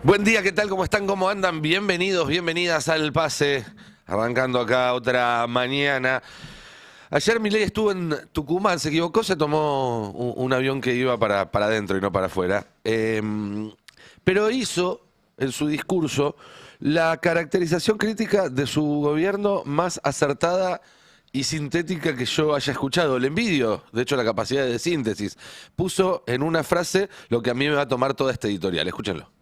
Buen día, ¿qué tal? ¿Cómo están? ¿Cómo andan? Bienvenidos, bienvenidas al Pase. Arrancando acá otra mañana. Ayer Milei estuvo en Tucumán, se equivocó, se tomó un avión que iba para adentro y no para afuera. Pero hizo en su discurso la caracterización crítica de su gobierno más acertada y sintética que yo haya escuchado. Le envidio, de hecho, la capacidad de síntesis. Puso en una frase lo que a mí me va a tomar toda esta editorial. Escúchenlo.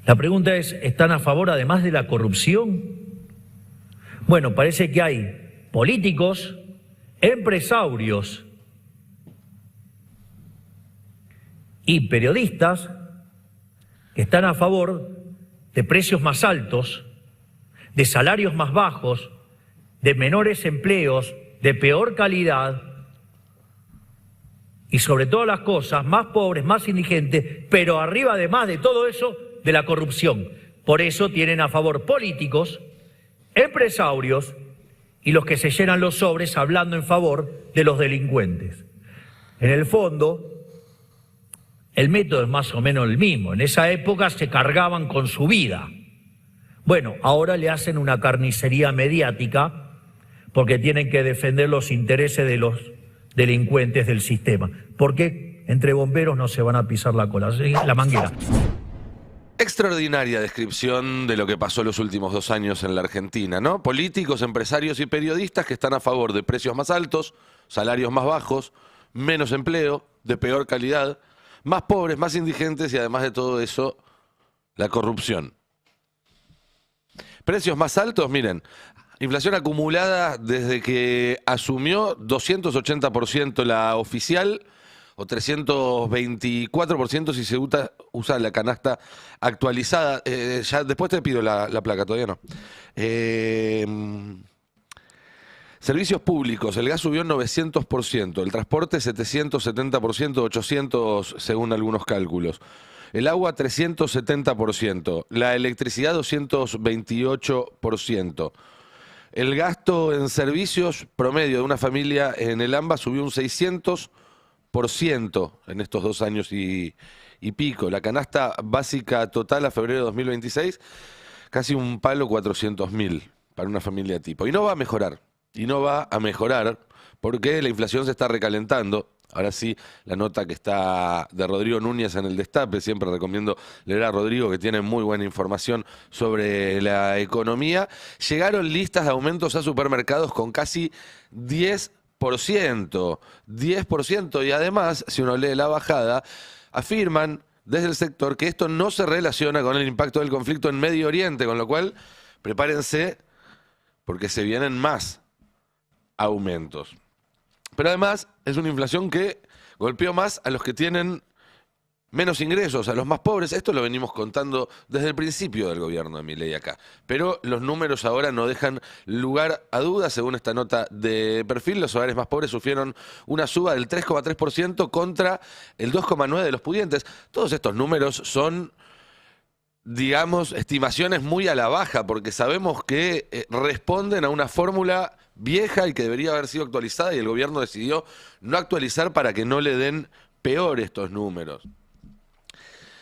La pregunta es, ¿están a favor además de la corrupción? Bueno, parece que hay políticos, empresarios y periodistas que están a favor de precios más altos, de salarios más bajos, de menores empleos, de peor calidad y sobre todas las cosas, más pobres, más indigentes, pero arriba además de todo eso, de la corrupción. Por eso tienen a favor políticos, empresarios y los que se llenan los sobres hablando en favor de los delincuentes. En el fondo, el método es más o menos el mismo. En esa época se cargaban con su vida. Bueno, ahora le hacen una carnicería mediática porque tienen que defender los intereses de los delincuentes del sistema. Porque entre bomberos no se van a pisar la cola, la manguera. Extraordinaria descripción de lo que pasó los últimos 2 años en la Argentina, ¿no? Políticos, empresarios y periodistas que están a favor de precios más altos, salarios más bajos, menos empleo, de peor calidad, más pobres, más indigentes y además de todo eso, la corrupción. Precios más altos, miren, inflación acumulada desde que asumió 280% la oficial, o 324% si se usa la canasta actualizada. Ya después te pido la placa, todavía no. Servicios públicos, el gas subió 900%, el transporte 770%, 800% según algunos cálculos. El agua 370%, la electricidad 228%. El gasto en servicios promedio de una familia en el AMBA subió un 600% en estos 2 años y pico. La canasta básica total a febrero de 2026, casi un palo 400.000 para una familia tipo. Y no va a mejorar, porque la inflación se está recalentando. Ahora sí, la nota que está de Rodrigo Núñez en el Destape, siempre recomiendo leer a Rodrigo, que tiene muy buena información sobre la economía. Llegaron listas de aumentos a supermercados con casi 10%, y además, si uno lee la bajada, afirman desde el sector que esto no se relaciona con el impacto del conflicto en Medio Oriente, con lo cual prepárense porque se vienen más aumentos. Pero además es una inflación que golpeó más a los que tienen menos ingresos, a los más pobres. Esto lo venimos contando desde el principio del gobierno de Milei acá. Pero los números ahora no dejan lugar a dudas. Según esta nota de perfil, los hogares más pobres sufrieron una suba del 3,3% contra el 2,9% de los pudientes. Todos estos números son, digamos, estimaciones muy a la baja, porque sabemos que responden a una fórmula vieja y que debería haber sido actualizada, y el gobierno decidió no actualizar para que no le den peor estos números.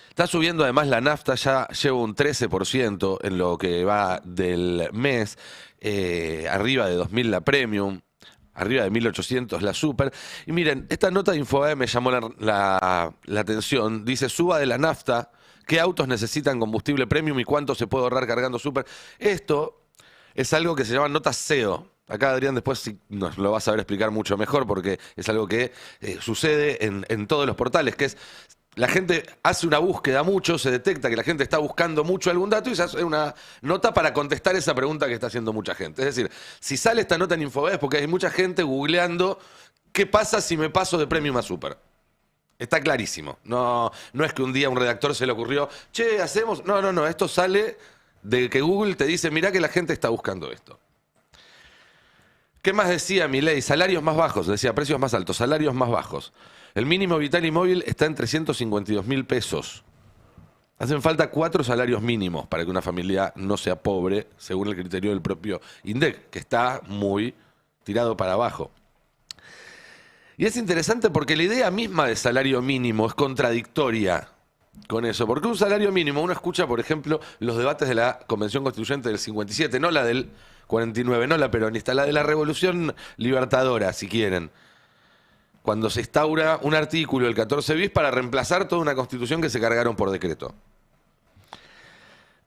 Está subiendo además la nafta, ya lleva un 13% en lo que va del mes, arriba de 2.000 la Premium, arriba de 1.800 la Super. Y miren, esta nota de Infobae me llamó la atención. Dice, suba de la nafta, ¿qué autos necesitan combustible Premium y cuánto se puede ahorrar cargando Super? Esto es algo que se llama notas SEO. Acá Adrián después sí nos lo va a saber explicar mucho mejor, porque es algo que sucede en todos los portales, que es... La gente hace una búsqueda mucho, se detecta que la gente está buscando mucho algún dato y se hace una nota para contestar esa pregunta que está haciendo mucha gente. Es decir, si sale esta nota en Infobae es porque hay mucha gente googleando qué pasa si me paso de Premium a Super. Está clarísimo. No es que un día a un redactor se le ocurrió, che, hacemos... No. Esto sale de que Google te dice, mirá que la gente está buscando esto. ¿Qué más decía Milei? Salarios más bajos, decía precios más altos, salarios más bajos. El mínimo vital y móvil está en 352.000 pesos. Hacen falta 4 salarios mínimos para que una familia no sea pobre, según el criterio del propio INDEC, que está muy tirado para abajo. Y es interesante porque la idea misma de salario mínimo es contradictoria. con eso. Porque un salario mínimo, uno escucha, por ejemplo, los debates de la Convención Constituyente del 57, no la del 49, no la peronista, la de la Revolución Libertadora, si quieren. Cuando se instaura un artículo, el 14 bis, para reemplazar toda una constitución que se cargaron por decreto.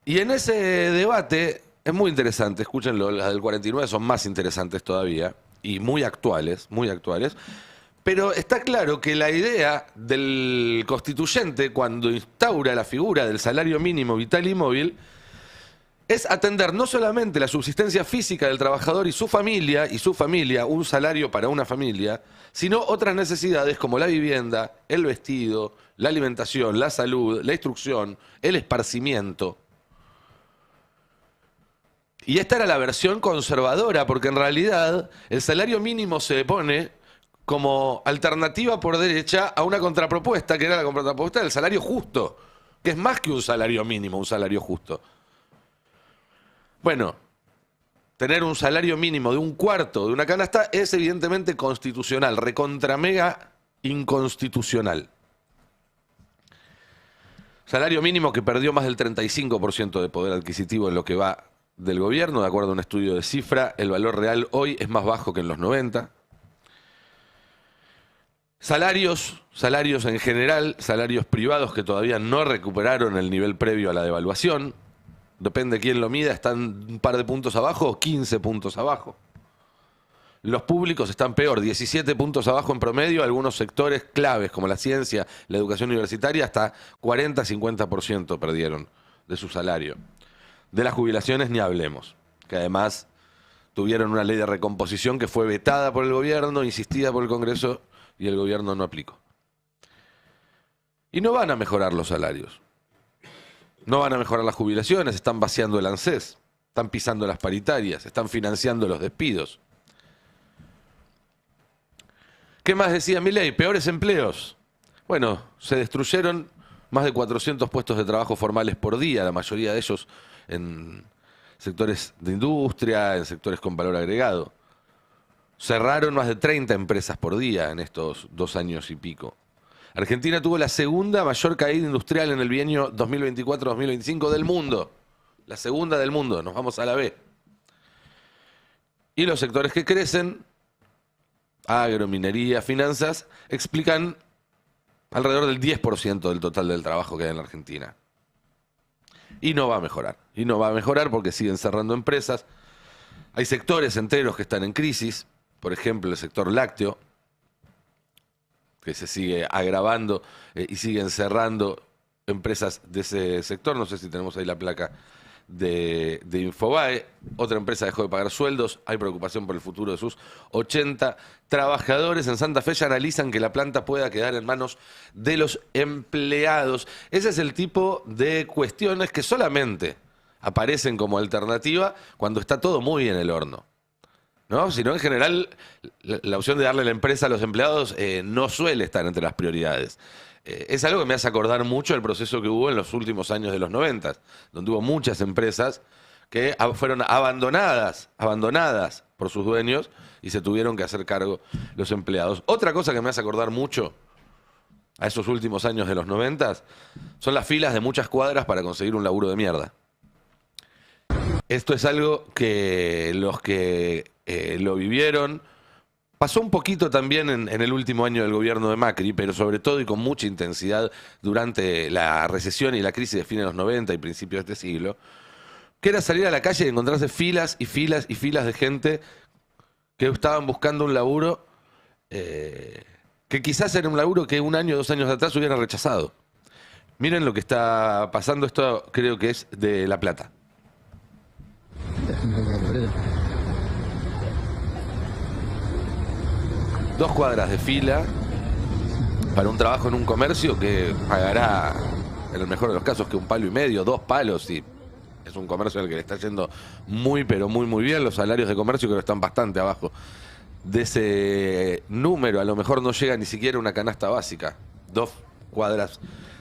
Y en ese debate es muy interesante, escúchenlo, las del 49 son más interesantes todavía y muy actuales, pero está claro que la idea del constituyente cuando instaura la figura del salario mínimo vital y móvil es atender no solamente la subsistencia física del trabajador y su familia, un salario para una familia, sino otras necesidades como la vivienda, el vestido, la alimentación, la salud, la instrucción, el esparcimiento. Y esta era la versión conservadora, porque en realidad el salario mínimo se pone como alternativa por derecha a una contrapropuesta, que era la contrapropuesta del salario justo, que es más que un salario mínimo, un salario justo. Bueno, tener un salario mínimo de un cuarto de una canasta es evidentemente constitucional, recontra mega inconstitucional. Salario mínimo que perdió más del 35% de poder adquisitivo en lo que va del gobierno, de acuerdo a un estudio de Cifra, el valor real hoy es más bajo que en los 90. Salarios en general, salarios privados que todavía no recuperaron el nivel previo a la devaluación. Depende de quién lo mida, están un par de puntos abajo o 15 puntos abajo. Los públicos están peor, 17 puntos abajo en promedio, algunos sectores claves como la ciencia, la educación universitaria, hasta 40-50% perdieron de su salario. De las jubilaciones ni hablemos, que además tuvieron una ley de recomposición que fue vetada por el gobierno, insistida por el Congreso, y el gobierno no aplicó. Y no van a mejorar los salarios. No van a mejorar las jubilaciones, están vaciando el ANSES, están pisando las paritarias, están financiando los despidos. ¿Qué más decía Milei? Peores empleos. Bueno, se destruyeron más de 400 puestos de trabajo formales por día, la mayoría de ellos en sectores de industria, en sectores con valor agregado. Cerraron más de 30 empresas por día en estos 2 años y pico. Argentina tuvo la segunda mayor caída industrial en el bienio 2024-2025 del mundo. La segunda del mundo, nos vamos a la B. Y los sectores que crecen, agro, minería, finanzas, explican alrededor del 10% del total del trabajo que hay en la Argentina. Y no va a mejorar. Y no va a mejorar porque siguen cerrando empresas. Hay sectores enteros que están en crisis. Por ejemplo, el sector lácteo, que se sigue agravando y siguen cerrando empresas de ese sector. No sé si tenemos ahí la placa de Infobae. Otra empresa dejó de pagar sueldos. Hay preocupación por el futuro de sus 80 trabajadores. En Santa Fe ya analizan que la planta pueda quedar en manos de los empleados. Ese es el tipo de cuestiones que solamente aparecen como alternativa cuando está todo muy en el horno, ¿no? Si no, en general, la opción de darle la empresa a los empleados no suele estar entre las prioridades. Es algo que me hace acordar mucho el proceso que hubo en los últimos años de los 90, donde hubo muchas empresas que fueron abandonadas por sus dueños y se tuvieron que hacer cargo los empleados. Otra cosa que me hace acordar mucho a esos últimos años de los 90 son las filas de muchas cuadras para conseguir un laburo de mierda. Esto es algo que los que lo vivieron, pasó un poquito también en el último año del gobierno de Macri, pero sobre todo y con mucha intensidad durante la recesión y la crisis de fines de los 90 y principios de este siglo, que era salir a la calle y encontrarse filas y filas y filas de gente que estaban buscando un laburo que quizás era un laburo que 1 año, 2 años atrás hubiera rechazado. Miren lo que está pasando, esto creo que es de La Plata. 2 cuadras de fila para un trabajo en un comercio que pagará, en el mejor de los casos, que 1,5 palos, 2 palos, y es un comercio al que le está yendo muy, pero muy, muy bien. Los salarios de comercio creo que están bastante abajo de ese número. A lo mejor no llega ni siquiera una canasta básica. 2 cuadras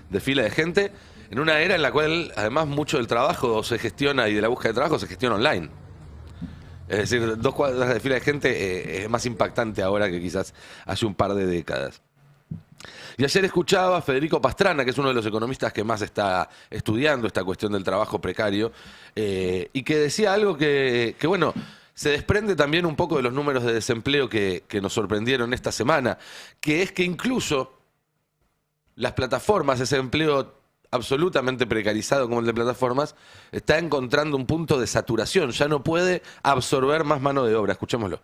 de fila de gente en una era en la cual, además, mucho del trabajo se gestiona y de la búsqueda de trabajo se gestiona online. Es decir, 2 cuadras de fila de gente es más impactante ahora que quizás hace un par de décadas. Y ayer escuchaba a Federico Pastrana, que es uno de los economistas que más está estudiando esta cuestión del trabajo precario, y que decía algo que bueno, se desprende también un poco de los números de desempleo que nos sorprendieron esta semana, que es que incluso las plataformas, ese empleo absolutamente precarizado como el de plataformas, está encontrando un punto de saturación, ya no puede absorber más mano de obra. Escuchémoslo.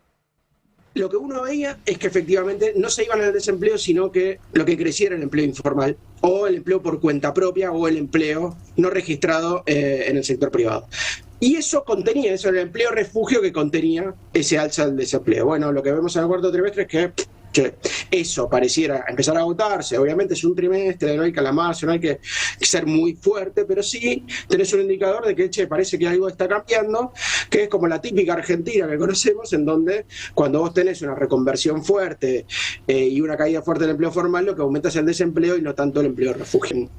Lo que uno veía es que efectivamente no se iban al desempleo, sino que lo que creciera era el empleo informal, o el empleo por cuenta propia, o el empleo no registrado en el sector privado. Y eso contenía, eso era el empleo refugio que contenía ese alza del desempleo. Bueno, lo que vemos en el cuarto trimestre es que eso pareciera empezar a agotarse. Obviamente es un trimestre, no hay que calamarse, no hay que ser muy fuerte, pero sí tenés un indicador de que, parece que algo está cambiando, que es como la típica Argentina que conocemos, en donde cuando vos tenés una reconversión fuerte y una caída fuerte del empleo formal, lo que aumenta es el desempleo y no tanto el empleo refugio.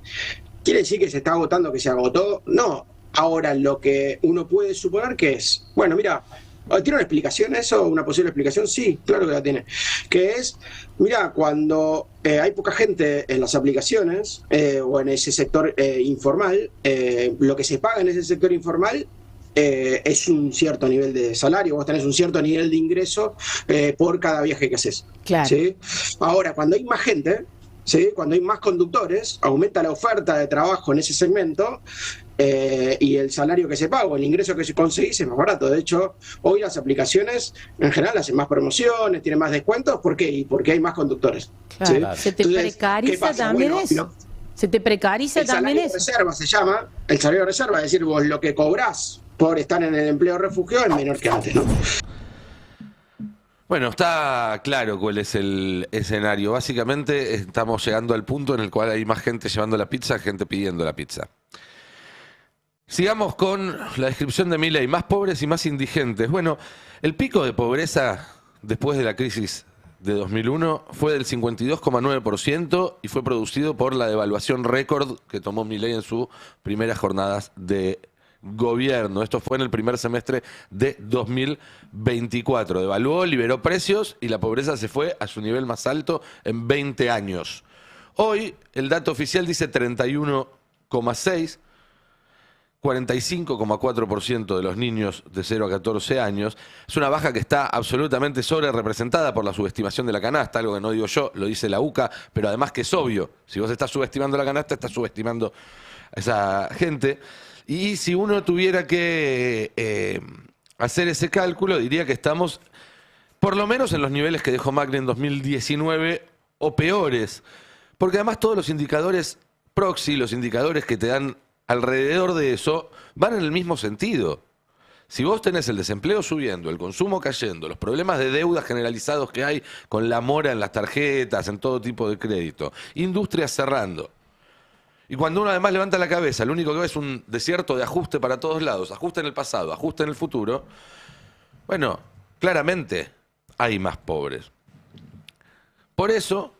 ¿Quiere decir que se está agotando, que se agotó? No. Ahora, lo que uno puede suponer que es, bueno, mira, ¿tiene una explicación eso? ¿Una posible explicación? Sí, claro que la tiene. Que es, mira, cuando hay poca gente en las aplicaciones o en ese sector informal, lo que se paga en ese sector informal es un cierto nivel de salario, vos tenés un cierto nivel de ingreso por cada viaje que haces. Claro. ¿Sí? Ahora, cuando hay más gente, ¿sí? Cuando hay más conductores, aumenta la oferta de trabajo en ese segmento. Y el salario que se paga, el ingreso que se conseguís es más barato. De hecho, hoy las aplicaciones en general hacen más promociones, tienen más descuentos. ¿Por qué? Y porque hay más conductores. Claro. ¿Sí? ¿Se te precariza también eso? ¿Se te precariza también eso? El salario de reserva se llama, el salario de reserva, es decir, vos lo que cobrás por estar en el empleo refugio es menor que antes, ¿no? Bueno, está claro cuál es el escenario. Básicamente estamos llegando al punto en el cual hay más gente llevando la pizza, gente pidiendo la pizza. Sigamos con la descripción de Milei, más pobres y más indigentes. Bueno, el pico de pobreza después de la crisis de 2001 fue del 52,9% y fue producido por la devaluación récord que tomó Milei en sus primeras jornadas de gobierno. Esto fue en el primer semestre de 2024. Devaluó, liberó precios y la pobreza se fue a su nivel más alto en 20 años. Hoy el dato oficial dice 31,6%. 45,4% de los niños de 0 a 14 años. Es una baja que está absolutamente sobre representada por la subestimación de la canasta, algo que no digo yo, lo dice la UCA, pero además que es obvio. Si vos estás subestimando la canasta, estás subestimando a esa gente. Y si uno tuviera que hacer ese cálculo, diría que estamos por lo menos en los niveles que dejó Macri en 2019 o peores. Porque además todos los indicadores proxy, los indicadores que te dan alrededor de eso, van en el mismo sentido. Si vos tenés el desempleo subiendo, el consumo cayendo, los problemas de deuda generalizados que hay con la mora en las tarjetas, en todo tipo de crédito, industrias cerrando, y cuando uno además levanta la cabeza, lo único que ve es un desierto de ajuste para todos lados, ajuste en el pasado, ajuste en el futuro, bueno, claramente hay más pobres. Por eso,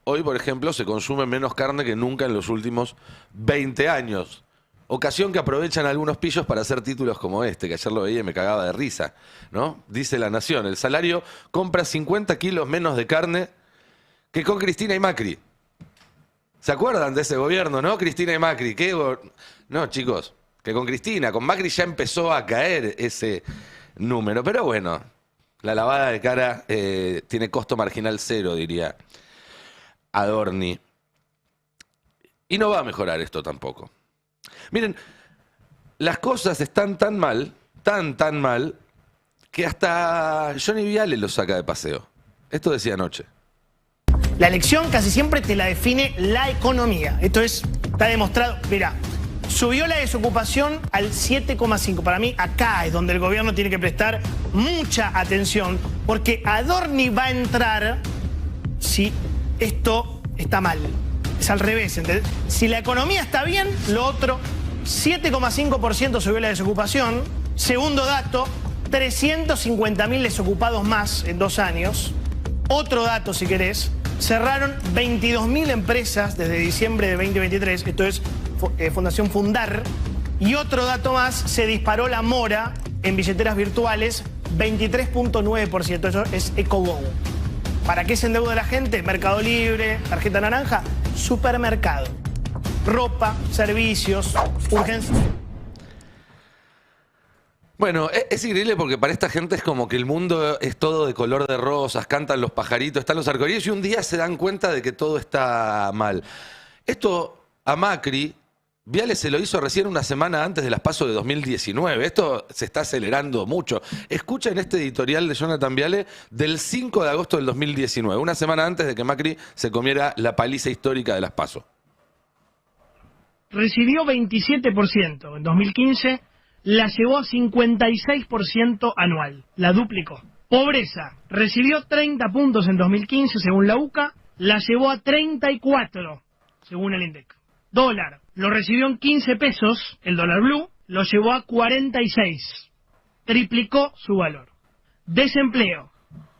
hoy, por ejemplo, se consume menos carne que nunca en los últimos 20 años. Ocasión que aprovechan algunos pillos para hacer títulos como este, que ayer lo veía y me cagaba de risa, ¿no? Dice La Nación, el salario compra 50 kilos menos de carne que con Cristina y Macri. ¿Se acuerdan de ese gobierno, no? Cristina y Macri. No, chicos, que con Cristina, con Macri ya empezó a caer ese número. Pero bueno, la lavada de cara tiene costo marginal cero, diría Adorni. Y no va a mejorar esto tampoco. Miren, las cosas están tan mal, tan mal, que hasta Johnny Viale lo saca de paseo. Esto decía anoche. La elección casi siempre te la define la economía. Esto está demostrado. Mira, subió la desocupación al 7,5. Para mí, acá es donde el gobierno tiene que prestar mucha atención, porque Adorni va a entrar si esto está mal. Es al revés, ¿entendés? Si la economía está bien, lo otro, 7,5% subió la desocupación. Segundo dato, 350.000 desocupados más en 2 años. Otro dato, si querés, cerraron 22.000 empresas desde diciembre de 2023, esto es Fundación Fundar. Y otro dato más, se disparó la mora en billeteras virtuales, 23,9%, eso es EcoGo. ¿Para qué se endeuda la gente? Mercado Libre, tarjeta naranja, supermercado. Ropa, servicios, urgencias. Bueno, es increíble porque para esta gente es como que el mundo es todo de color de rosas, cantan los pajaritos, están los arcoíris y un día se dan cuenta de que todo está mal. Esto a Macri, Viale se lo hizo recién una semana antes de las PASO de 2019. Esto se está acelerando mucho. Escuchen este editorial de Jonathan Viale del 5 de agosto del 2019, una semana antes de que Macri se comiera la paliza histórica de las PASO. Recibió 27% en 2015, la llevó a 56% anual, la duplicó. Pobreza, recibió 30 puntos en 2015 según la UCA, la llevó a 34 según el INDEC. Dólar, lo recibió en 15 pesos, el dólar blue, lo llevó a 46, triplicó su valor. Desempleo,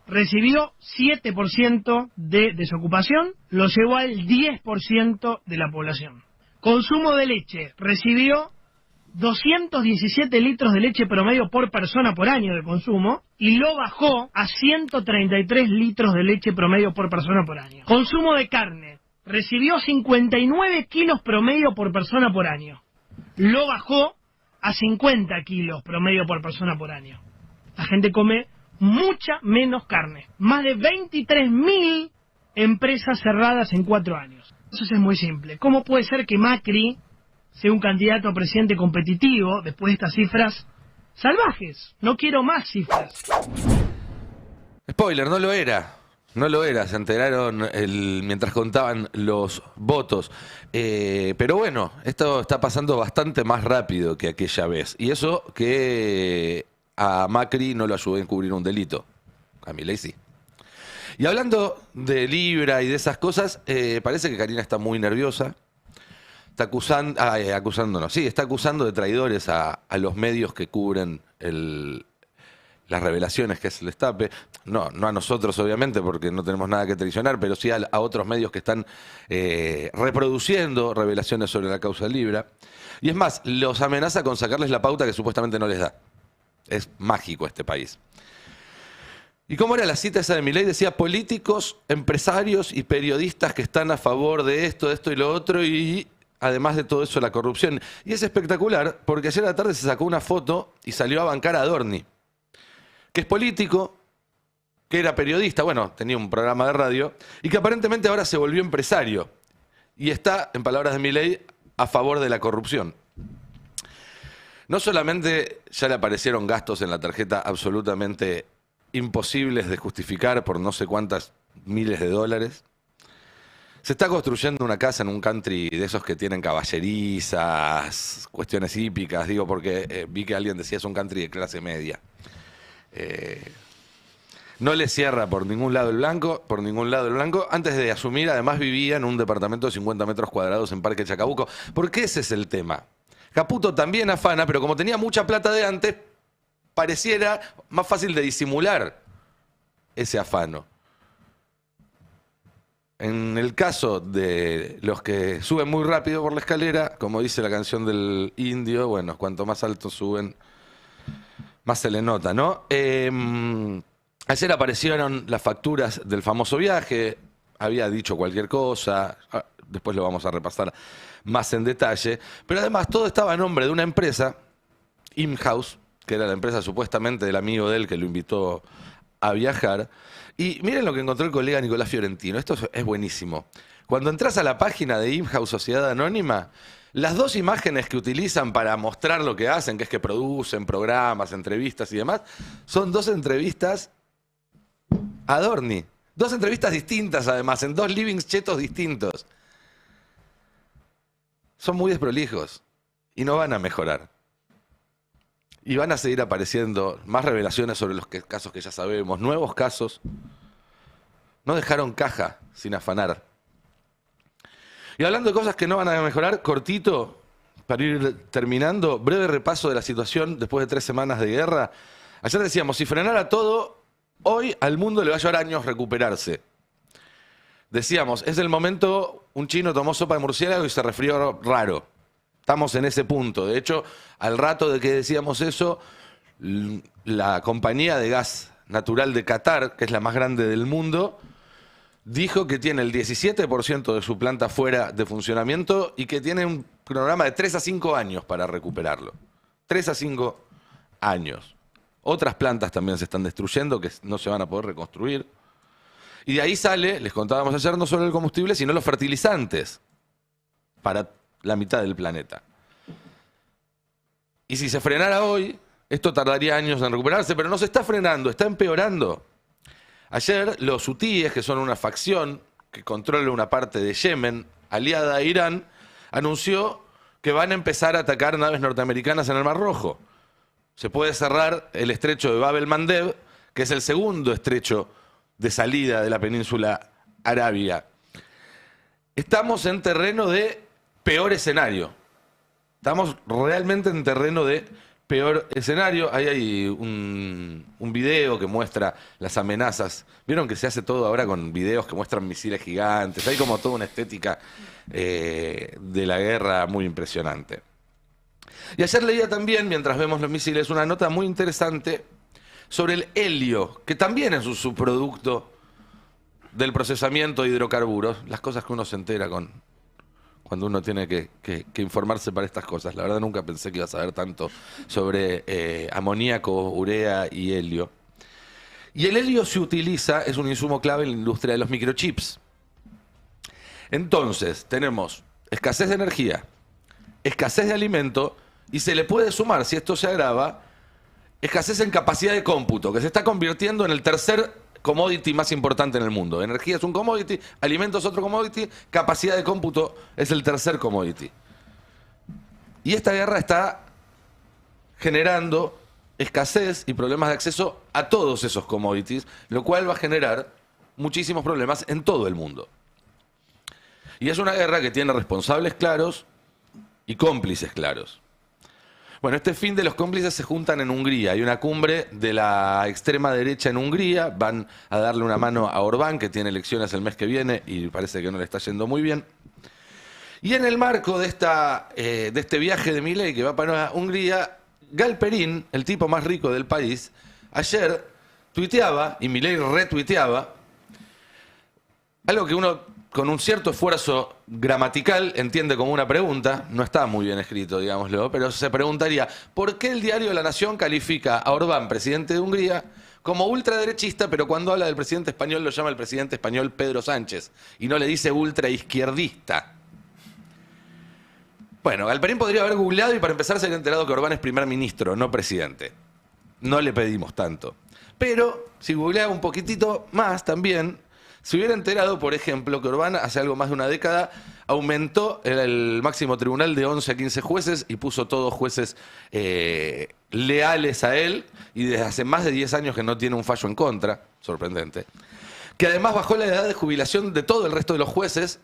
recibió 7% de desocupación, lo llevó al 10% de la población. Consumo de leche, recibió 217 litros de leche promedio por persona por año de consumo y lo bajó a 133 litros de leche promedio por persona por año. Consumo de carne, recibió 59 kilos promedio por persona por año. Lo bajó a 50 kilos promedio por persona por año. La gente come mucha menos carne. Más de 23.000 empresas cerradas en 4 años. Eso es muy simple. ¿Cómo puede ser que Macri sea un candidato a presidente competitivo después de estas cifras salvajes? No quiero más cifras. Spoiler, no lo era. No lo era, se enteraron mientras contaban los votos. Pero bueno, esto está pasando bastante más rápido que aquella vez. Y eso que a Macri no lo ayudó a encubrir un delito. A Milei sí. Y hablando de Libra y de esas cosas, parece que Karina está muy nerviosa. Está está acusando de traidores a los medios que cubren las revelaciones que es el Destape. No a nosotros, obviamente, porque no tenemos nada que traicionar, pero sí a otros medios que están reproduciendo revelaciones sobre la causa Libra. Y es más, los amenaza con sacarles la pauta que supuestamente no les da. Es mágico este país. ¿Y cómo era la cita esa de Milei? Decía políticos, empresarios y periodistas que están a favor de esto y lo otro, y además de todo eso la corrupción. Y es espectacular porque ayer a la tarde se sacó una foto y salió a bancar a Adorni, que es político, que era periodista, bueno, tenía un programa de radio, y que aparentemente ahora se volvió empresario. Y está, en palabras de Milei, a favor de la corrupción. No solamente ya le aparecieron gastos en la tarjeta absolutamente imposibles de justificar por no sé cuántas miles de dólares. Se está construyendo una casa en un country de esos que tienen caballerizas, cuestiones hípicas, digo porque vi que alguien decía es un country de clase media. No le cierra por ningún lado el blanco, Antes de asumir, además vivía en un departamento de 50 metros cuadrados en Parque Chacabuco. Porque ese es el tema. Caputo también afana, pero como tenía mucha plata de antes, pareciera más fácil de disimular ese afano. En el caso de los que suben muy rápido por la escalera, como dice la canción del Indio, bueno, cuanto más alto suben, más se le nota, ¿no? Ayer aparecieron las facturas del famoso viaje, había dicho cualquier cosa, después lo vamos a repasar más en detalle, pero además todo estaba a nombre de una empresa, Imhouse, que era la empresa supuestamente del amigo de él que lo invitó a viajar. Y miren lo que encontró el colega Nicolás Fiorentino, esto es buenísimo. Cuando entras a la página de Imhouse Sociedad Anónima, las dos imágenes que utilizan para mostrar lo que hacen, que es que producen programas, entrevistas y demás, son dos entrevistas a Adorni. Dos entrevistas distintas, además, en dos livings chetos distintos. Son muy desprolijos y no van a mejorar. Y van a seguir apareciendo más revelaciones sobre los casos que ya sabemos, nuevos casos. No dejaron caja sin afanar. Y hablando de cosas que no van a mejorar, cortito, para ir terminando, breve repaso de la situación después de 3 semanas de guerra. Ayer decíamos, si frenara todo, hoy al mundo le va a llevar años recuperarse. Decíamos, es el momento, un chino tomó sopa de murciélago y se resfrió raro. Estamos en ese punto. De hecho, al rato de que decíamos eso, la compañía de gas natural de Qatar, que es la más grande del mundo, dijo que tiene el 17% de su planta fuera de funcionamiento y que tiene un cronograma de 3 a 5 años para recuperarlo. 3 a 5 años. Otras plantas también se están destruyendo que no se van a poder reconstruir. Y de ahí sale, les contábamos ayer, no solo el combustible, sino los fertilizantes para la mitad del planeta. Y si se frenara hoy, esto tardaría años en recuperarse, pero no se está frenando, está empeorando. Ayer los hutíes, que son una facción que controla una parte de Yemen, aliada a Irán, anunció que van a empezar a atacar naves norteamericanas en el Mar Rojo. Se puede cerrar el estrecho de Bab el-Mandeb, que es el segundo estrecho de salida de la península arábiga. Estamos en terreno de peor escenario. Estamos realmente en terreno de peor escenario. Ahí hay un video que muestra las amenazas. Vieron que se hace todo ahora con videos que muestran misiles gigantes. Hay como toda una estética de la guerra muy impresionante. Y ayer leía también, mientras vemos los misiles, una nota muy interesante sobre el helio, que también es un subproducto del procesamiento de hidrocarburos. Las cosas que uno se entera cuando uno tiene que informarse para estas cosas. La verdad nunca pensé que iba a saber tanto sobre amoníaco, urea y helio. Y el helio se utiliza, es un insumo clave en la industria de los microchips. Entonces, tenemos escasez de energía, escasez de alimento, y se le puede sumar, si esto se agrava, escasez en capacidad de cómputo, que se está convirtiendo en el tercer commodity más importante en el mundo. Energía es un commodity, alimentos otro commodity, capacidad de cómputo es el tercer commodity. Y esta guerra está generando escasez y problemas de acceso a todos esos commodities, lo cual va a generar muchísimos problemas en todo el mundo. Y es una guerra que tiene responsables claros y cómplices claros. Bueno, este fin de los cómplices se juntan en Hungría. Hay una cumbre de la extrema derecha en Hungría. Van a darle una mano a Orbán, que tiene elecciones el mes que viene y parece que no le está yendo muy bien. Y en el marco de este viaje de Milei que va para Hungría, Galperín, el tipo más rico del país, ayer tuiteaba, y Milei retuiteaba, algo que uno con un cierto esfuerzo gramatical entiende como una pregunta, no está muy bien escrito, digámoslo, pero se preguntaría, ¿por qué el diario La Nación califica a Orbán, presidente de Hungría, como ultraderechista, pero cuando habla del presidente español lo llama el presidente español Pedro Sánchez, y no le dice ultraizquierdista? Bueno, Galperín podría haber googleado y para empezar se había enterado que Orbán es primer ministro, no presidente. No le pedimos tanto. Pero si googleaba un poquitito más también, se hubiera enterado, por ejemplo, que Orbán hace algo más de una década aumentó el máximo tribunal de 11 a 15 jueces y puso todos jueces leales a él, y desde hace más de 10 años que no tiene un fallo en contra, sorprendente. Que además bajó la edad de jubilación de todo el resto de los jueces,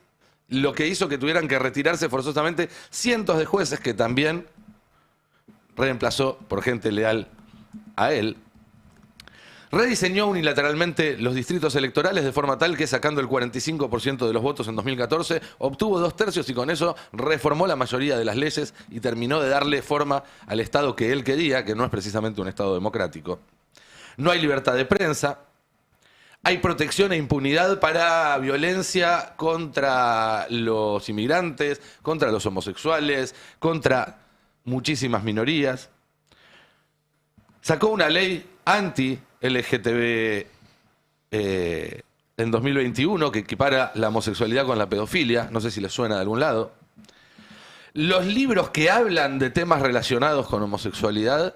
lo que hizo que tuvieran que retirarse forzosamente cientos de jueces que también reemplazó por gente leal a él. Rediseñó unilateralmente los distritos electorales de forma tal que, sacando el 45% de los votos en 2014, obtuvo 2/3 y con eso reformó la mayoría de las leyes y terminó de darle forma al Estado que él quería, que no es precisamente un Estado democrático. No hay libertad de prensa. Hay protección e impunidad para violencia contra los inmigrantes, contra los homosexuales, contra muchísimas minorías. Sacó una ley anti-LGTB en 2021 que equipara la homosexualidad con la pedofilia. No sé si les suena de algún lado. Los libros que hablan de temas relacionados con homosexualidad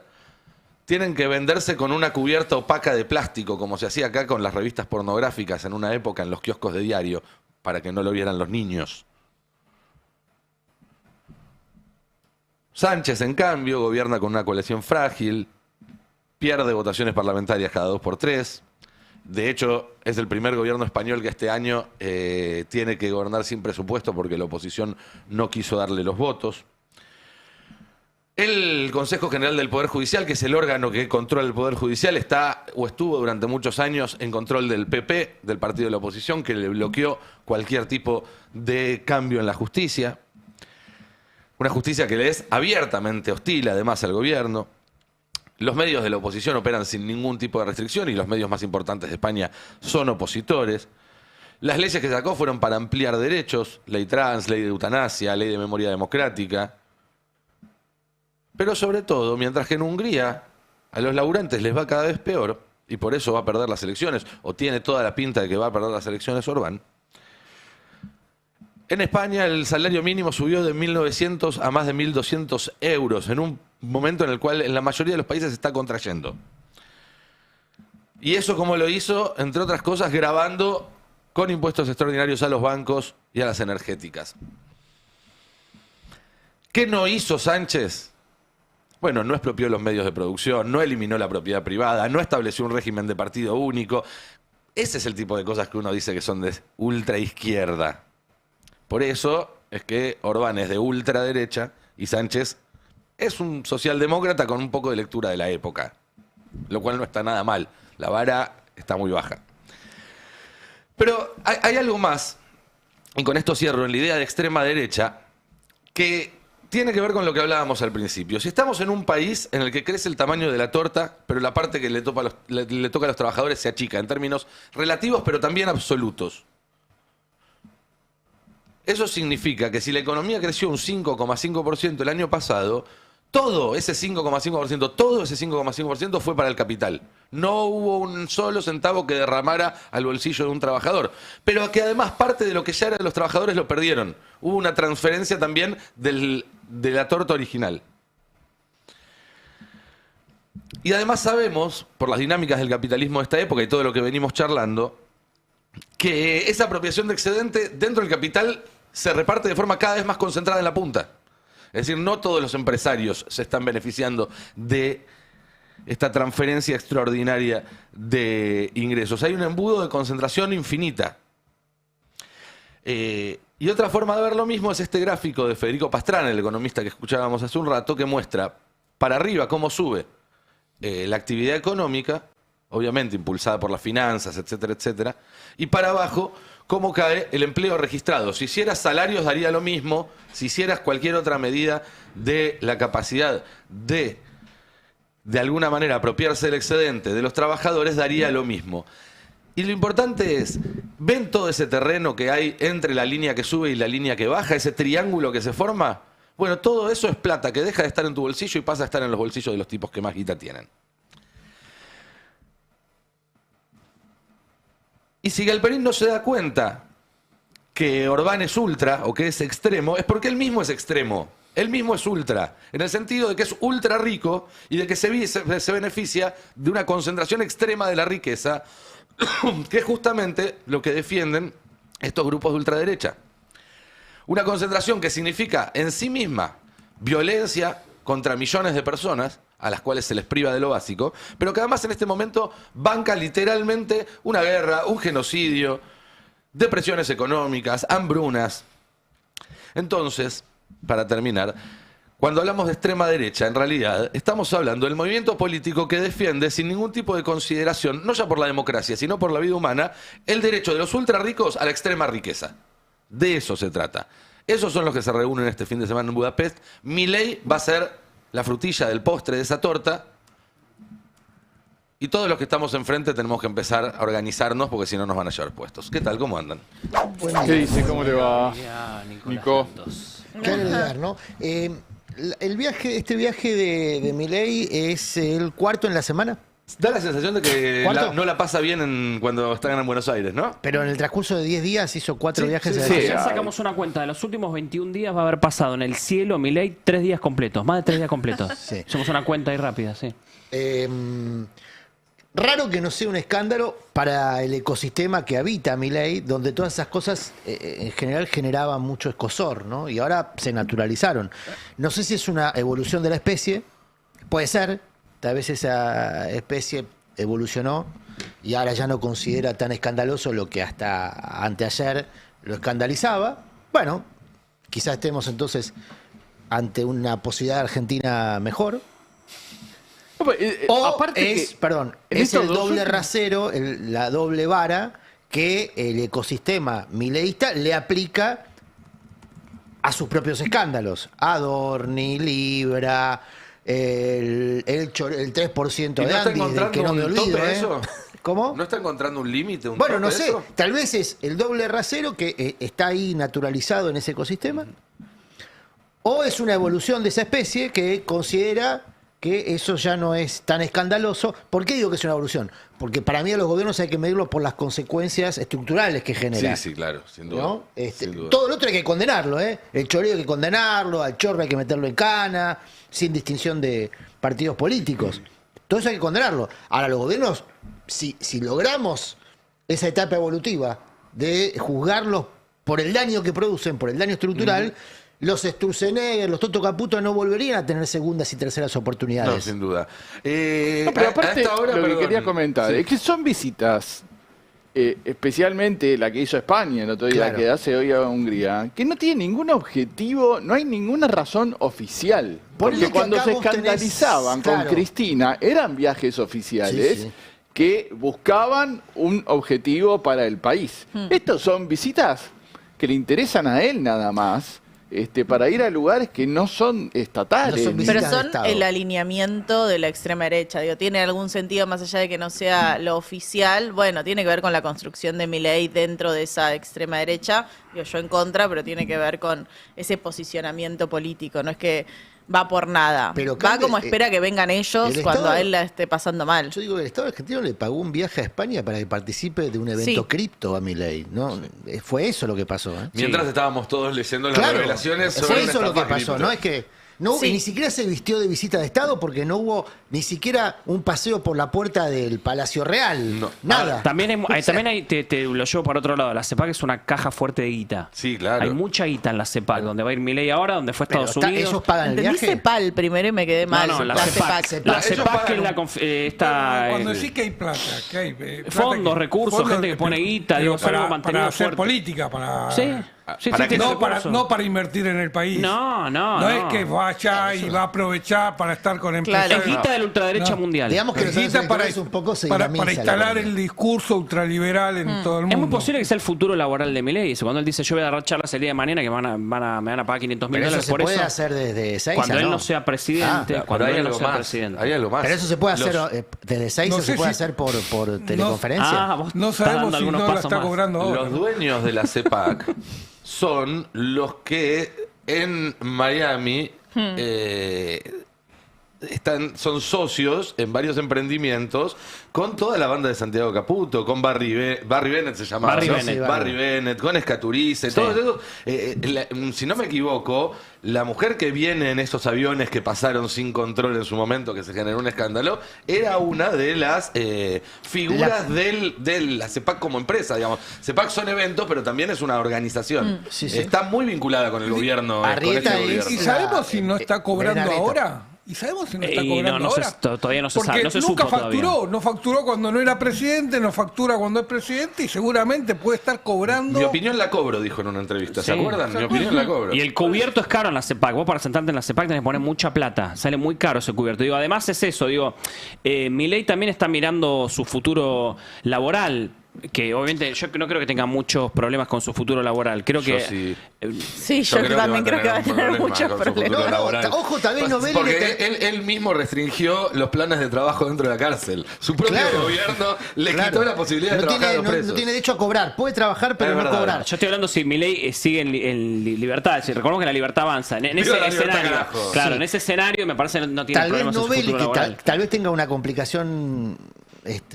tienen que venderse con una cubierta opaca de plástico, como se hacía acá con las revistas pornográficas en una época en los kioscos de diario, para que no lo vieran los niños. Sánchez, en cambio, gobierna con una coalición frágil, pierde votaciones parlamentarias cada 2x3. De hecho, es el primer gobierno español que este año tiene que gobernar sin presupuesto porque la oposición no quiso darle los votos. El Consejo General del Poder Judicial, que es el órgano que controla el Poder Judicial, está o estuvo durante muchos años en control del PP, del partido de la oposición, que le bloqueó cualquier tipo de cambio en la justicia. Una justicia que le es abiertamente hostil, además, al gobierno. Los medios de la oposición operan sin ningún tipo de restricción y los medios más importantes de España son opositores. Las leyes que sacó fueron para ampliar derechos, ley trans, ley de eutanasia, ley de memoria democrática. Pero sobre todo, mientras que en Hungría a los laburantes les va cada vez peor, y por eso va a perder las elecciones, o tiene toda la pinta de que va a perder las elecciones Orbán, en España el salario mínimo subió de 1.900 a más de 1.200 euros, en un momento en el cual en la mayoría de los países se está contrayendo. Y eso como lo hizo, entre otras cosas, gravando con impuestos extraordinarios a los bancos y a las energéticas. ¿Qué no hizo Sánchez? Bueno, no expropió los medios de producción, no eliminó la propiedad privada, no estableció un régimen de partido único. Ese es el tipo de cosas que uno dice que son de ultraizquierda. Por eso es que Orbán es de ultraderecha y Sánchez es un socialdemócrata con un poco de lectura de la época, lo cual no está nada mal. La vara está muy baja. Pero hay algo más, y con esto cierro, en la idea de extrema derecha, que tiene que ver con lo que hablábamos al principio. Si estamos en un país en el que crece el tamaño de la torta, pero la parte que le toca a los trabajadores se achica en términos relativos, pero también absolutos. Eso significa que si la economía creció un 5,5% el año pasado, todo ese 5,5% fue para el capital. No hubo un solo centavo que derramara al bolsillo de un trabajador. Pero que además parte de lo que ya era de los trabajadores lo perdieron. Hubo una transferencia también de la torta original. Y además sabemos, por las dinámicas del capitalismo de esta época y todo lo que venimos charlando, que esa apropiación de excedente dentro del capital se reparte de forma cada vez más concentrada en la punta. Es decir, no todos los empresarios se están beneficiando de esta transferencia extraordinaria de ingresos. Hay un embudo de concentración infinita. Y otra forma de ver lo mismo es este gráfico de Federico Pastrana, el economista que escuchábamos hace un rato, que muestra para arriba cómo sube la actividad económica, obviamente impulsada por las finanzas, etcétera, etcétera, y para abajo cómo cae el empleo registrado. Si hicieras salarios daría lo mismo, si hicieras cualquier otra medida de la capacidad de alguna manera apropiarse del excedente de los trabajadores daría lo mismo. Y lo importante es, ¿ven todo ese terreno que hay entre la línea que sube y la línea que baja, ese triángulo que se forma? Bueno, todo eso es plata que deja de estar en tu bolsillo y pasa a estar en los bolsillos de los tipos que más guita tienen. Y si Galperín no se da cuenta que Orbán es ultra o que es extremo, es porque él mismo es extremo. Él mismo es ultra, en el sentido de que es ultra rico y de que se beneficia de una concentración extrema de la riqueza, que es justamente lo que defienden estos grupos de ultraderecha. Una concentración que significa en sí misma violencia contra millones de personas, a las cuales se les priva de lo básico, pero que además en este momento banca literalmente una guerra, un genocidio, depresiones económicas, hambrunas. Entonces, para terminar, cuando hablamos de extrema derecha, en realidad estamos hablando del movimiento político que defiende sin ningún tipo de consideración, no ya por la democracia, sino por la vida humana, el derecho de los ultra ricos a la extrema riqueza. De eso se trata. Esos son los que se reúnen este fin de semana en Budapest. Milei va a ser la frutilla del postre de esa torta. Y todos los que estamos enfrente tenemos que empezar a organizarnos porque si no nos van a llevar puestos. ¿Qué tal? ¿Cómo andan? ¿Qué dice? ¿Cómo le va, Nico? Qué agregar, ¿no? Este viaje de Milei es el cuarto en la semana. Da la sensación de que no la pasa bien cuando están en Buenos Aires, ¿no? Pero en el transcurso de 10 días hizo 4 viajes. Ayer sacamos una cuenta. De los últimos 21 días va a haber pasado en el cielo Milei 3 días completos. Más de 3 días completos. Sí. Hacemos una cuenta ahí rápida, sí. Raro que no sea un escándalo para el ecosistema que habita Milei, donde todas esas cosas en general generaban mucho escozor, ¿no? Y ahora se naturalizaron. No sé si es una evolución de la especie, puede ser, tal vez esa especie evolucionó y ahora ya no considera tan escandaloso lo que hasta anteayer lo escandalizaba. Bueno, quizás estemos entonces ante una posibilidad de Argentina mejor. O aparte es el doble rasero, la doble vara que el ecosistema mileísta le aplica a sus propios escándalos. Adorni, Libra, el 3% de Andy, del que no me olvido. ¿Cómo? ¿No está encontrando un límite? Bueno, no tope sé, eso? tal vez es el doble rasero que está ahí naturalizado en ese ecosistema, o es una evolución de esa especie que considera que eso ya no es tan escandaloso. ¿Por qué digo que es una evolución? Porque para mí a los gobiernos hay que medirlo por las consecuencias estructurales que genera. Sí, claro, sin duda. ¿No? Sin duda. Todo lo otro hay que condenarlo, ¿eh? El choreo hay que condenarlo, al chorro hay que meterlo en cana, sin distinción de partidos políticos. Todo eso hay que condenarlo. Ahora, los gobiernos, si logramos esa etapa evolutiva de juzgarlos por el daño que producen, por el daño estructural, los Sturzenegger, los Toto Caputo no volverían a tener segundas y terceras oportunidades. No, sin duda. Pero aparte, lo que quería comentar es que son visitas, especialmente la que hizo España el otro día, Claro. la que hace hoy a Hungría, que no tiene ningún objetivo, no hay ninguna razón oficial. Por eso Porque que cuando acá se vos tenés- escandalizaban con claro. Cristina, eran viajes oficiales. Sí, sí. Que buscaban un objetivo para el país. Estos son visitas que le interesan a él nada más, para ir a lugares que no son estatales. No son Pero visitas de son Estado. el alineamiento de la extrema derecha. Digo, ¿tiene algún sentido más allá de que no sea lo oficial? Bueno, tiene que ver con la construcción de Milei dentro de esa extrema derecha. Digo, yo en contra, pero tiene que ver con ese posicionamiento político. No es que va por nada. Pero va cambia- como espera que vengan ellos el cuando Estado- a él la esté pasando mal. Yo digo que el Estado argentino le pagó un viaje a España para que participe de un evento Sí. cripto a Milei, ¿no? Fue eso lo que pasó, ¿eh? Mientras estábamos todos leyendo las Claro, revelaciones sobre fue una eso lo que estafa pasó, cripto. no es que no, Sí. ni siquiera se vistió de visita de Estado porque no hubo ni siquiera un paseo por la puerta del Palacio Real, No. nada. También hay, te lo llevo para otro lado. La CEPAC es una caja fuerte de guita. Sí, claro. Hay mucha guita en la CEPAC, donde va a ir Milei ahora, donde fue a Pero Estados Unidos. ellos pagan el Entendí viaje. CEPAL primero y me quedé mal. No, la La CEPAC. CEPAC. La Ellos CEPAC que es pagan- Cuando el- decís que hay plata, que hay plata fondos, que- recursos, fondos, gente que pone guita, pero digo, es algo mantenido para hacer fuerte. política, para... Sí, sí, ¿Para sí, qué? tiene No para, recursos. no para invertir en el país. No. No es que vaya y va a aprovechar para estar con empresarios. Es guita de la ultraderecha No. mundial. Digamos que los Guita electores un poco se para dinamiza la instalar economía. el discurso ultraliberal en todo el mundo. Es muy posible que sea el futuro laboral de Milei. Cuando él dice, yo voy a dar charlas el día de mañana que me van a pagar $500.000 Pero eso se por puede eso. hacer desde Seiza, Cuando él ¿no? no sea presidente, Ah, cuando Pero hay él no algo sea más. presidente. Hay algo más. Pero eso se puede hacer Los- desde Seiza, no se sé puede si- hacer por teleconferencia. Ah, vos No estás sabemos dando si algunos no la pasos está más. cobrando ahora. Los dueños de la CEPAC son los que en Miami son socios en varios emprendimientos con toda la banda de Santiago Caputo, con Barry Bennett se llamaba, Barry ¿no? Bennett. Barry Bennett, con Escaturice, Sí. todos esos. Si no me equivoco, la mujer que viene en esos aviones que pasaron sin control en su momento, que se generó un escándalo, era una de las figuras de la CEPAC como empresa, digamos. CEPAC son eventos, pero también es una organización. Sí, sí. Está muy vinculada con el gobierno. Arrieta con este es- gobierno. ¿Y sabemos si no está cobrando Belén Areta. ahora? ¿Y sabemos si no está Y cobrando no se- ahora? todavía no se Porque sabe, no se nunca supo facturó, todavía. no facturó cuando no era presidente, no factura cuando es presidente y seguramente puede estar cobrando. Mi opinión la cobro, dijo en una entrevista. ¿Se Sí. acuerdan? Mi opinión la cobro. Y el cubierto es caro en la CEPAC. Vos para sentarte en la CEPAC tenés que poner mucha plata. Sale muy caro ese cubierto. Digo, además es eso. Digo, Milei también está mirando su futuro laboral. Que obviamente yo no creo que tenga muchos problemas con su futuro laboral. Creo Yo que. sí. Sí, yo también creo que va a tener problemas muchos con su futuro problemas. laboral. Ojo, también Novelli Porque le él mismo restringió los planes de trabajo dentro de la cárcel. Su propio Claro. gobierno le Claro. quitó la posibilidad de no trabajar tiene, a los presos. no tiene derecho a cobrar. Puede trabajar, pero Es no verdad. cobrar. Yo estoy hablando si Milei sigue en libertad. Si recordemos que la libertad avanza. En Viva ese la libertad, escenario. carajo. Claro, Sí. en ese escenario me parece que no tiene Tal vez problemas en su Novelli, futuro que laboral. tal vez tenga una complicación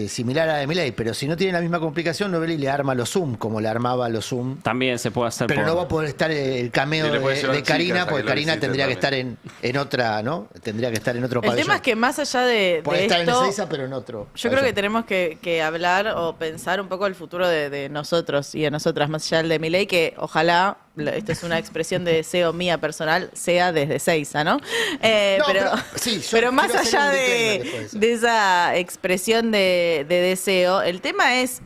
similar a la de Milei, pero si no tiene la misma complicación, Novelli le arma los Zoom, como le armaba los Zoom. También se puede hacer Pero por- no va a poder estar el cameo Y le puede de llevar Karina, chicas a porque que lo Karina visiten tendría que estar también. en otra, ¿no? Tendría que estar en otro El pabellón. tema es que más allá de Puede estar en esto, Ezeiza, pero en otro. yo creo que tenemos que hablar o pensar un poco el futuro de nosotros y de nosotras, más allá del de Milei, que ojalá, esta es una expresión de deseo mía personal, sea desde Ezeiza, ¿no? Pero sí, yo pero más quiero hacer allá un disclaimer después de eso. de esa expresión de deseo, el tema es,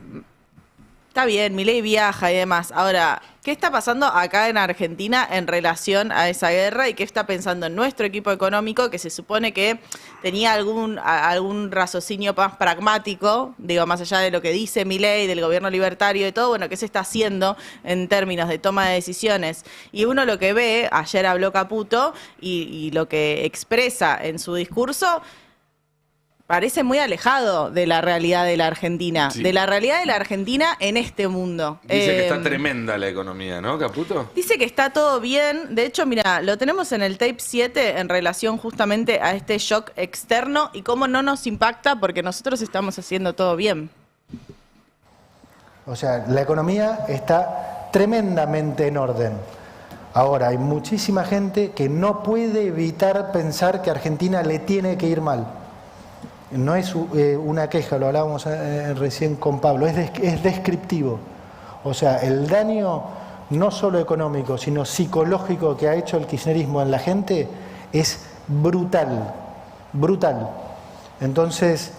está bien, Milei viaja y demás. Ahora, ¿qué está pasando acá en Argentina en relación a esa guerra y qué está pensando en nuestro equipo económico que se supone que tenía algún raciocinio más pragmático, digo, más allá de lo que dice Milei, del gobierno libertario y todo, bueno, qué se está haciendo en términos de toma de decisiones? Y uno lo que ve, ayer habló Caputo y lo que expresa en su discurso, parece muy alejado de la realidad de la Argentina, Sí. de la realidad de la Argentina en este mundo. Dice que está tremenda la economía, ¿no, Caputo? Dice que está todo bien. De hecho, mira, lo tenemos en el tape 7 en relación justamente a este shock externo y cómo no nos impacta porque nosotros estamos haciendo todo bien. O sea, la economía está tremendamente en orden. Ahora, hay muchísima gente que no puede evitar pensar que a Argentina le tiene que ir mal. No es una queja, lo hablábamos recién con Pablo, es descriptivo. O sea, el daño no solo económico, sino psicológico que ha hecho el kirchnerismo en la gente es brutal, brutal. Entonces,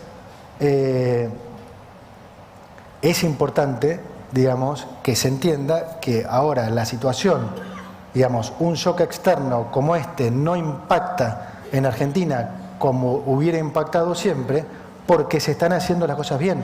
es importante, digamos, que se entienda que ahora la situación, digamos, un shock externo como este no impacta en Argentina como hubiera impactado siempre, porque se están haciendo las cosas bien.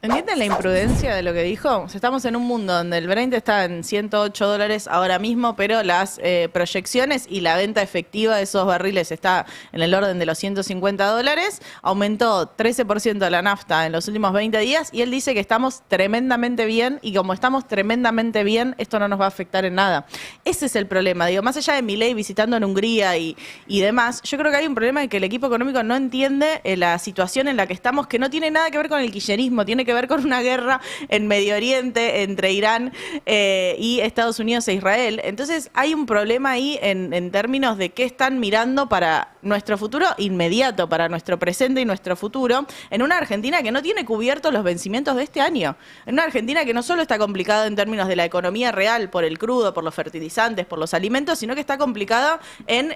¿Entienden la imprudencia de lo que dijo? O sea, estamos en un mundo donde el Brent está en $108 ahora mismo, pero las proyecciones y la venta efectiva de esos barriles está en el orden de los $150. Aumentó 13% la nafta en los últimos 20 días y él dice que estamos tremendamente bien y como estamos tremendamente bien, esto no nos va a afectar en nada. Ese es el problema. Digo, más allá de Milei visitando en Hungría y demás, yo creo que hay un problema de que el equipo económico no entiende la situación en la que estamos, que no tiene nada que ver con el kirchnerismo, tiene que ver con una guerra en Medio Oriente entre Irán y Estados Unidos e Israel. Entonces hay un problema ahí en términos de qué están mirando para nuestro futuro inmediato, para nuestro presente y nuestro futuro, en una Argentina que no tiene cubiertos los vencimientos de este año. En una Argentina que no solo está complicada en términos de la economía real, por el crudo, por los fertilizantes, por los alimentos, sino que está complicada en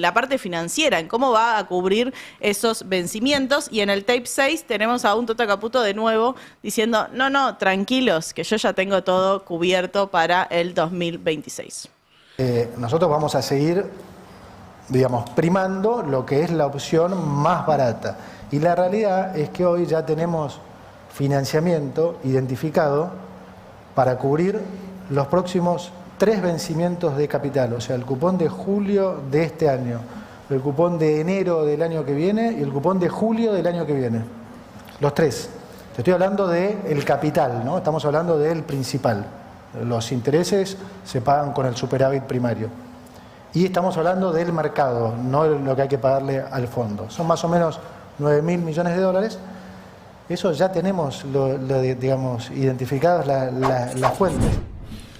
la parte financiera, en cómo va a cubrir esos vencimientos. Y en el tape 6 tenemos a un Toto Caputo de nuevo diciendo, no, tranquilos, que yo ya tengo todo cubierto para el 2026. Nosotros vamos a seguir, digamos, primando lo que es la opción más barata. Y la realidad es que hoy ya tenemos financiamiento identificado para cubrir los próximos 3 vencimientos de capital, o sea, el cupón de julio de este año, el cupón de enero del año que viene y el cupón de julio del año que viene. Los 3. Te estoy hablando del capital, ¿no? Estamos hablando del principal. Los intereses se pagan con el superávit primario. Y estamos hablando del mercado, no lo que hay que pagarle al fondo. Son más o menos 9.000 millones de dólares. Eso ya tenemos, digamos, identificadas las fuentes.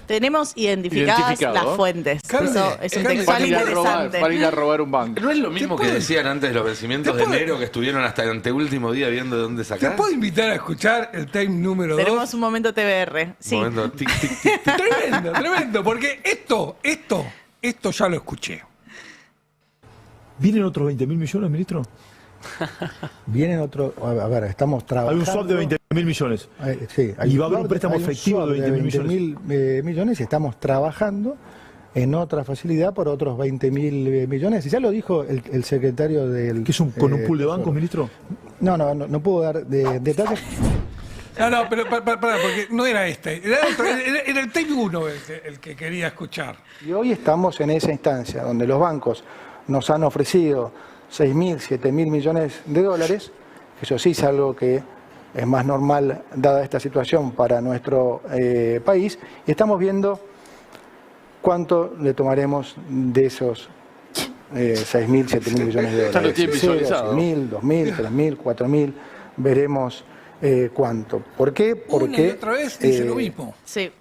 Tenemos identificadas las fuentes. Eso es un textual interesante. Para ir a robar un banco. ¿No es lo mismo que decían antes de los vencimientos de enero, que estuvieron hasta el anteúltimo día viendo de dónde sacar? ¿Te puedo invitar a escuchar el tape número 2? Tenemos un momento TBR. Sí. Momento, tic, tic, tic, tic. Tremendo, porque esto ya lo escuché. ¿Vienen otros 20.000 millones, ministro? Vienen otros, a ver, estamos trabajando. Hay un swap de 20.000 millones. Sí, Y va a haber un préstamo efectivo de 20.000 millones. millones y estamos trabajando en otra facilidad por otros 20.000 millones. Y ya lo dijo el secretario del... ¿Qué es con un pool de bancos, ministro? No puedo dar detalles. No, pero para, porque no era este. Era el tape 1 el que quería escuchar. Y hoy estamos en esa instancia donde los bancos nos han ofrecido 6.000, 7.000 millones de dólares. Eso sí es algo que es más normal dada esta situación para nuestro país. Y estamos viendo cuánto le tomaremos de esos 6.000, 7.000 millones de dólares. Ya lo tiene visualizado. 6.000, 2.000, 3.000, 4.000, veremos cuánto. ¿Por qué? Porque Una y otra vez dice lo mismo. Sí.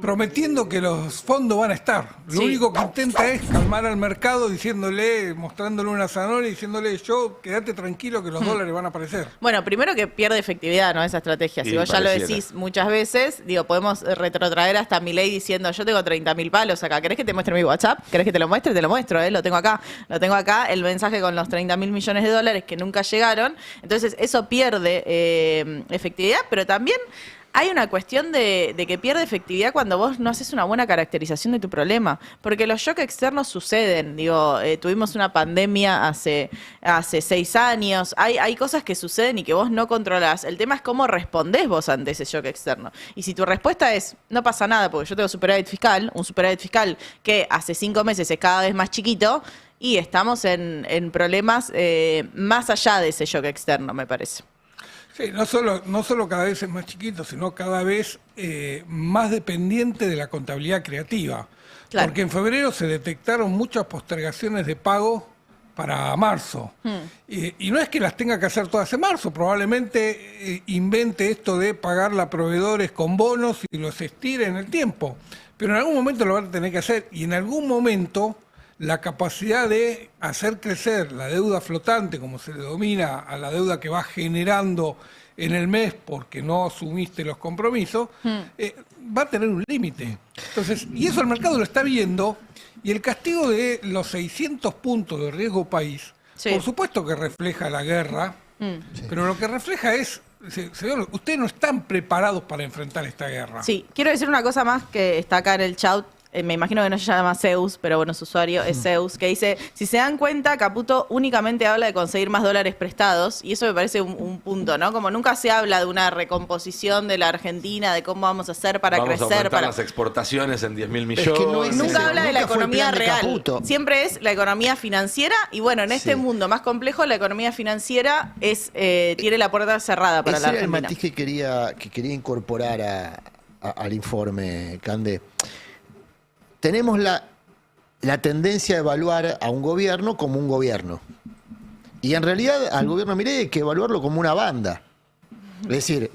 Prometiendo que los fondos van a estar. Lo único que intenta es calmar al mercado diciéndole, mostrándole una zanahoria y diciéndole quédate tranquilo que los dólares van a aparecer. Bueno, primero que pierde efectividad, ¿no? Esa estrategia. Si vos ya lo decís muchas veces, podemos retrotraer hasta Milei diciendo, yo tengo 30.000 palos acá. ¿Querés que te muestre mi WhatsApp? ¿Querés que te lo muestre? Te lo muestro, lo tengo acá. Lo tengo acá, el mensaje con los 30.000 millones de dólares que nunca llegaron. Entonces, eso pierde efectividad, pero también hay una cuestión de que pierde efectividad cuando vos no haces una buena caracterización de tu problema, porque los shocks externos suceden. Tuvimos una pandemia hace 6 años, hay cosas que suceden y que vos no controlás. El tema es cómo respondés vos ante ese shock externo. Y si tu respuesta es, no pasa nada porque yo tengo superávit fiscal, un superávit fiscal que hace 5 meses es cada vez más chiquito, y estamos en problemas más allá de ese shock externo, me parece. Sí, no solo cada vez es más chiquito, sino cada vez más dependiente de la contabilidad creativa. Claro. Porque en febrero se detectaron muchas postergaciones de pago para marzo. Y no es que las tenga que hacer todas en marzo, probablemente invente esto de pagarle a proveedores con bonos y los estire en el tiempo. Pero en algún momento lo van a tener que hacer y en algún momento la capacidad de hacer crecer la deuda flotante, como se le denomina a la deuda que va generando en el mes porque no asumiste los compromisos, va a tener un límite. Entonces, y eso el mercado lo está viendo, y el castigo de los 600 puntos de riesgo país, por supuesto que refleja la guerra, pero lo que refleja es, señor, ustedes no están preparados para enfrentar esta guerra. Sí, quiero decir una cosa más que está acá en el chat. Me imagino que no se llama Zeus, pero bueno, su usuario es Zeus, que dice, si se dan cuenta, Caputo únicamente habla de conseguir más dólares prestados, y eso me parece un punto, ¿no? Como nunca se habla de una recomposición de la Argentina, de cómo vamos a hacer para Vamos crecer. a aumentar las exportaciones en 10.000 millones. Nunca habla de la nunca fue el economía plan de real. Caputo. Siempre es la economía financiera, y bueno, en este mundo más complejo, la economía financiera tiene la puerta cerrada para la Ese era el Argentina. matiz que quería incorporar al informe, Cande. Tenemos la tendencia a evaluar a un gobierno como un gobierno. Y en realidad al gobierno Milei hay que evaluarlo como una banda. Es decir,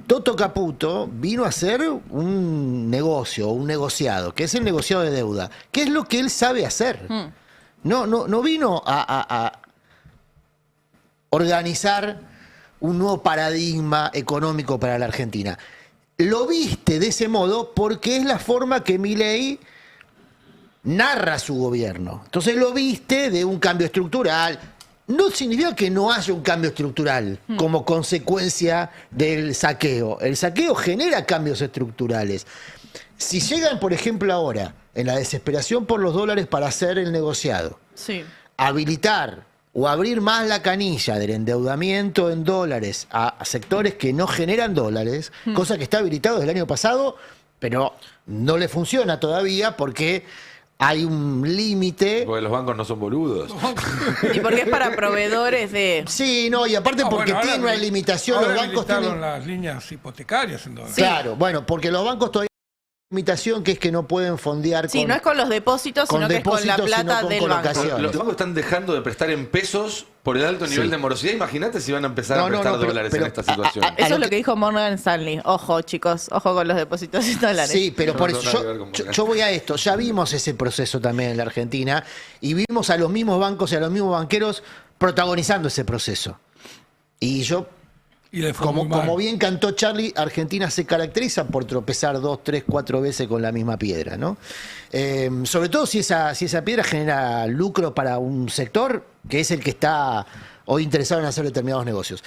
Toto Caputo vino a hacer un negocio, un negociado, que es el negociado de deuda, que es lo que él sabe hacer. No vino a organizar un nuevo paradigma económico para la Argentina. Lo viste de ese modo porque es la forma que Milei narra su gobierno. Entonces lo viste de un cambio estructural. No significa que no haya un cambio estructural como consecuencia del saqueo. El saqueo genera cambios estructurales. Si llegan, por ejemplo, ahora, en la desesperación por los dólares para hacer el negociado, habilitar o abrir más la canilla del endeudamiento en dólares a sectores que no generan dólares, cosa que está habilitado desde el año pasado, pero no le funciona todavía porque hay un límite. Porque los bancos no son boludos. Y porque es para proveedores de... Sí, no, y aparte porque tiene una limitación, los bancos tienen... las líneas hipotecarias en dólares. Claro, bueno, porque los bancos todavía limitación que es que no pueden fondear Sí, no es con los depósitos, sino que es con la plata del banco. Los bancos están dejando de prestar en pesos por el alto nivel de morosidad. Imagínate si van a empezar a prestar dólares en esta situación. Eso es lo que dijo Morgan Stanley. Ojo, chicos, ojo con los depósitos en dólares. Sí, pero por eso yo voy a esto. Ya vimos ese proceso también en la Argentina y vimos a los mismos bancos y a los mismos banqueros protagonizando ese proceso. Y yo... Como bien cantó Charlie, Argentina se caracteriza por tropezar 2, 3, 4 veces con la misma piedra, ¿no? Sobre todo si esa piedra genera lucro para un sector que es el que está hoy interesado en hacer determinados negocios.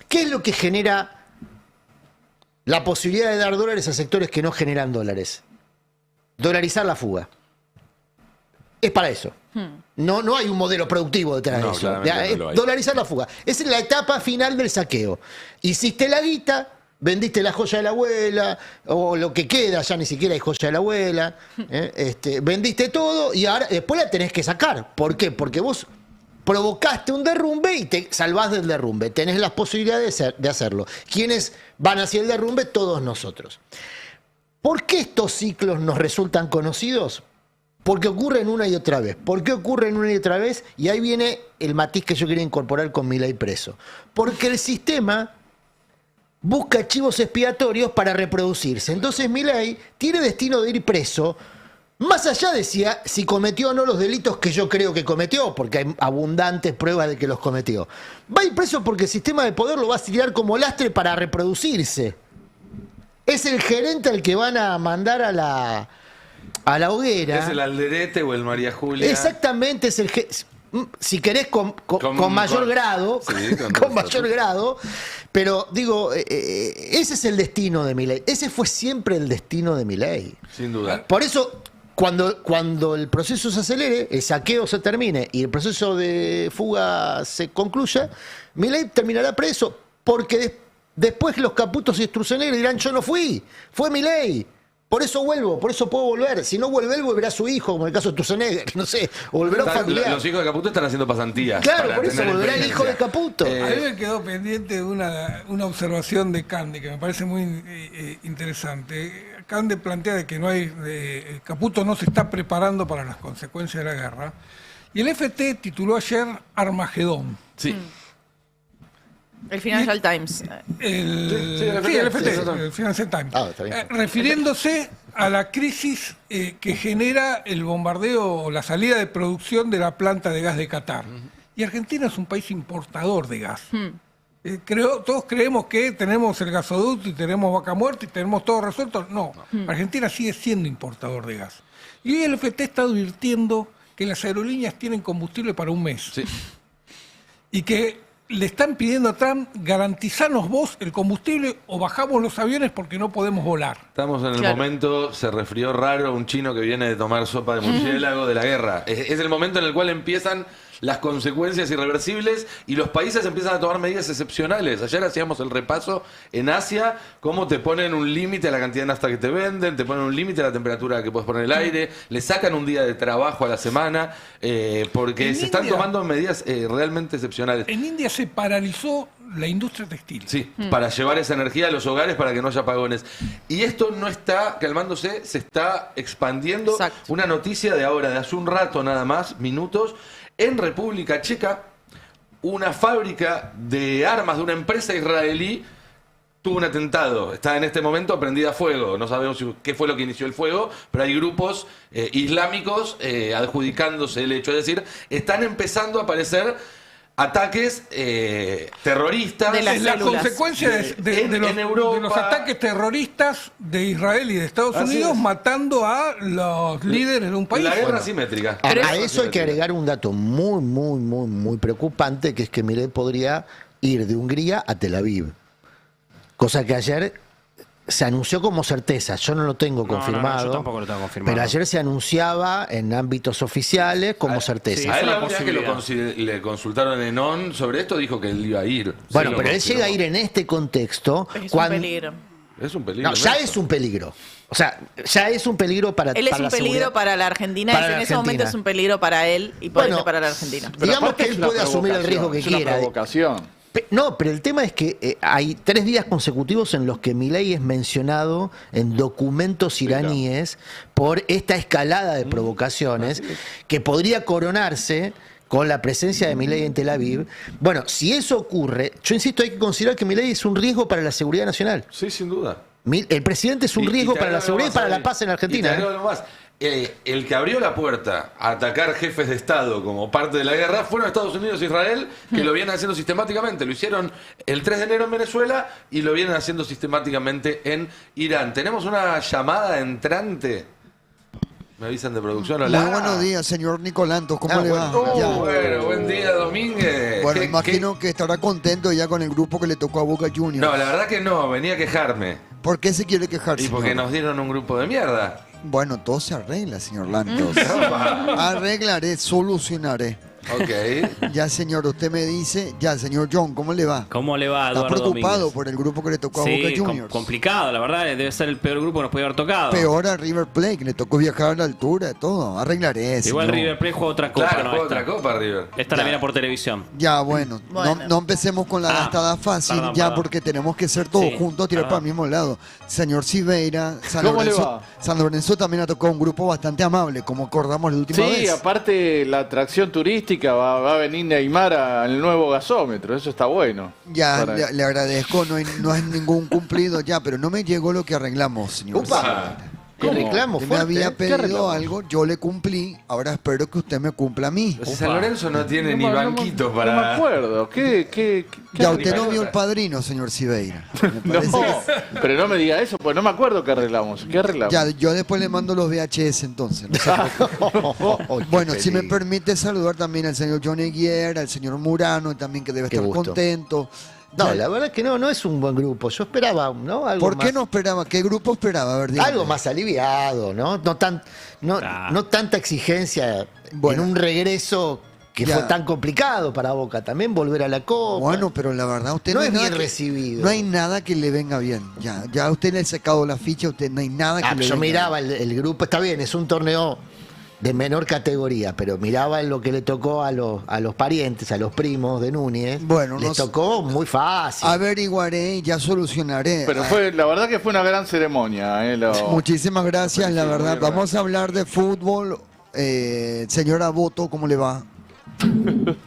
¿Qué es lo que genera la posibilidad de dar dólares a sectores que no generan dólares? Dolarizar la fuga. Es para eso. No hay un modelo productivo detrás de eso. Dolarizar la fuga. Esa es la etapa final del saqueo. Hiciste la guita, vendiste la joya de la abuela, o lo que queda, ya ni siquiera hay joya de la abuela. Vendiste todo y ahora después la tenés que sacar. ¿Por qué? Porque vos provocaste un derrumbe y te salvás del derrumbe. Tenés las posibilidades de hacerlo. ¿Quiénes van hacia el derrumbe? Todos nosotros. ¿Por qué estos ciclos nos resultan conocidos? Porque ocurren una y otra vez. ¿Por qué ocurren una y otra vez? Y ahí viene el matiz que yo quería incorporar con Milei preso. Porque el sistema busca chivos expiatorios para reproducirse. Entonces Milei tiene destino de ir preso, más allá de si cometió o no los delitos que yo creo que cometió, porque hay abundantes pruebas de que los cometió. Va a ir preso porque el sistema de poder lo va a tirar como lastre para reproducirse. Es el gerente al que van a mandar a la hoguera. Es el Alderete o el María Julia. Exactamente, es si querés con mayor grado, con mayor grado, pero digo, ese es el destino de Milei. Ese fue siempre el destino de Milei. Sin duda. Por eso, cuando el proceso se acelere, el saqueo se termine y el proceso de fuga se concluya, Milei terminará preso, porque después los Caputos y Sturzenegger dirán: yo no fui, fue Milei. Por eso vuelvo, por eso puedo volver. Si no vuelve él, volverá su hijo, como en el caso de Turzenegger, no sé, o volverá un familiar. Los hijos de Caputo están haciendo pasantías. Claro, por eso volverá el hijo de Caputo. A mí me quedó pendiente de una observación de Cande que me parece muy interesante. Cande plantea de que no hay, Caputo no se está preparando para las consecuencias de la guerra. Y el FT tituló ayer Armagedón. Sí. El Financial Times. El FT, el Financial Times. Está bien. Refiriéndose a la crisis que genera el bombardeo o la salida de producción de la planta de gas de Qatar. Y Argentina es un país importador de gas. Todos creemos que tenemos el gasoducto y tenemos Vaca Muerta y tenemos todo resuelto. No, Argentina sigue siendo importador de gas. Y hoy el FT está advirtiendo que las aerolíneas tienen combustible para un mes. Sí. Y que le están pidiendo a Trump, garantizanos vos el combustible o bajamos los aviones porque no podemos volar. Estamos en el momento, se resfrió raro un chino que viene de tomar sopa de murciélago de la guerra. Es el momento en el cual empiezan las consecuencias irreversibles y los países empiezan a tomar medidas excepcionales. Ayer hacíamos el repaso en Asia, cómo te ponen un límite a la cantidad de nafta que te venden, te ponen un límite a la temperatura que puedes poner en el aire, le sacan un día de trabajo a la semana, porque se están tomando medidas realmente excepcionales. En India se paralizó la industria textil. Sí, para llevar esa energía a los hogares para que no haya apagones. Y esto no está calmándose, se está expandiendo. Exacto. Una noticia de ahora, de hace un rato nada más, minutos, en República Checa, una fábrica de armas de una empresa israelí tuvo un atentado. Está en este momento prendida a fuego. No sabemos qué fue lo que inició el fuego, pero hay grupos islámicos adjudicándose el hecho. Es decir, están empezando a aparecer ataques terroristas. La consecuencia de los ataques terroristas de Israel y de Estados Unidos matando a los líderes de un país. La guerra asimétrica. A eso hay que agregar un dato muy preocupante, que es que Milei podría ir de Hungría a Tel Aviv. Cosa que ayer se anunció como certeza, yo no lo tengo confirmado, yo tampoco lo tengo confirmado. pero ayer se anunciaba en ámbitos oficiales como certeza. A él la última vez que le consultaron en ON sobre esto dijo que él iba a ir. Bueno, pero él llega a ir en este contexto. Es un peligro. Es un peligro. No, ya es un peligro. O sea, ya es un peligro para él es un peligro para la Argentina y en ese momento es un peligro para él y por ende para la Argentina. Digamos que él puede asumir el riesgo que quiera. Es una provocación. No, pero el tema es que hay 3 días consecutivos en los que Milei es mencionado en documentos iraníes por esta escalada de provocaciones que podría coronarse con la presencia de Milei en Tel Aviv. Bueno, si eso ocurre, yo insisto, hay que considerar que Milei es un riesgo para la seguridad nacional. Sí, sin duda. El presidente es un riesgo para la seguridad y para la paz en Argentina. Y te agrego algo más. El que abrió la puerta a atacar jefes de Estado como parte de la guerra fueron Estados Unidos e Israel, que lo vienen haciendo sistemáticamente. Lo hicieron el 3 de enero en Venezuela y lo vienen haciendo sistemáticamente en Irán. Tenemos una llamada entrante. Me avisan de producción. Hola. Muy buenos días, señor Nicolantos. ¿Cómo le va? Bueno, buen día, Domínguez. Bueno, imagino que estará contento ya con el grupo que le tocó a Boca Juniors. No, la verdad que no. Venía a quejarme. ¿Por qué se quiere quejar, Y porque nos dieron un grupo de mierda. Bueno, todo se arregla, señor Lantos. Arreglaré, solucionaré. Ok. Ya, señor, usted me dice. Ya, señor John, ¿cómo le va? ¿Cómo le va, Eduardo Está preocupado Domínguez? por el grupo que le tocó a Boca Juniors. Complicado, la verdad. Debe ser el peor grupo que nos puede haber tocado. Peor a River Plate, que le tocó viajar a la altura, todo. Arreglaré, Igual señor. River Plate juega otra copa, Claro, ¿no? juega otra copa, River. Esta la viene por televisión. Ya, bueno, no empecemos con la gastada fácil, perdón. porque tenemos que ser todos juntos, tirar para el mismo lado. Señor Silveira, ¿Cómo le va? San Lorenzo también ha tocado un grupo bastante amable, como acordamos la última vez. Sí, aparte la atracción turística va a venir Neymar al nuevo gasómetro, eso está bueno. Ya, Para- le agradezco, no es ningún cumplido ya, pero no me llegó lo que arreglamos, señor. Upa. ¿Qué reclamo Usted fuerte? me había ¿Qué pedido reclamo? algo, yo le cumplí, ahora espero que usted me cumpla a mí. Si San Lorenzo no tiene ni banquitos para... No me acuerdo. ¿Qué Ya usted no vio el padrino, señor Silveira. Me parece No, pero no me diga eso, pues no me acuerdo qué arreglamos. ¿Qué arreglamos? Ya, yo después le mando los VHS entonces. no se preocupe. Bueno, si me permite saludar también al señor Johnny Guerra, al señor Murano también, que debe Qué estar gusto. contento. No, Ya, la verdad es que no es un buen grupo. Yo esperaba, ¿no? Algo ¿por qué más, no esperaba? ¿Qué grupo esperaba? A ver, dígame. algo más aliviado, ¿no? No tanta exigencia Bueno. en un regreso que Ya. fue tan complicado para Boca también volver a la Copa. Bueno, pero la verdad usted no hay es nada bien que- recibido. No hay nada que le venga bien. Ya a usted le ha sacado la ficha, usted no hay nada que le Yo venga miraba el grupo, está bien, es un torneo de menor categoría, pero miraba lo que le tocó a los parientes, a los primos de Núñez. Bueno, les no sé. tocó muy fácil. Averiguaré y ya solucionaré. Pero la verdad que fue una gran ceremonia. Muchísimas gracias, la verdad. muy bien. Vamos a hablar de fútbol. Señora Boto, ¿cómo le va?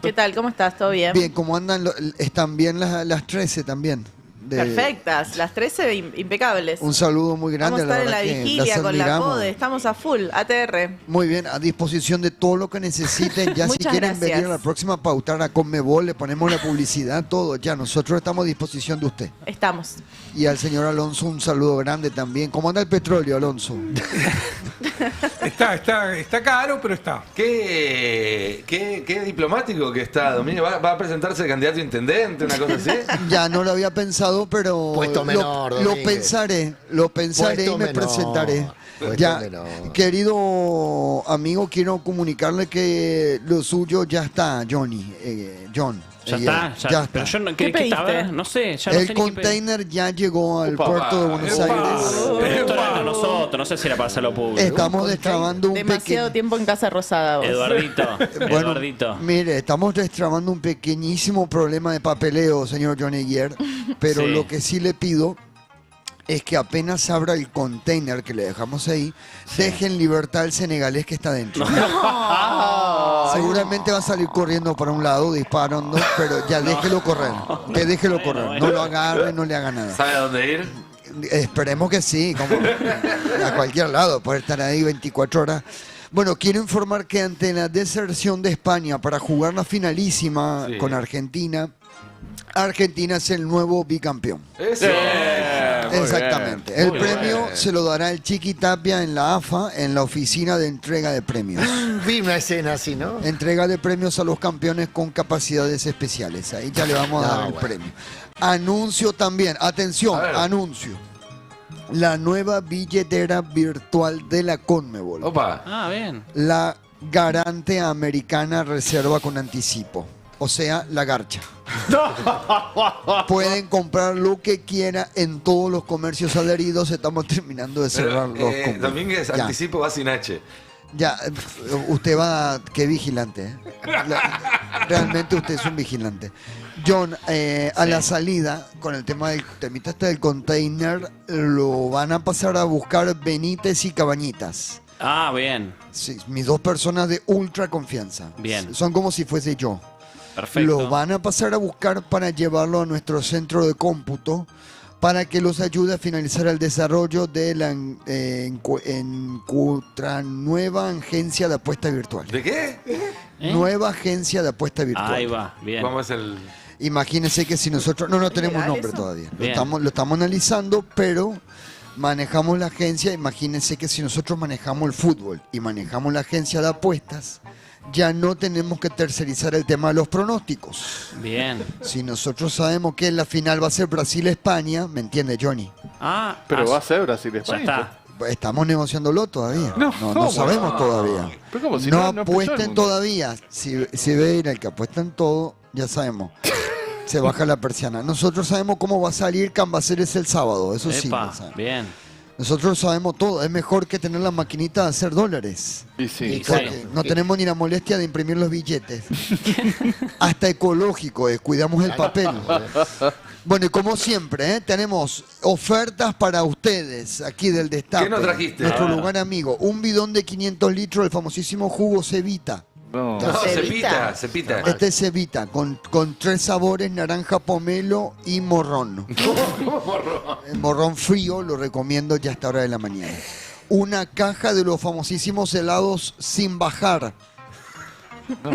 ¿Qué tal? ¿Cómo estás? ¿Todo bien? Bien, ¿cómo andan? Están bien las 13 también. Perfectas, las 13 impecables. Un saludo muy grande. Vamos a estar en la verdad que vigilia las con la admiramos. CODE, estamos a full, ATR. Muy bien, a disposición de todo lo que necesiten. Ya si Muchas quieren gracias. venir a la próxima a pautar a Conmebol, le ponemos la publicidad, todo. Ya, nosotros estamos a disposición de usted. Estamos. Y al señor Alonso un saludo grande también. ¿Cómo anda el petróleo, Alonso? Está caro, pero está. Qué diplomático que está, Domínguez. ¿Va a presentarse de candidato a intendente, una cosa así? Ya no lo había pensado, pero Puesto menor, lo Domínguez. pensaré Puesto y me menor. presentaré. Puesto Ya, menor. querido amigo, quiero comunicarle que lo suyo ya está, Johnny. John. Ya está, ya. Pero yo no, ¿qué está? A ver, no sé, ya no El sé ni qué container ya llegó al puerto de Buenos Aires. Pero esto era de nosotros, no sé si era para hacerlo público. Estamos destrabando un Demasiado tiempo en Casa Rosada vos. Eduardito, Bueno, Eduardito. mire, estamos destrabando un pequeñísimo problema de papeleo, señor Johnny Guier, pero Sí. lo que sí le pido es que apenas abra el container que le dejamos ahí, deje en libertad al senegalés que está dentro. Seguramente va a salir corriendo para un lado, disparando, pero ya déjelo correr, que déjelo correr, no lo agarre, no le haga nada. ¿Sabe a dónde ir? Esperemos que sí, como a cualquier lado, poder estar ahí 24 horas. Bueno, quiero informar que ante la deserción de España para jugar la finalísima Sí. con Argentina, Argentina es el nuevo bicampeón. Eso. Exactamente. Muy El bien. premio se lo dará el Chiqui Tapia en la AFA, en la oficina de entrega de premios. Vi una escena así, ¿no? Entrega de premios a los campeones con capacidades especiales. Ahí ya le vamos a dar el premio. Anuncio también, atención, anuncio. La nueva billetera virtual de la Conmebol. Opa. Ah, bien. La Garante Americana Reserva con Anticipo. O sea, la garcha. Pueden comprar lo que quiera en todos los comercios adheridos. Estamos terminando de cerrar los comercios. Domínguez, Ya. anticipo va sin H. Ya, usted va, qué vigilante. Realmente usted es un vigilante. John, a la salida, con el tema del temita este del container, lo van a pasar a buscar Benítez y Cabañitas. Ah, bien. Sí, mis dos personas de ultra confianza. Bien. Son como si fuese yo. Perfecto. Lo van a pasar a buscar para llevarlo a nuestro centro de cómputo para que los ayude a finalizar el desarrollo de la nueva agencia de apuesta virtual. ¿De qué? Nueva agencia de apuesta virtual. Ahí va, bien. ¿Cómo es el...? Imagínense que si nosotros no tenemos ¿Legal nombre eso? todavía. Bien. Lo estamos analizando, pero manejamos la agencia. Imagínense que si nosotros manejamos el fútbol y manejamos la agencia de apuestas, ya no tenemos que tercerizar el tema de los pronósticos. Bien. Si nosotros sabemos que la final va a ser Brasil-España, ¿me entiende, Johnny? Ah, Pero ah, va a ser Brasil ya España. está. Estamos negociándolo todavía. No, No ¿cómo? sabemos todavía. Pero ¿cómo? Si no no empezó el apuesten mundo. todavía. Si ve ir el que apuesta en todo, ya sabemos. Se baja la persiana. Nosotros sabemos cómo va a salir Cambaceres el sábado. Eso sí. Epa, lo sabemos. bien. Nosotros sabemos todo. Es mejor que tener la maquinita de hacer dólares. Y sí. Porque no tenemos ni la molestia de imprimir los billetes. Hasta ecológico es, cuidamos el papel. Bueno, y como siempre, tenemos ofertas para ustedes aquí del Destape. ¿Qué nos trajiste? Nuestro Ah. lugar amigo. Un bidón de 500 litros del famosísimo jugo Cevita. No. No, Cevita. cepita. Este es Cevita, con 3 sabores, naranja, pomelo y morrón. El morrón frío lo recomiendo ya a esta hora de la mañana. Una caja de los famosísimos helados sin bajar. No,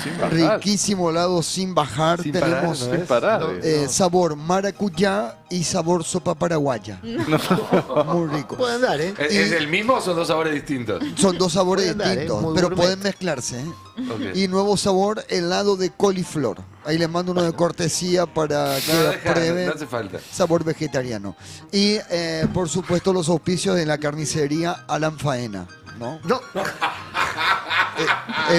sin bajar. Riquísimo helado sin bajar. Sin parar, Tenemos ¿no Sin es? parar. sabor maracuyá y sabor sopa paraguaya. Muy rico. Puede andar, ¿eh? ¿Es el mismo o son dos sabores distintos? Son 2 sabores Puede andar, distintos, muy pero gourmet. pueden mezclarse. Ok. Y nuevo sabor, helado de coliflor. Ahí les mando uno de cortesía para que No, deja, prueben. no hace falta. Sabor vegetariano. Y por supuesto los auspicios de la carnicería Alan Faena. ¿No? No.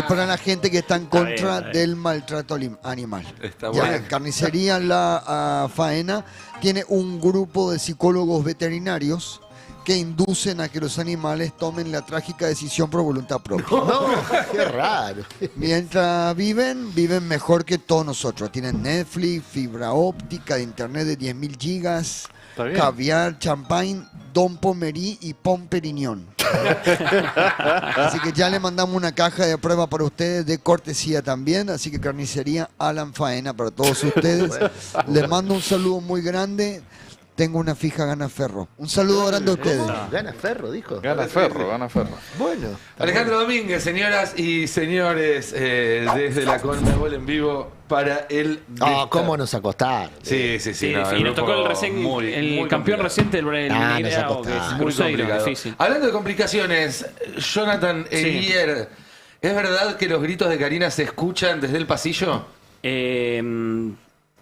para la gente que está en contra está bien. del maltrato animal. Está Ya, bueno. Carnicería La Faena tiene un grupo de psicólogos veterinarios que inducen a que los animales tomen la trágica decisión por voluntad propia. No, qué raro. Mientras viven mejor que todos nosotros. Tienen Netflix, fibra óptica, de internet de 10.000 gigas, bien. caviar, champagne, Don Pomerí y Pom Perignon. Así que ya le mandamos una caja de prueba para ustedes de cortesía también. Así que Carnicería Alan Faena para todos ustedes. Les mando un saludo muy grande. Tengo una fija Gana Ferro. Un saludo grande a ustedes. Gana Ferro, dijo. Gana Ferro, gana Ferro. Bueno. Alejandro Domínguez, señoras y señores, desde la Conmebol en vivo para el... ¿Cómo nos acostar? Sí. Sí, no, y el nos tocó grupo el, recién, muy el campeón complicado. reciente del nos Mineirao, acostamos. que es Muy Cruzeiro, complicado. difícil. Hablando de complicaciones, Jonathan Eguier, ¿es verdad que los gritos de Karina se escuchan desde el pasillo?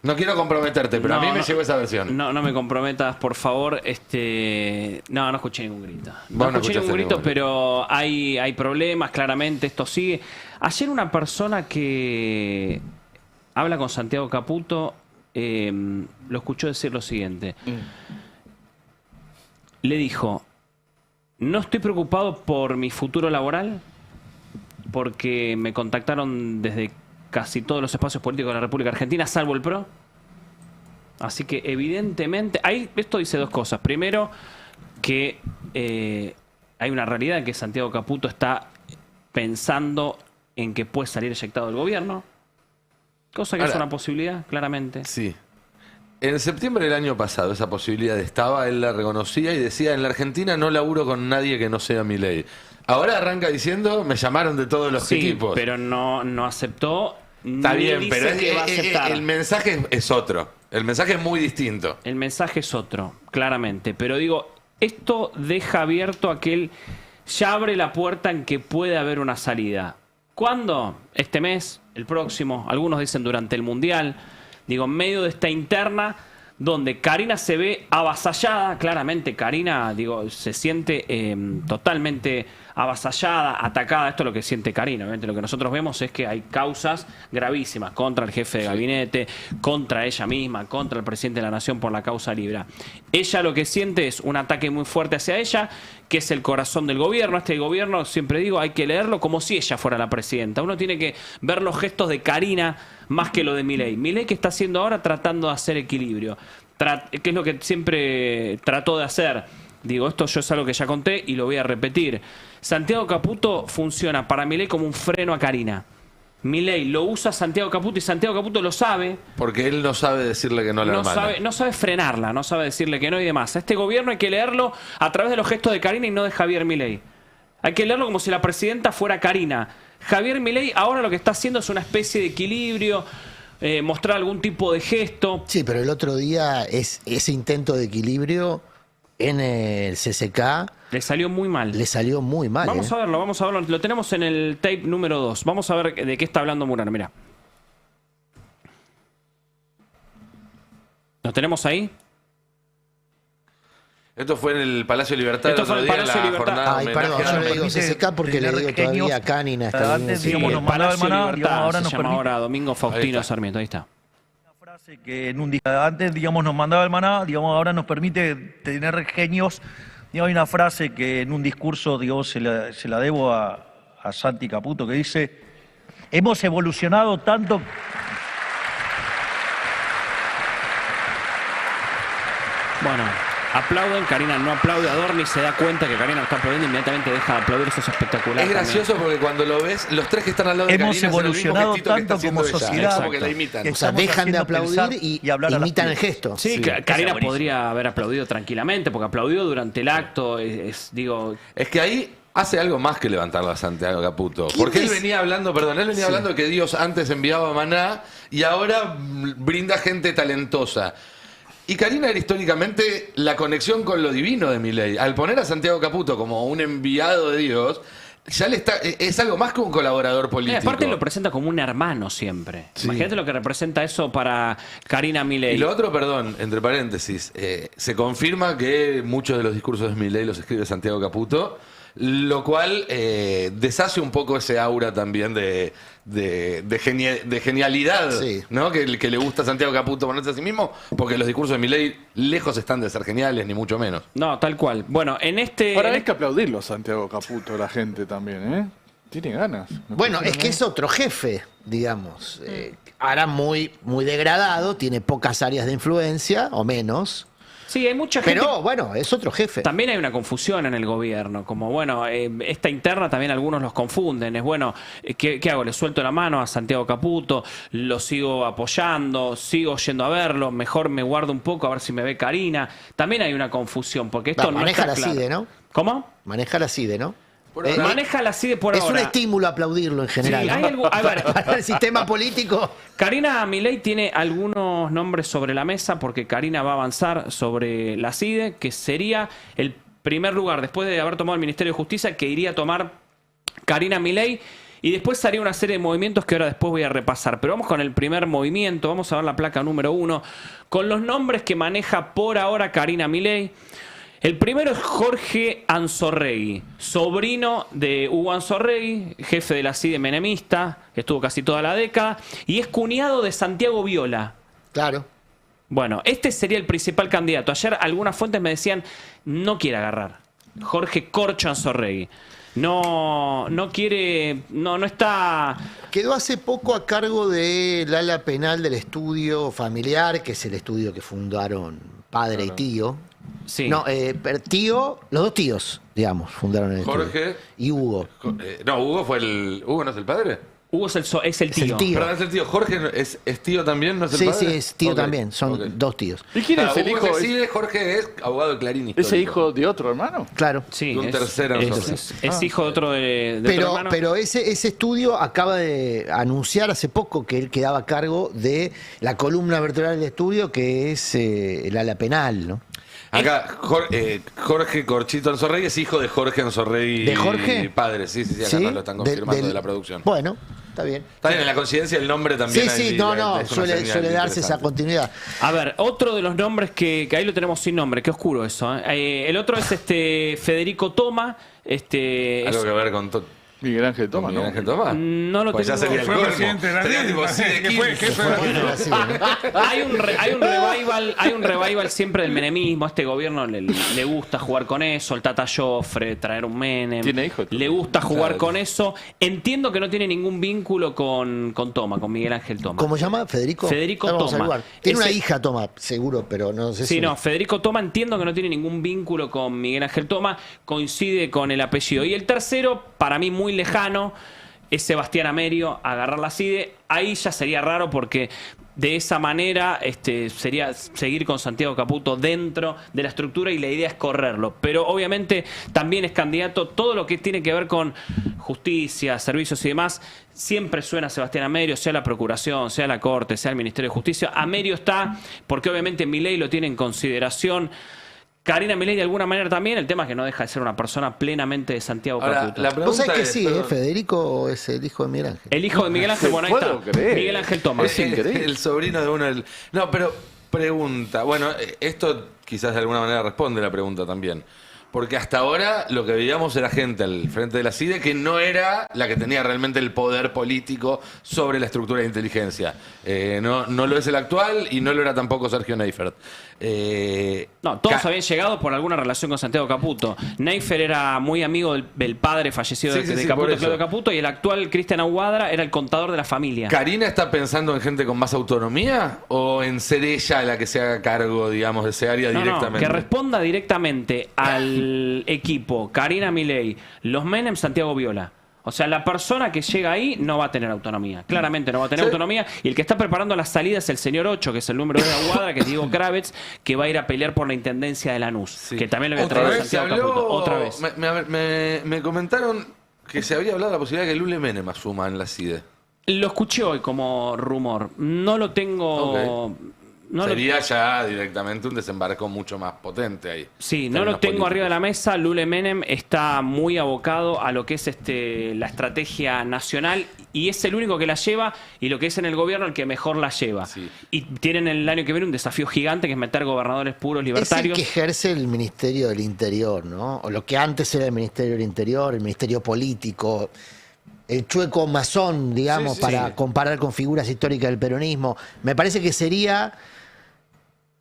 No quiero comprometerte, pero a mí me llegó esa versión. No me comprometas, por favor. No escuché ningún grito. No Vos no escuché ningún escuchaste grito, pero hay problemas, claramente, esto sigue. Ayer una persona que habla con Santiago Caputo lo escuchó decir lo siguiente. Le dijo, no estoy preocupado por mi futuro laboral porque me contactaron desde casi todos los espacios políticos de la República Argentina, salvo el PRO. Así que evidentemente, esto dice dos cosas. Primero, que hay una realidad en que Santiago Caputo está pensando en que puede salir eyectado del gobierno. Cosa que es una posibilidad, claramente. Sí. En septiembre del año pasado esa posibilidad estaba, él la reconocía y decía, en la Argentina no laburo con nadie que no sea Milei. Ahora arranca diciendo, me llamaron de todos los equipos. Pero no aceptó. Está ni bien, dice pero que va a aceptar. el mensaje es otro. El mensaje es muy distinto. El mensaje es otro, claramente. Pero digo, esto deja abierto a que él ya abre la puerta en que puede haber una salida. ¿Cuándo? Este mes, el próximo, algunos dicen durante el Mundial. Digo, en medio de esta interna donde Karina se ve avasallada, claramente Karina, digo, se siente totalmente avasallada, atacada. Esto es lo que siente Karina. Obviamente lo que nosotros vemos es que hay causas gravísimas contra el jefe de gabinete, contra ella misma, contra el presidente de la Nación por la causa Libra. Ella lo que siente es un ataque muy fuerte hacia ella, que es el corazón del gobierno. Este gobierno, siempre digo, hay que leerlo como si ella fuera la presidenta. Uno tiene que ver los gestos de Karina más que lo de Milei. Milei, ¿qué está haciendo ahora? Tratando de hacer equilibrio. ¿Qué es lo que siempre trató de hacer? Digo, esto yo es algo que ya conté y lo voy a repetir. Santiago Caputo funciona para Milei como un freno a Karina. Milei lo usa Santiago Caputo y Santiago Caputo lo sabe. Porque él no sabe decirle que no a la hermana. No sabe frenarla, no sabe decirle que no y demás. A este gobierno hay que leerlo a través de los gestos de Karina y no de Javier Milei. Hay que leerlo como si la presidenta fuera Karina. Javier Milei ahora lo que está haciendo es una especie de equilibrio, mostrar algún tipo de gesto. Sí, pero el otro día ese intento de equilibrio en el CCK le salió muy mal. Le salió muy mal. Vamos a verlo. Lo tenemos en el tape número 2. Vamos a ver de qué está hablando Murano. Mirá. ¿Lo tenemos ahí? Esto fue en el Palacio de Libertad. Esto fue en el Palacio de Libertad. Ay, perdón, yo le digo CCK porque le digo todavía a Canina. Antes, digamos, nos mandaba el maná, digamos, ahora nos llama ahora Domingo Faustino Sarmiento. Ahí está. Que en un día antes, digamos, nos mandaba el maná, digamos, ahora nos permite tener genios. Digamos, hay una frase que en un discurso, digamos, se la debo a Santi Caputo, que dice, hemos evolucionado tanto... Bueno, aplauden, Karina no aplaude, Adorni se da cuenta que Karina no está aplaudiendo, inmediatamente deja de aplaudir, eso es espectacular. Es gracioso porque cuando lo ves, los tres que están al lado de Hemos Karina evolucionado hacen el mismo gestito tanto que está como haciendo ella. sociedad. Es como que la imitan. O sea, dejan de aplaudir y hablar a las imitan el pibas. gesto. Sí, Sí. Karina podría haber aplaudido tranquilamente, porque aplaudió durante el acto, es que ahí hace algo más que levantarla a Santiago Caputo. Porque él venía hablando, hablando de que Dios antes enviaba maná y ahora brinda gente talentosa. Y Karina era históricamente la conexión con lo divino de Milei. Al poner a Santiago Caputo como un enviado de Dios, ya es algo más que un colaborador político. Aparte lo presenta como un hermano siempre. Sí. Imagínate lo que representa eso para Karina Milei. Y lo otro, perdón, entre paréntesis, se confirma que muchos de los discursos de Milei los escribe Santiago Caputo. Lo cual deshace un poco ese aura también de genialidad, ¿no? Que le gusta a Santiago Caputo ponerse a sí mismo, porque los discursos de Milei lejos están de ser geniales, ni mucho menos. No, tal cual. Bueno, Ahora hay que aplaudirlo a Santiago Caputo, la gente también, ¿eh? Tiene ganas. Bueno, es que es otro jefe, digamos. Ahora muy degradado, tiene pocas áreas de influencia, o menos. Sí, hay mucha gente. Pero bueno, es otro jefe. También hay una confusión en el gobierno, como bueno, esta interna también algunos los confunden. Es bueno, ¿qué hago? ¿Le suelto la mano a Santiago Caputo? ¿Lo sigo apoyando? ¿Sigo yendo a verlo? Mejor me guardo un poco a ver si me ve Karina. También hay una confusión, porque esto no maneja está la claro. CIDE, ¿no? ¿Cómo? Maneja la CIDE, ¿no? Maneja la CIDE por es ahora. Es un estímulo aplaudirlo en general. Sí, ¿no? hay algo, a ver, para el sistema político. Karina Milei tiene algunos nombres sobre la mesa porque Karina va a avanzar sobre la CIDE, que sería el primer lugar después de haber tomado el Ministerio de Justicia que iría a tomar Karina Milei. Y después haría una serie de movimientos que ahora después voy a repasar. Pero vamos con el primer movimiento. Vamos a ver la placa número 1. Con los nombres que maneja por ahora Karina Milei. El primero es Jorge Anzorregui, sobrino de Hugo Anzorregui, jefe de la CIDE menemista, que estuvo casi toda la década, y es cuñado de Santiago Viola. Claro. Bueno, este sería el principal candidato. Ayer algunas fuentes me decían, no quiere agarrar. Jorge Corcho Anzorregui. No quiere, no está... Quedó hace poco a cargo del ala penal del estudio familiar, que es el estudio que fundaron padre y tío. Sí. No, tío, los dos tíos, digamos, fundaron el Jorge estudio. Y Hugo. No, Hugo fue ¿Hugo no es el padre? Hugo es el tío. Es el tío. Perdón, es el tío. Jorge es tío también, ¿no es el Sí, padre? sí, es tío también. Son dos tíos. ¿Y quién es el Hugo hijo? es el Jorge es abogado de Clarín histórico. ¿Ese hijo de otro hermano? Claro. Sí, De un tercero. es hijo de otro de otro hermano. Pero ese estudio acaba de anunciar hace poco que él quedaba a cargo de la columna vertebral del estudio, que es el ala penal, ¿no? Acá, Jorge Corchito Anzorregui es hijo de Jorge Anzorregui. ¿De Jorge? Padre, sí, acá nos lo están confirmando de la producción. Bueno, está bien. Está bien, en la coincidencia el nombre también. Sí, suele darse esa continuidad. A ver, otro de los nombres que ahí lo tenemos sin nombre, qué oscuro eso. El otro es Federico Toma. Algo que ver con Miguel Ángel Toma, Miguel ¿no? Ángel Toma. No lo pues tengo. ya sería el Fue colmo. presidente de la Sería Liga, tipo así de que Kim. fue jefe de la Hay un revival siempre del menemismo. A este gobierno le gusta jugar con eso. El Tata Joffre, traer un Menem. ¿Tiene hijos? Le gusta jugar Claro. con eso. Entiendo que no tiene ningún vínculo con Toma, con Miguel Ángel Toma. ¿Cómo se llama? ¿Federico? Federico Vamos a Toma. averiguar. Tiene una Ese- hija, Toma, seguro, pero no sé si... Sí, no, Federico Toma entiendo que no tiene ningún vínculo con Miguel Ángel Toma, coincide con el apellido. Y el tercero, para mí muy lejano, es Sebastián Amerio, agarrar la CIDE. Ahí ya sería raro porque de esa manera sería seguir con Santiago Caputo dentro de la estructura y la idea es correrlo. Pero obviamente también es candidato. Todo lo que tiene que ver con justicia, servicios y demás, siempre suena Sebastián Amerio, sea la Procuración, sea la Corte, sea el Ministerio de Justicia. Amerio está porque obviamente Milei lo tiene en consideración. Karina Milei de alguna manera también, el tema es que no deja de ser una persona plenamente de Santiago Ahora, Caputo. la ¿Vos pregunta sabés que es, sí, perdón, Federico es el hijo de Miguel Ángel? El hijo de Miguel Ángel, bueno, ahí puedo está. creer. Miguel Ángel Toma. Es increíble. el sobrino de uno del... No, pero pregunta. Bueno, esto quizás de alguna manera responde la pregunta también. Porque hasta ahora lo que veíamos era gente al frente de la CIDE que no era la que tenía realmente el poder político sobre la estructura de inteligencia. No lo es el actual y no lo era tampoco Sergio Neifert. No, todos habían llegado por alguna relación con Santiago Caputo. Neifert era muy amigo del padre fallecido Sí, de sí, sí, Caputo, por eso. Claudio Caputo, y el actual Cristian Aguadra era el contador de la familia. ¿Karina está pensando en gente con más autonomía o en ser ella la que se haga cargo, digamos, de ese área No, directamente? que responda directamente al equipo Karina Milei, los Menem, Santiago Viola. O sea, la persona que llega ahí no va a tener autonomía. Claramente no va a tener autonomía. Y el que está preparando las salidas es el señor 8, que es el número de Aguadra, que es Diego Kravets, que va a ir a pelear por la intendencia de Lanús. Que también le voy a Otra traer a vez se Santiago habló, Caputo. Otra vez. Me comentaron que se había hablado de la posibilidad de que Lule Menem asuma en la CIDE. Lo escuché hoy como rumor. No lo tengo... sería ya directamente un desembarco mucho más potente ahí. Sí, no lo tengo arriba de la mesa. Lule Menem está muy abocado a lo que es la estrategia nacional y es el único que la lleva, y lo que es en el gobierno el que mejor la lleva. Sí. Y tienen el año que viene un desafío gigante, que es meter gobernadores puros libertarios. Es el que ejerce el Ministerio del Interior, ¿no? O lo que antes era el Ministerio del Interior, el Ministerio Político, el chueco masón, digamos, para comparar con figuras históricas del peronismo. Me parece que sería,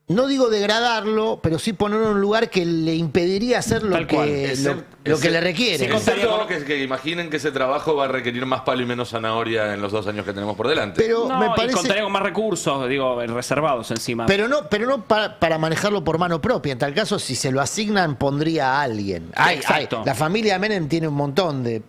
no digo degradarlo, pero sí ponerlo en un lugar que le impediría hacer lo que le requiere. Que imaginen que ese trabajo va a requerir más palo y menos zanahoria en los 2 años que tenemos por delante. Pero me parece, y contaría con más recursos, reservados encima. Pero no para manejarlo por mano propia. En tal caso, si se lo asignan, pondría a alguien. La familia Menem tiene un montón de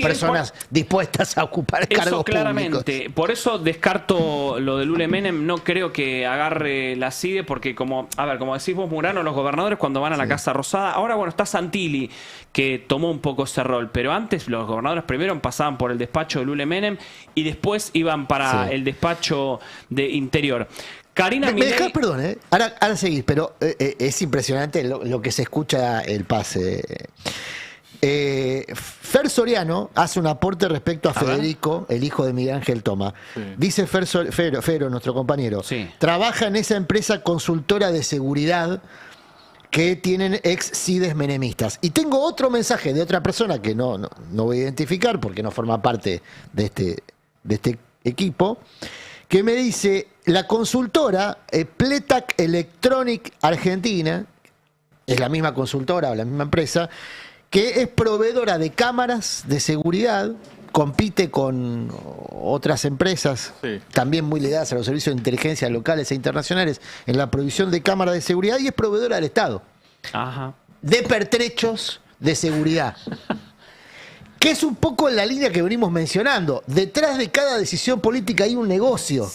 personas dispuestas a ocupar cargos claramente. públicos. Por eso descarto lo de Lule Menem. No creo que agarre la CIDE, porque como decís vos, Murano, los gobernadores cuando van a la Casa Rosada, ahora está Santilli, que tomó un poco ese rol, pero antes los gobernadores primero pasaban por el despacho de Lule Menem y después iban para el despacho de Interior. Karina Me dejás, perdón, ahora seguís, pero es impresionante lo que se escucha el pase. Fer Soriano hace un aporte respecto a Federico, el hijo de Miguel Ángel Toma. Dice Fero, nuestro compañero, trabaja en esa empresa consultora de seguridad que tienen ex CIDES menemistas. Y tengo otro mensaje de otra persona que no voy a identificar porque no forma parte de este equipo, que me dice, la consultora Pletac Electronic Argentina, es la misma consultora o la misma empresa, que es proveedora de cámaras de seguridad, compite con otras empresas también muy ligadas a los servicios de inteligencia locales e internacionales en la provisión de cámaras de seguridad, y es proveedora del Estado de pertrechos de seguridad. Que es un poco en la línea que venimos mencionando. Detrás de cada decisión política hay un negocio.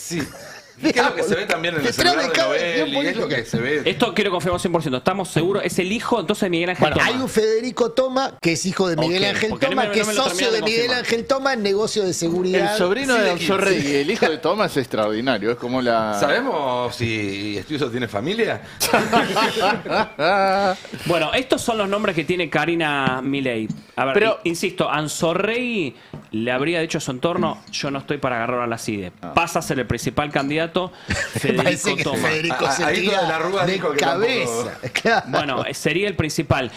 ¿Qué es lo que se ve también en el celular de Novelli? Es lo que se ve. Esto quiero confirmar 100%. Estamos seguros. Es el hijo entonces de Miguel Ángel Toma. Hay un Federico Toma, que es hijo de Miguel Ángel Toma, que es socio de Miguel Ángel Toma en negocio de seguridad. El sobrino de Anzorregui, el hijo de Toma, es extraordinario. Es como la... ¿Sabemos si Estiuso tiene familia? Bueno, estos son los nombres que tiene Karina Milei. A ver, pero, insisto, Anzorregui le habría dicho a su entorno, yo no estoy para agarrar a la CIDE. Pasa a ser el principal candidato Federico Toma. Federico se tira de cabeza. Claro. Bueno, sería el principal.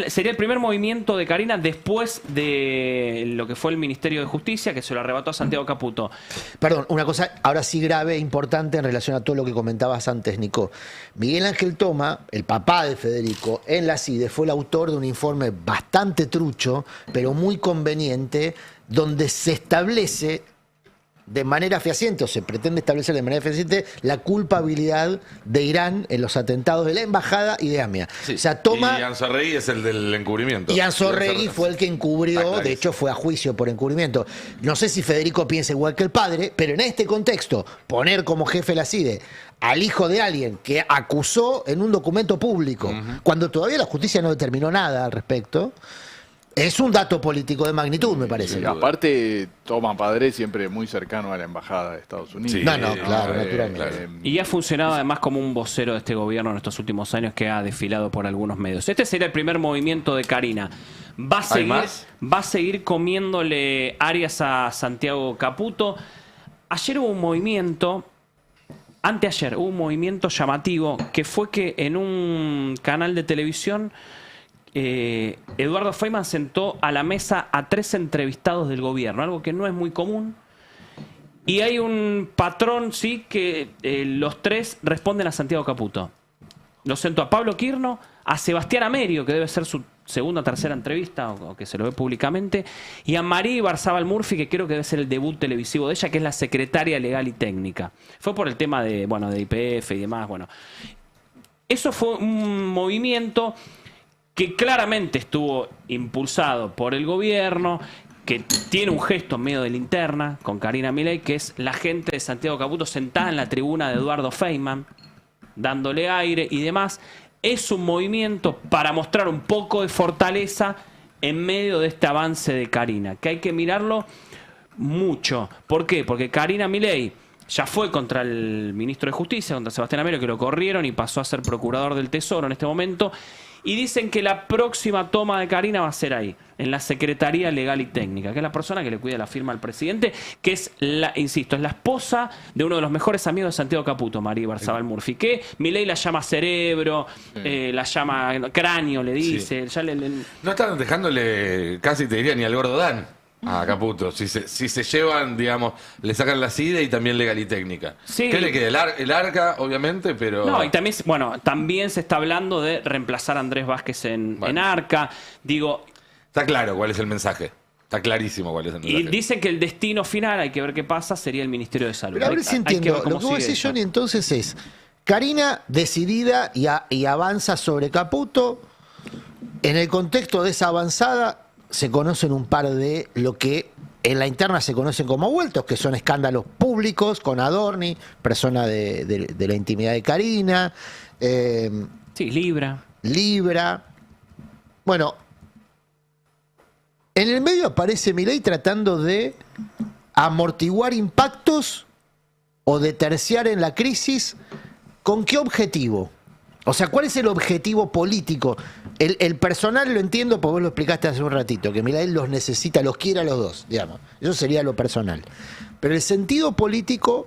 Sería el primer movimiento de Karina después de lo que fue el Ministerio de Justicia, que se lo arrebató a Santiago Caputo. Perdón, una cosa ahora sí grave e importante en relación a todo lo que comentabas antes, Nico. Miguel Ángel Toma, el papá de Federico, en la CIDE fue el autor de un informe bastante trucho, pero muy conveniente, donde se establece de manera fehaciente, o se pretende establecer de manera fehaciente, la culpabilidad de Irán en los atentados de la embajada y de AMIA. O sea, Toma... Y Anzorregui es el del encubrimiento. Y Anzorregui fue el que encubrió, de hecho fue a juicio por encubrimiento. No sé si Federico piensa igual que el padre, pero en este contexto, poner como jefe de la CIDE al hijo de alguien que acusó en un documento público, cuando todavía la justicia no determinó nada al respecto, es un dato político de magnitud, me parece. Sí, aparte, Toma padre siempre muy cercano a la embajada de Estados Unidos. Sí, claro, naturalmente. Y ha funcionado además como un vocero de este gobierno en estos últimos años, que ha desfilado por algunos medios. Este sería el primer movimiento de Karina. Va a seguir comiéndole áreas a Santiago Caputo. Ayer hubo un movimiento, anteayer hubo un movimiento llamativo, que fue que en un canal de televisión Eduardo Feynman sentó a la mesa a 3 entrevistados del gobierno, algo que no es muy común. Y hay un patrón, sí, que los 3 responden a Santiago Caputo. Lo sentó a Pablo Quirno, a Sebastián Amerio, que debe ser su segunda o tercera entrevista, o que se lo ve públicamente, y a María Ibarzábal Murphy, que creo que debe ser el debut televisivo de ella, que es la secretaria legal y técnica. Fue por el tema de IPF y demás. Bueno, eso fue un movimiento que claramente estuvo impulsado por el gobierno, que tiene un gesto en medio de linterna con Karina Milei, que es la gente de Santiago Caputo sentada en la tribuna de Eduardo Feynman, dándole aire y demás. Es un movimiento para mostrar un poco de fortaleza en medio de este avance de Karina, que hay que mirarlo mucho. ¿Por qué? Porque Karina Milei Ya fue contra el ministro de Justicia, contra Sebastián Amelo, que lo corrieron y pasó a ser procurador del Tesoro en este momento. Y dicen que la próxima toma de Karina va a ser ahí, en la Secretaría Legal y Técnica, que es la persona que le cuida la firma al presidente, que es, insisto, es la esposa de uno de los mejores amigos de Santiago Caputo, María Barzabal Murphy, que Milei la llama cerebro, la llama cráneo, le dice. Sí. Ya No están dejándole, casi te diría, ni al gordo Dan a Caputo. Si se llevan, digamos, le sacan la CIDE y también Legal y Técnica. Sí. ¿Qué le queda? El ARCA, obviamente, pero... No, y también, bueno, también se está hablando de reemplazar a Andrés Vázquez en ARCA. Digo... Está claro cuál es el mensaje. Está clarísimo cuál es el mensaje. Y dicen que el destino final, hay que ver qué pasa, sería el Ministerio de Salud. Pero a ver si entiendo. Lo que vos decís, Johnny, entonces es... Karina decidida y avanza sobre Caputo. En el contexto de esa avanzada se conocen un par de lo que en la interna se conocen como vueltos, que son escándalos públicos con Adorni, persona de la intimidad de Karina. Sí, Libra. Bueno, en el medio aparece Milei tratando de amortiguar impactos o de terciar en la crisis. ¿Con qué objetivo? O sea, ¿cuál es el objetivo político? El personal lo entiendo, porque vos lo explicaste hace un ratito, que Milei los necesita, los quiere a los dos, digamos. Eso sería lo personal. Pero el sentido político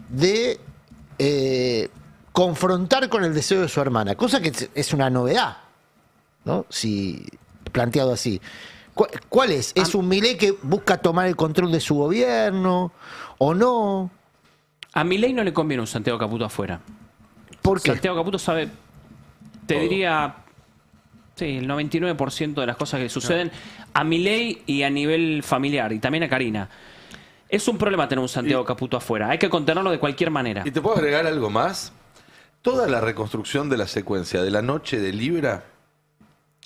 de confrontar con el deseo de su hermana, cosa que es una novedad, ¿no? Si planteado así. ¿Cuál es? ¿Es un Milei que busca tomar el control de su gobierno o no? A Milei no le conviene un Santiago Caputo afuera. ¿Por qué? Santiago Caputo sabe, te diría, sí, el 99% de las cosas que suceden a Milei y a nivel familiar, y también a Karina. Es un problema tener un Santiago Caputo afuera. Hay que contenerlo de cualquier manera. ¿Y te puedo agregar algo más? Toda la reconstrucción de la secuencia de la noche de Libra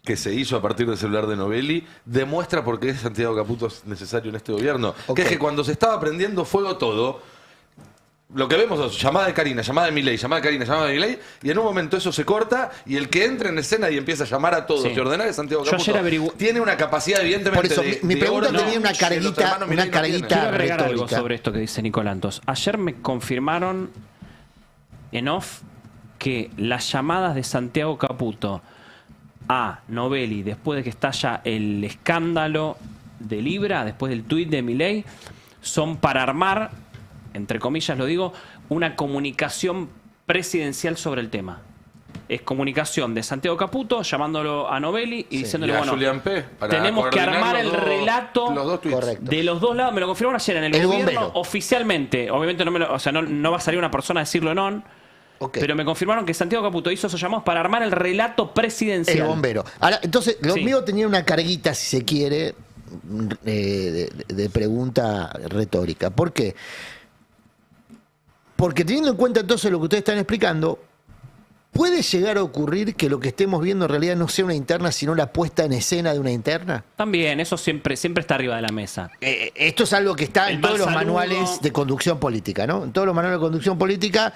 que se hizo a partir del celular de Novelli demuestra por qué Santiago Caputo es necesario en este gobierno. Que es que cuando se estaba prendiendo fuego todo, lo que vemos es llamada de Karina, llamada de Milei, llamada de Karina, llamada de Milei, y en un momento eso se corta y el que entra en escena y empieza a llamar a todos y ordenar es Santiago Caputo. Yo ayer tiene una capacidad, evidentemente, por eso, mi pregunta tenía una carguita, Quiero agregar algo retórica sobre esto que dice Nicolantos. Ayer me confirmaron en off que las llamadas de Santiago Caputo a Novelli después de que estalla el escándalo de Libra, después del tuit de Milei, son para armar, entre comillas lo digo, una comunicación presidencial sobre el tema. Es comunicación de Santiago Caputo llamándolo a Novelli y diciéndole, y a bueno, Julián P. para tenemos que coordinar armar el relato los dos de los dos lados. Me lo confirmaron ayer en el gobierno bombero. oficialmente. Obviamente no va a salir una persona a decirlo en on. Pero me confirmaron que Santiago Caputo hizo esos llamados para armar el relato presidencial. El bombero. Ahora, entonces, lo Sí. mío tenía una carguita, si se quiere, de pregunta retórica. ¿Por qué? Porque teniendo en cuenta entonces lo que ustedes están explicando, ¿puede llegar a ocurrir que lo que estemos viendo en realidad no sea una interna, sino la puesta en escena de una interna? También, eso siempre está arriba de la mesa. Esto es algo que está en todos los manuales de conducción política, ¿no? En todos los manuales de conducción política,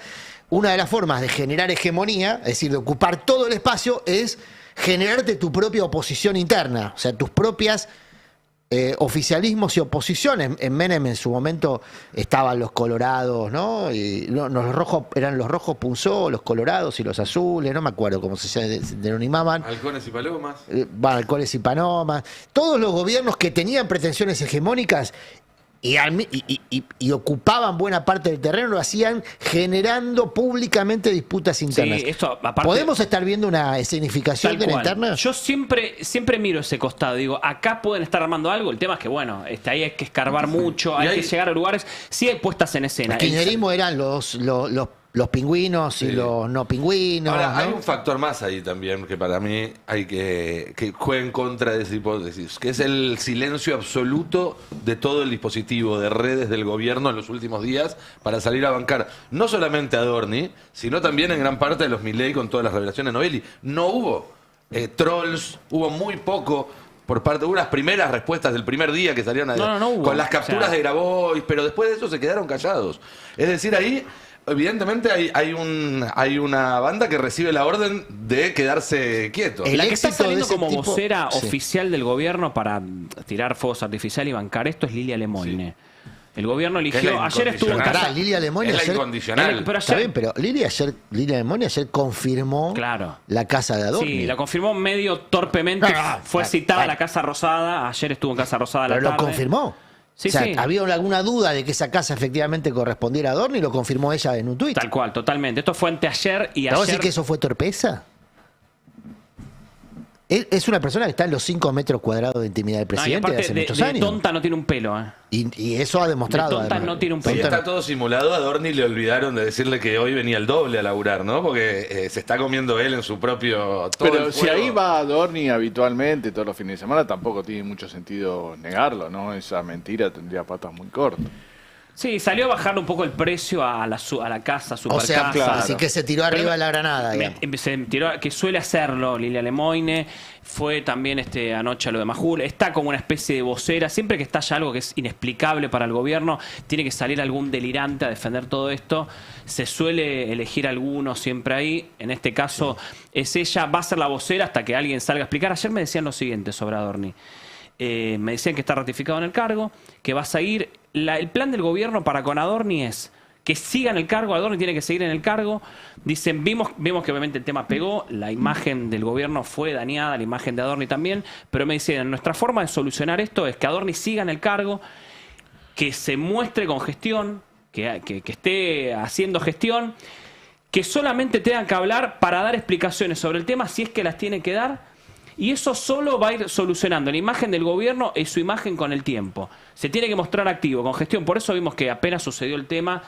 una de las formas de generar hegemonía, es decir, de ocupar todo el espacio, es generarte tu propia oposición interna, o sea, tus propias oficialismos y oposiciones. En Menem en su momento estaban los colorados, ¿no? Y los rojos eran los rojos Punzó, los colorados y los azules, no me acuerdo cómo se denominaban. Halcones y palomas. Halcones y palomas. Todos los gobiernos que tenían pretensiones hegemónicas y ocupaban buena parte del terreno, lo hacían generando públicamente disputas internas. Sí, esto, aparte, ¿podemos estar viendo una escenificación de la interna? Yo siempre miro ese costado. Digo, acá pueden estar armando algo. El tema es que, bueno, ahí hay que escarbar mucho, hay que llegar a lugares. Sí hay puestas en escena. El kirchnerismo eran los pingüinos y los no pingüinos. Ahora, ¿no? hay un factor más ahí también que para mí hay que juega en contra de esa hipótesis, que es el silencio absoluto de todo el dispositivo de redes del gobierno en los últimos días para salir a bancar no solamente a Adorni, sino también en gran parte de los Milei con todas las revelaciones de Novelli. No hubo trolls, hubo muy poco por parte de unas primeras respuestas del primer día que salieron no hubo. con las capturas de Grabois, pero después de eso se quedaron callados. Es decir, ahí evidentemente hay una banda que recibe la orden de quedarse quieto. La que está saliendo como vocera oficial del gobierno para tirar fuegos artificiales y bancar esto es Lilia Lemoyne. El gobierno eligió. Ayer estuvo en casa. Lilia Lemoine ayer. Pero Está bien, pero Lilia Lemoine ayer confirmó la casa de Adorni. Sí, la confirmó medio torpemente. Fue citada a la Casa Rosada. Ayer estuvo en Casa Rosada a la tarde. Pero lo confirmó. Sí, o sea, sí. había alguna duda de que esa casa efectivamente correspondiera a Adorni y lo confirmó ella en un tuit. Tal cual, totalmente. Esto fue anteayer y ¿Te vas a ayer. decir que eso fue torpeza? Él es una persona que está en los 5 metros cuadrados de intimidad del presidente de hace muchos años. Tonta no tiene un pelo, Y eso ha demostrado. De tonta además. no tiene un pelo. Sí, está todo simulado. A Adorni le olvidaron de decirle que hoy venía el doble a laburar, ¿no? Porque se está comiendo él en su propio... Pero si ahí va Adorni habitualmente todos los fines de semana, tampoco tiene mucho sentido negarlo, ¿no? Esa mentira tendría patas muy cortas. Sí, salió a bajarle un poco el precio a la casa, supercasa. O sea, así que se tiró arriba de la granada. Se tiró, que suele hacerlo Lilia Lemoine. Fue también anoche a lo de Majul. Está como una especie de vocera. Siempre que estalla algo que es inexplicable para el gobierno, tiene que salir algún delirante a defender todo esto. Se suele elegir alguno siempre ahí. En este caso es ella. Va a ser la vocera hasta que alguien salga a explicar. Ayer me decían lo siguiente sobre Adorni. Me decían que está ratificado en el cargo, que va a seguir. El plan del gobierno para con Adorni es que siga en el cargo. Adorni tiene que seguir en el cargo. Dicen, vimos que obviamente el tema pegó, la imagen del gobierno fue dañada, la imagen de Adorni también, pero me decían, nuestra forma de solucionar esto es que Adorni siga en el cargo, que se muestre con gestión, que esté haciendo gestión, que solamente tengan que hablar para dar explicaciones sobre el tema si es que las tiene que dar. Y eso solo va a ir solucionando la imagen del gobierno y su imagen con el tiempo. Se tiene que mostrar activo, con gestión. Por eso vimos que apenas sucedió el tema,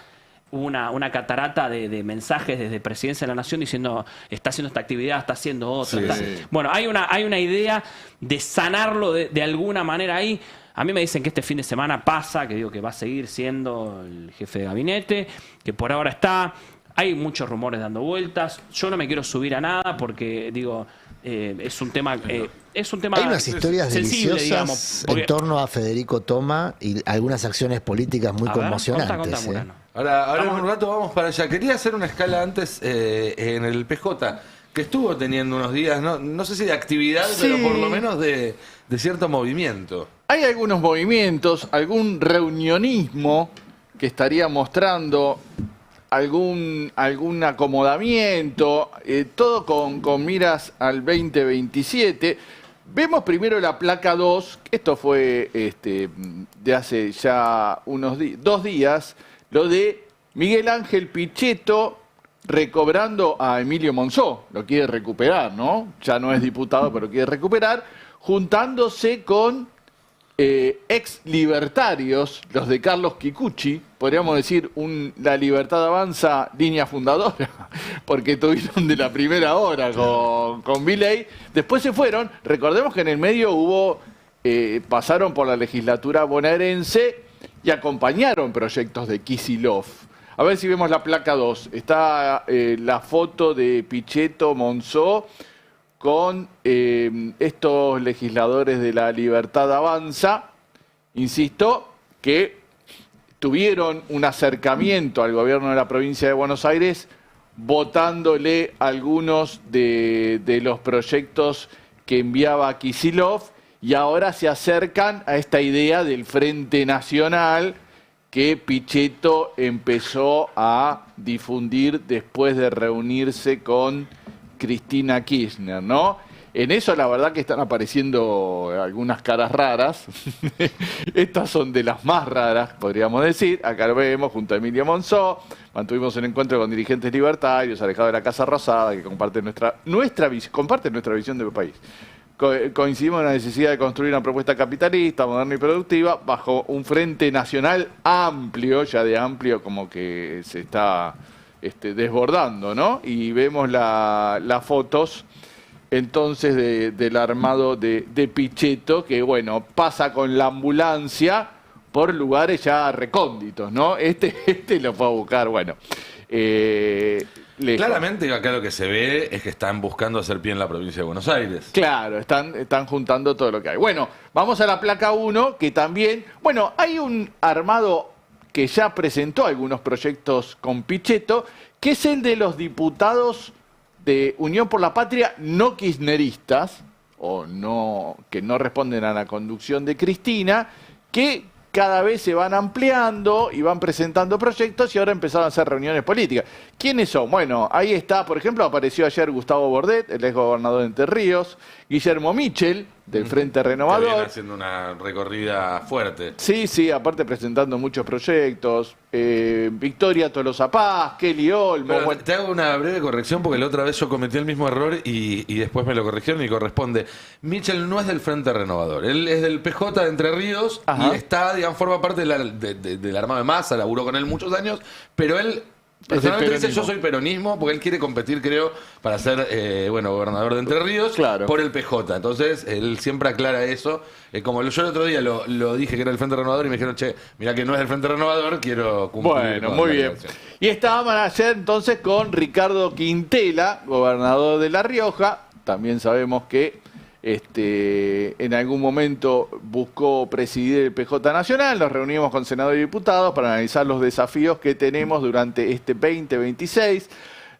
hubo una catarata de mensajes desde Presidencia de la Nación diciendo está haciendo esta actividad, está haciendo otra. Sí. Bueno, hay una idea de sanarlo de alguna manera ahí. A mí me dicen que este fin de semana pasa, que digo que va a seguir siendo el jefe de gabinete, que por ahora está. Hay muchos rumores dando vueltas. Yo no me quiero subir a nada porque, digo... es un tema Hay unas historias sensible, deliciosas digamos, porque... en torno a Federico Toma y algunas acciones políticas muy conmocionantes. Contá, Ahora en un rato vamos para allá. Quería hacer una escala antes en el PJ, que estuvo teniendo unos días, no sé si de actividad, pero por lo menos de cierto movimiento. Hay algunos movimientos, algún reunionismo que estaría mostrando algún acomodamiento, todo con miras al 2027. Vemos primero la placa 2, esto fue de hace ya unos 2 días, lo de Miguel Ángel Pichetto recobrando a Emilio Monzó, lo quiere recuperar, ¿no? Ya no es diputado, pero quiere recuperar, juntándose con ex libertarios, los de Carlos Kikuchi, podríamos decir la Libertad Avanza línea fundadora, porque tuvieron de la primera hora con Milei, después se fueron, recordemos que en el medio pasaron por la legislatura bonaerense y acompañaron proyectos de Kicillof. A ver si vemos la placa 2, está la foto de Pichetto Monzó con estos legisladores de la Libertad Avanza, insisto, que tuvieron un acercamiento al gobierno de la provincia de Buenos Aires votándole algunos de los proyectos que enviaba Kicillof y ahora se acercan a esta idea del Frente Nacional que Pichetto empezó a difundir después de reunirse con Cristina Kirchner, ¿no? En eso la verdad que están apareciendo algunas caras raras. Estas son de las más raras, podríamos decir. Acá lo vemos junto a Emilio Monzó. Mantuvimos un encuentro con dirigentes libertarios, alejados de la Casa Rosada, que comparten nuestra visión del país. Coincidimos en la necesidad de construir una propuesta capitalista, moderna y productiva, bajo un frente nacional amplio, ya de amplio como que se está desbordando, ¿no? Y vemos las fotos entonces del armado de Pichetto, que bueno, pasa con la ambulancia por lugares ya recónditos, ¿no? Este lo fue a buscar, bueno. Claramente acá lo que se ve es que están buscando hacer pie en la provincia de Buenos Aires. Claro, están juntando todo lo que hay. Bueno, vamos a la placa 1, que también... Bueno, hay un armado que ya presentó algunos proyectos con Pichetto, que es el de los diputados de Unión por la Patria no kirchneristas, o no, que no responden a la conducción de Cristina, que cada vez se van ampliando y van presentando proyectos y ahora empezaron a hacer reuniones políticas. ¿Quiénes son? Bueno, ahí está, por ejemplo, apareció ayer Gustavo Bordet, el ex gobernador de Entre Ríos, Guillermo Michel, del Frente Que Renovador. viene haciendo una recorrida fuerte. Sí, aparte presentando muchos proyectos. Victoria Tolosa Paz, Kelly Olmo. Pero bueno. te hago una breve corrección porque la otra vez yo cometí el mismo error y después me lo corrigieron y corresponde. Michel no es del Frente Renovador, él es del PJ de Entre Ríos. Ajá. Y está, digamos, forma parte del armado de masa, laburó con él muchos años, pero él personalmente dice yo soy peronismo porque él quiere competir, creo, para ser gobernador de Entre Ríos por el PJ. Entonces él siempre aclara eso. Como yo el otro día lo dije que era el Frente Renovador y me dijeron, che, mirá que no es el Frente Renovador, quiero cumplir. Bueno, con muy la bien. elección. Y estábamos ayer entonces con Ricardo Quintela, gobernador de La Rioja. También sabemos que en algún momento buscó presidir el PJ Nacional. Nos reunimos con senadores y diputados para analizar los desafíos que tenemos durante este 2026.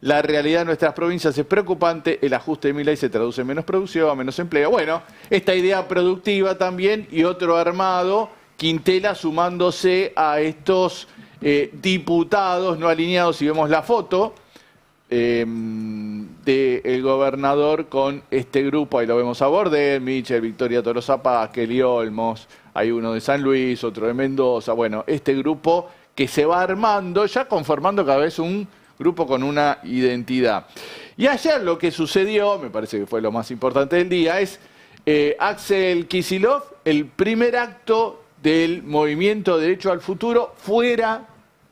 La realidad de nuestras provincias es preocupante. El ajuste de Milei se traduce en menos producción, menos empleo. Bueno, esta idea productiva también y otro armado, Quintela sumándose a estos diputados no alineados. Si vemos la foto del gobernador con este grupo, ahí lo vemos a Bordet, Michel, Victoria Tolosa Paz, Kelly Olmos, hay uno de San Luis, otro de Mendoza. Bueno, este grupo que se va armando, ya conformando cada vez un grupo con una identidad. Y ayer lo que sucedió, me parece que fue lo más importante del día, es Axel Kicillof, el primer acto del movimiento Derecho al Futuro fuera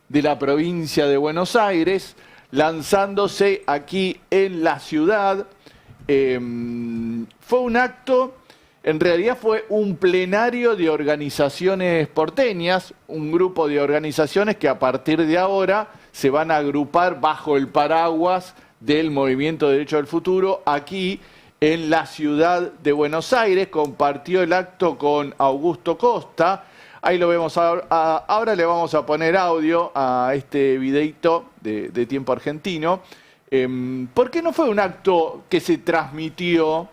de la provincia de Buenos Aires, lanzándose aquí en la ciudad. Fue un acto, en realidad fue un plenario de organizaciones porteñas, un grupo de organizaciones que a partir de ahora se van a agrupar bajo el paraguas del Movimiento Derecho al Futuro aquí en la ciudad de Buenos Aires. Compartió el acto con Augusto Costa. Ahí lo vemos ahora le vamos a poner audio a este videito de Tiempo Argentino. ¿Por qué no fue un acto que se transmitió?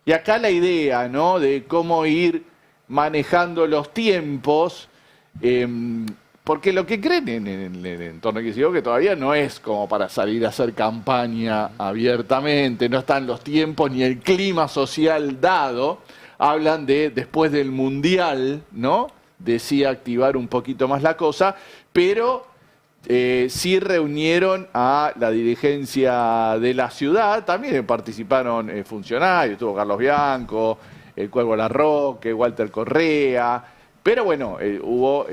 Y acá la idea, ¿no?, de cómo ir manejando los tiempos. Porque lo que creen en el entorno que sigo, que todavía no es como para salir a hacer campaña abiertamente, no están los tiempos ni el clima social dado. Hablan de después del Mundial, ¿no?, decía activar un poquito más la cosa, pero sí reunieron a la dirigencia de la ciudad, también participaron funcionarios, estuvo Carlos Bianco, el Cuervo Larroque, Walter Correa, pero bueno, hubo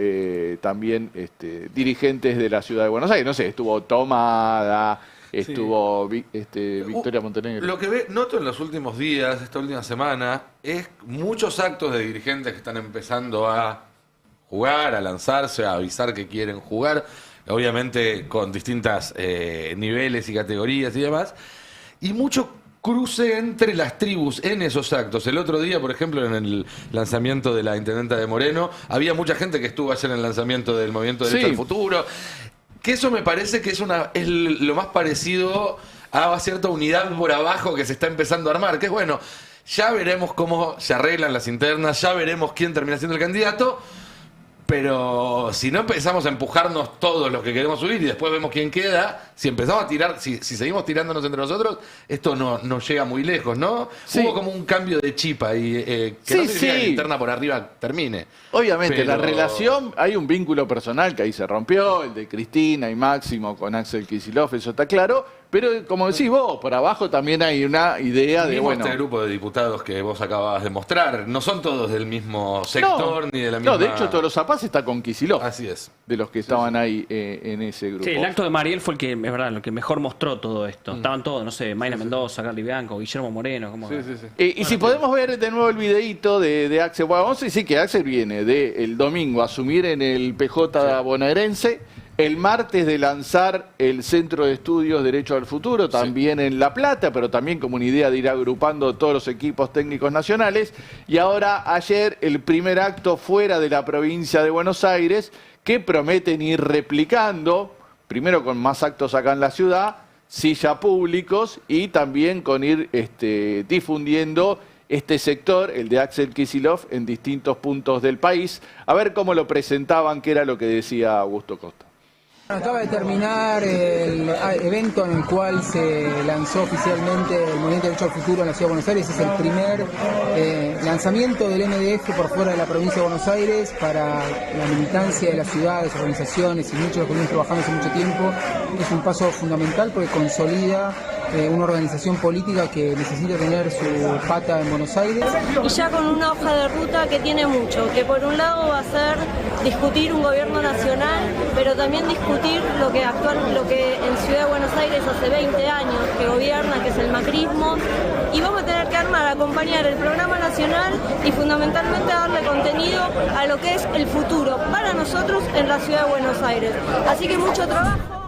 también dirigentes de la ciudad de Buenos Aires, no sé, estuvo Tomada, estuvo Victoria Montenegro. Lo que noto en los últimos días, esta última semana, es muchos actos de dirigentes que están empezando a jugar, a lanzarse, a avisar que quieren jugar, obviamente con distintas niveles y categorías y demás, y mucho cruce entre las tribus en esos actos. El otro día, por ejemplo, en el lanzamiento de la intendenta de Moreno, había mucha gente que estuvo ayer en el lanzamiento del Movimiento Derecho al Futuro, que eso me parece que es lo más parecido a cierta unidad por abajo que se está empezando a armar, que es bueno, ya veremos cómo se arreglan las internas, ya veremos quién termina siendo el candidato. Pero si no empezamos a empujarnos todos los que queremos subir y después vemos quién queda, si empezamos a tirar, si seguimos tirándonos entre nosotros, esto no llega muy lejos, ¿no? Sí. Hubo como un cambio de chip ahí, que no significa que la interna por arriba termine. Obviamente, la relación, hay un vínculo personal que ahí se rompió, el de Cristina y Máximo con Axel Kicillof, eso está claro. Pero como decís vos, por abajo también hay una idea de, bueno... Este grupo de diputados que vos acababas de mostrar, no son todos del mismo sector ni de la misma... No, de hecho, Tolosa Paz está con Kicillof. Así es. De los que estaban ahí en ese grupo. Sí, el acto de Mariel fue el que, es verdad, lo que mejor mostró todo esto. Estaban todos, no sé, Mayra Mendoza, Carly Bianco, Guillermo Moreno. ¿Cómo y si podemos ver de nuevo el videíto de Axel. Bueno, vamos a decir que Axel viene el domingo a asumir en el PJ bonaerense. El martes de lanzar el Centro de Estudios Derecho al Futuro, también en La Plata, pero también como una idea de ir agrupando todos los equipos técnicos nacionales. Y ahora, ayer, el primer acto fuera de la provincia de Buenos Aires, que prometen ir replicando, primero con más actos acá en la ciudad, sí ya públicos, y también con ir difundiendo este sector, el de Axel Kicillof, en distintos puntos del país. A ver cómo lo presentaban, qué era lo que decía Augusto Costa. Acaba de terminar el evento en el cual se lanzó oficialmente el Movimiento Derecho al Futuro en la Ciudad de Buenos Aires. Es el primer lanzamiento del MDF por fuera de la provincia de Buenos Aires para la militancia de las ciudades, organizaciones y muchos de los que venimos trabajando hace mucho tiempo. Es un paso fundamental porque consolida una organización política que necesita tener su pata en Buenos Aires. Y ya con una hoja de ruta que tiene mucho, que por un lado va a ser discutir un gobierno nacional, pero también discutir lo que en Ciudad de Buenos Aires hace 20 años que gobierna, que es el macrismo, y vamos a tener que acompañar el programa nacional y fundamentalmente darle contenido a lo que es el futuro para nosotros en la Ciudad de Buenos Aires. Así que mucho trabajo.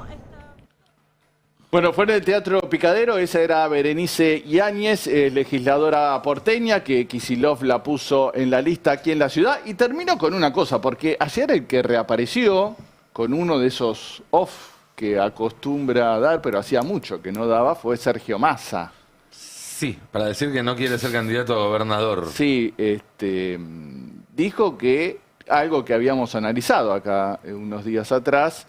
Bueno, fue en el Teatro Picadero, esa era Berenice Yáñez, legisladora porteña, que Kicillof la puso en la lista aquí en la ciudad. Y terminó con una cosa, porque ayer el que reapareció con uno de esos off que acostumbra a dar, pero hacía mucho que no daba, fue Sergio Massa. Sí, para decir que no quiere ser candidato a gobernador. Sí, dijo que algo que habíamos analizado acá unos días atrás,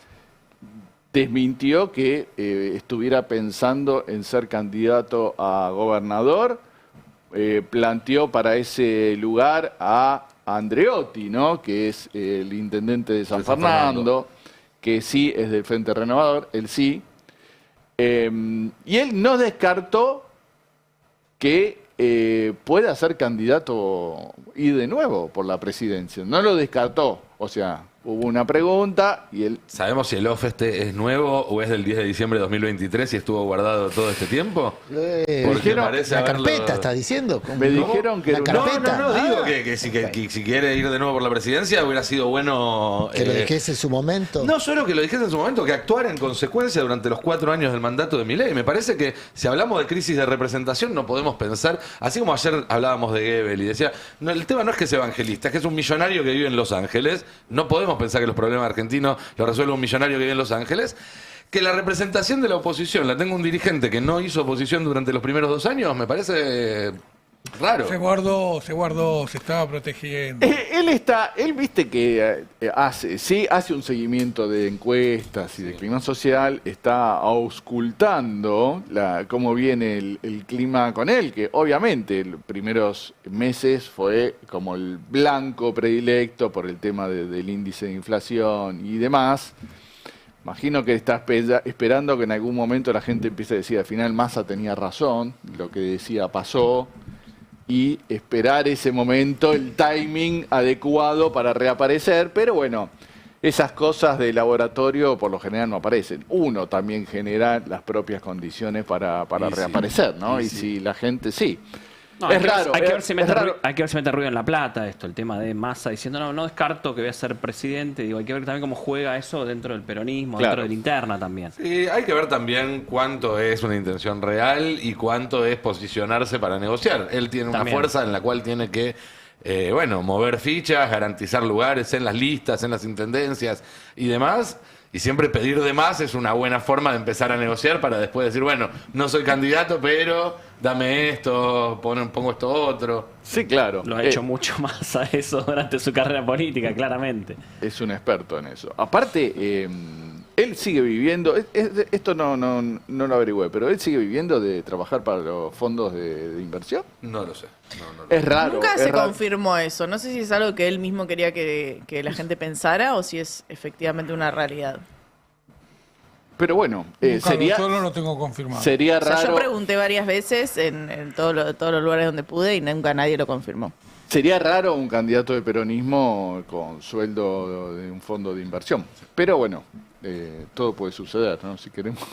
desmintió que estuviera pensando en ser candidato a gobernador, planteó para ese lugar a Andreotti, ¿no? Que es el intendente de San Fernando, que sí es del Frente Renovador, él sí. Y él no descartó que pueda ser candidato y de nuevo por la presidencia. No lo descartó, o sea, hubo una pregunta y él... ¿Sabemos si el off es nuevo o es del 10 de diciembre de 2023 y estuvo guardado todo este tiempo? Porque parece la haberlo... carpeta, ¿está diciendo? Me dijeron que... No, digo que si quiere ir de nuevo por la presidencia hubiera sido bueno... Que lo dijese en su momento. No solo que lo dijese en su momento, que actuara en consecuencia durante los 4 años del mandato de Milei. Me parece que si hablamos de crisis de representación no podemos pensar, así como ayer hablábamos de Goebbels y decía, no, el tema no es que es evangelista, es que es un millonario que vive en Los Ángeles, no podemos pensar que los problemas argentinos los resuelve un millonario que vive en Los Ángeles, que la representación de la oposición la tenga un dirigente que no hizo oposición durante los primeros 2 años, me parece raro. Se guardó, se estaba protegiendo. Él viste que hace un seguimiento de encuestas y de clima social, está auscultando cómo viene el clima con él, que obviamente los primeros meses fue como el blanco predilecto por el tema del índice de inflación y demás. Imagino que está esperando que en algún momento la gente empiece a decir, al final Massa tenía razón, lo que decía pasó, y esperar ese momento, el timing adecuado para reaparecer, pero bueno, esas cosas de laboratorio por lo general no aparecen. Uno también genera las propias condiciones para reaparecer, ¿no? Y si la gente sí. No, es raro. Hay que ver si mete ruido en La Plata esto, el tema de Massa diciendo no descarto que voy a ser presidente. Digo, hay que ver también cómo juega eso dentro del peronismo, dentro de la interna también. Sí, hay que ver también cuánto es una intención real y cuánto es posicionarse para negociar. Él tiene una fuerza en la cual tiene que mover fichas, garantizar lugares en las listas, en las intendencias y demás. Y siempre pedir de más es una buena forma de empezar a negociar para después decir, bueno, no soy candidato, pero dame esto, pongo esto otro. Sí, claro. Lo ha hecho mucho más a eso durante su carrera política, claramente. Es un experto en eso. Aparte, él sigue viviendo, esto no lo averigüé, pero él sigue viviendo de trabajar para los fondos de inversión. No lo sé. Es raro. Nunca se confirmó eso. No sé si es algo que él mismo quería que la gente pensara o si es efectivamente una realidad. Pero bueno, yo no lo tengo confirmado. Sería raro. O sea, yo pregunté varias veces en todos los lugares donde pude y nunca nadie lo confirmó. Sería raro un candidato de peronismo con sueldo de un fondo de inversión. Pero bueno, todo puede suceder, ¿no? Si queremos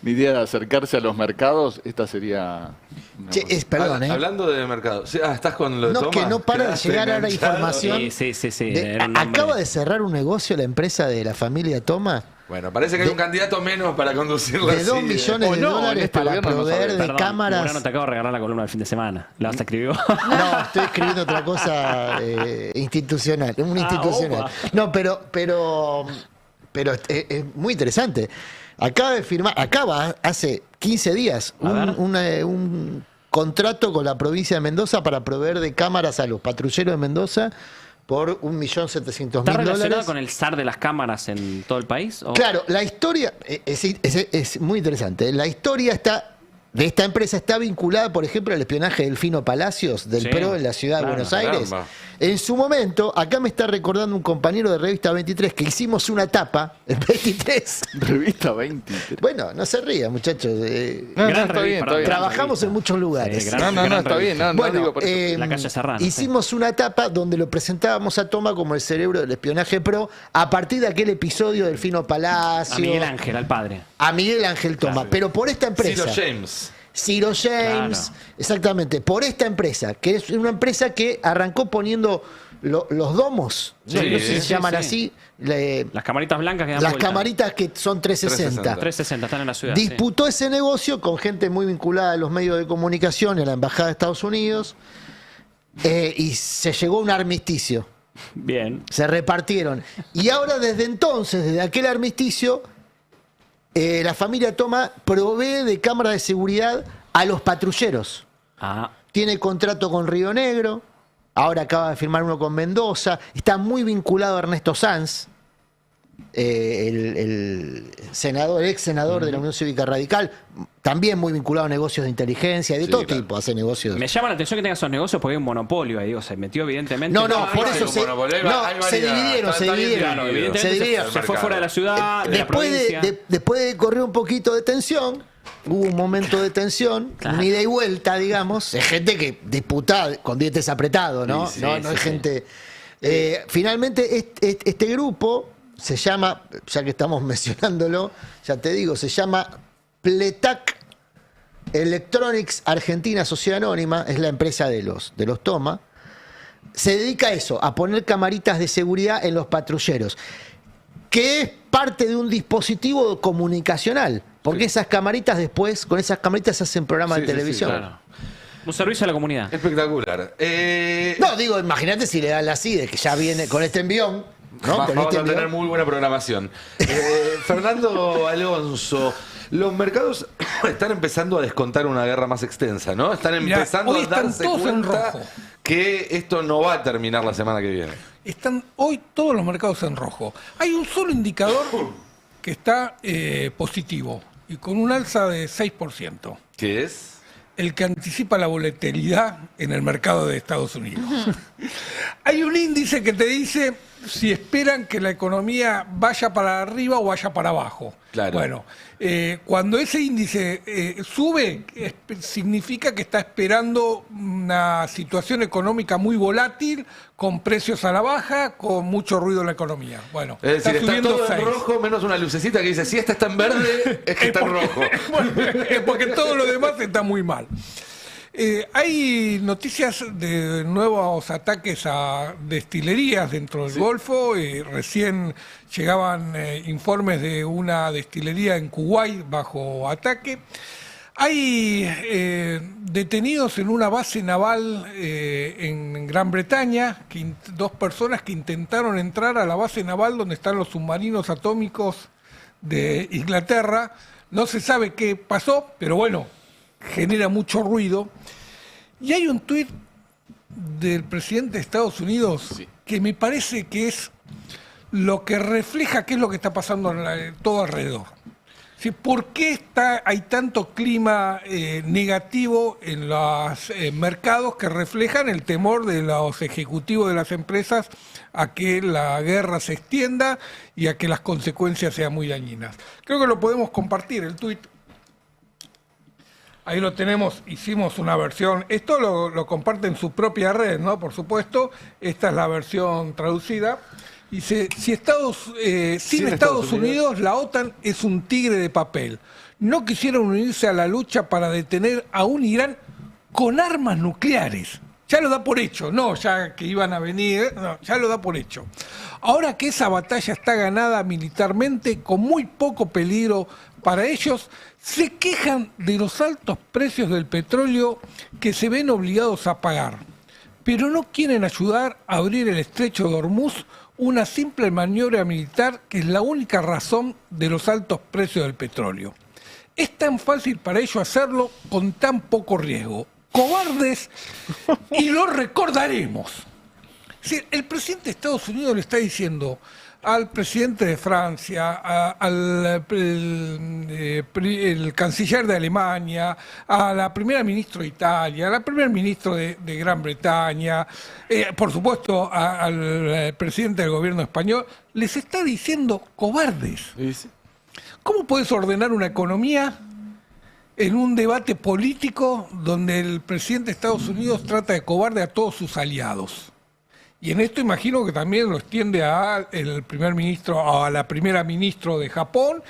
ni idea de acercarse a los mercados, esta sería... Perdón, Hablando de mercado. Sí, estás con lo de No, Toma. que no para de llegar ahora información. Sí. Acaba de cerrar un negocio la empresa de la familia Toma. Bueno, parece que hay un candidato menos para conducirla de 2 millones de dólares para proveer de cámaras. Murano, te acabo de regalar la columna del fin de semana. ¿La vas a escribir? No, estoy escribiendo otra cosa institucional. No, pero es muy interesante. Acaba de firmar, hace 15 días, un contrato con la provincia de Mendoza para proveer de cámaras a los patrulleros de Mendoza por $1.700.000. ¿Está relacionado con el SAR de las cámaras en todo el país? ¿O? Claro, la historia es muy interesante. La historia de esta empresa está vinculada, por ejemplo, al espionaje de Delfino Palacios, del PRO en la ciudad de Buenos Aires. Caramba. En su momento, acá me está recordando un compañero de Revista 23 que hicimos una tapa en 23. Revista 23. Bueno, no se ría, muchachos. No, está bien, está bien. Trabajamos en muchos lugares. Sí, no, está bien. No digo por eso. La calle Serrano. Hicimos una tapa donde lo presentábamos a Toma como el cerebro del espionaje PRO a partir de aquel episodio del Delfino Palacio. A Miguel Ángel, al padre. A Miguel Ángel Toma, Claro. pero por esta empresa. Ciro James, Claro. exactamente, por esta empresa, que es una empresa que arrancó poniendo los domos, no sé si se llaman así, las camaritas blancas que dan las vuelta. camaritas que son 360. 360, están en la ciudad. Disputó ese negocio con gente muy vinculada a los medios de comunicación y a la Embajada de Estados Unidos, y se llegó a un armisticio. Bien. Se repartieron. Y ahora, desde entonces, desde aquel armisticio, la familia Toma provee de cámaras de seguridad a los patrulleros. Tiene contrato con Río Negro, ahora acaba de firmar uno con Mendoza, está muy vinculado a Ernesto Sanz, el senador, el ex senador de la Unión Cívica Radical, también muy vinculado a negocios de inteligencia, de todo tipo, hace negocios. Me llama la atención que tenga esos negocios porque hay un monopolio ahí, digo, se metió evidentemente. Por eso se dividieron. Claro, evidentemente se fue fuera de la ciudad, de la provincia. Después de correr un poquito de tensión, hubo un momento de tensión, una ida y vuelta, digamos. Es gente que disputa con dientes apretados, ¿no? Sí, no es gente. Finalmente, este grupo se llama, ya que estamos mencionándolo, ya te digo, se llama Pletac Electronics Argentina Sociedad Anónima, es la empresa de los Toma. Se dedica a eso, a poner camaritas de seguridad en los patrulleros, que es parte de un dispositivo comunicacional, porque esas camaritas después, con esas camaritas se hacen programas de televisión. Claro. Un servicio a la comunidad. Espectacular. No, digo, imagínate si le dan la CIDE, que ya viene con este envión, ¿no? Con Vamos este a tener envión. muy buena programación. Fernando Alonso, los mercados están empezando a descontar una guerra más extensa, ¿no? Están empezando hoy a están darse todos en cuenta rojo. que esto no va a terminar la semana que viene. Están hoy todos los mercados en rojo. Hay un solo indicador que está positivo y con un alza de 6%. ¿Qué es? El que anticipa la volatilidad en el mercado de Estados Unidos. Hay un índice que te dice si esperan que la economía vaya para arriba o vaya para abajo. Claro. Bueno, cuando ese índice sube, significa que está esperando una situación económica muy volátil, con precios a la baja, con mucho ruido en la economía. Bueno, Es decir, está subiendo todo en 6. rojo menos una lucecita que dice, si esta está en verde, es que está en rojo. Es porque todo lo demás está muy mal. Hay noticias de nuevos ataques a destilerías dentro del Golfo. Recién llegaban informes de una destilería en Kuwait bajo ataque. Hay detenidos en una base naval en Gran Bretaña, dos personas que intentaron entrar a la base naval donde están los submarinos atómicos de Inglaterra. No se sabe qué pasó, pero bueno, genera mucho ruido. Y hay un tuit del presidente de Estados Unidos que me parece que es lo que refleja qué es lo que está pasando todo alrededor. Sí, ¿por qué hay tanto clima negativo en los mercados que reflejan el temor de los ejecutivos de las empresas a que la guerra se extienda y a que las consecuencias sean muy dañinas? Creo que lo podemos compartir, el tuit. Ahí lo tenemos, hicimos una versión, esto lo comparte en su propia red, ¿no? Por supuesto, esta es la versión traducida. Dice, sin Estados Unidos, la OTAN es un tigre de papel. No quisieron unirse a la lucha para detener a un Irán con armas nucleares. Ya lo da por hecho, no ya que iban a venir, no, ya lo da por hecho. Ahora que esa batalla está ganada militarmente, con muy poco peligro para ellos, se quejan de los altos precios del petróleo que se ven obligados a pagar. Pero no quieren ayudar a abrir el estrecho de Hormuz, una simple maniobra militar que es la única razón de los altos precios del petróleo. Es tan fácil para ellos hacerlo con tan poco riesgo. cobardes y lo recordaremos. Sí, el presidente de Estados Unidos le está diciendo al presidente de Francia, al canciller de Alemania, a la primera ministra de Italia, a la primera ministra de Gran Bretaña, por supuesto al presidente del gobierno español, les está diciendo cobardes. ¿Cómo puedes ordenar una economía en un debate político donde el presidente de Estados Unidos trata de cobarde a todos sus aliados? Y en esto imagino que también lo extiende al primer ministro, a la primera ministra de Japón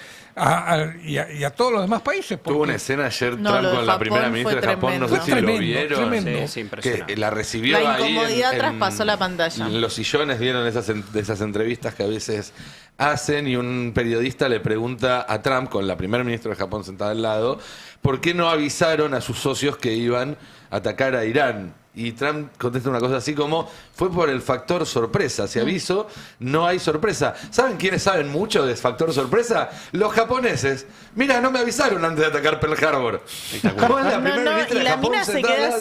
y a todos los demás países. Tuvo una escena ayer Trump con la primera ministra de Japón, no sé si lo vieron. Sí, impresionante. Que la recibió La ahí incomodidad traspasó la pantalla. En los sillones vieron de esas entrevistas que a veces hacen y un periodista le pregunta a Trump, con la primera ministra de Japón sentada al lado, ¿por qué no avisaron a sus socios que iban a atacar a Irán? Y Trump contesta una cosa así como, fue por el factor sorpresa. Si aviso, no hay sorpresa. ¿Saben quiénes saben mucho de factor sorpresa? Los japoneses. Mira, no me avisaron antes de atacar Pearl Harbor. ¿Cómo es la primera ministra de Japón sentada?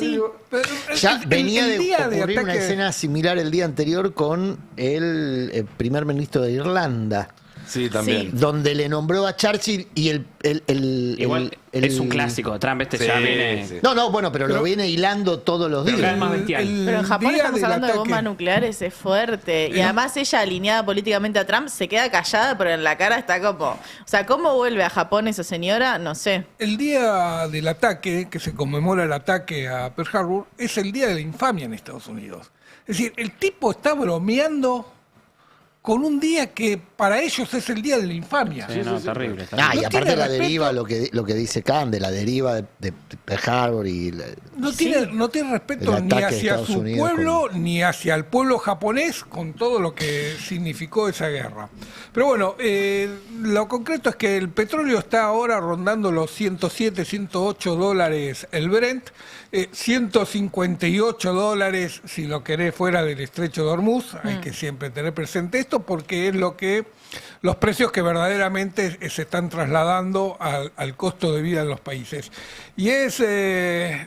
Ya venía de ocurrir una escena similar el día anterior con el primer ministro de Irlanda. Sí, también. Donde le nombró a Churchill y Igual es un clásico. Trump ya viene... Sí. No, bueno, pero lo viene hilando todos los días. Pero en Japón estamos hablando de bombas nucleares, es fuerte. Y además ella, alineada políticamente a Trump, se queda callada, pero en la cara está como... O sea, ¿cómo vuelve a Japón esa señora? No sé. El día del ataque, que se conmemora el ataque a Pearl Harbor, es el día de la infamia en Estados Unidos. Es decir, el tipo está bromeando con un día que para ellos es el día de la infamia. Sí, no, terrible. Y aparte la deriva, lo que dice Khan, de la deriva de Pearl Harbor y... No tiene respeto ni hacia su pueblo, ni hacia el pueblo japonés, con todo lo que significó esa guerra. Pero bueno, lo concreto es que el petróleo está ahora rondando los 107, 108 dólares el Brent, 158 dólares si lo querés fuera del estrecho de Hormuz. Hay que siempre tener presente esto porque es los precios que verdaderamente se están trasladando al costo de vida en los países. Y es,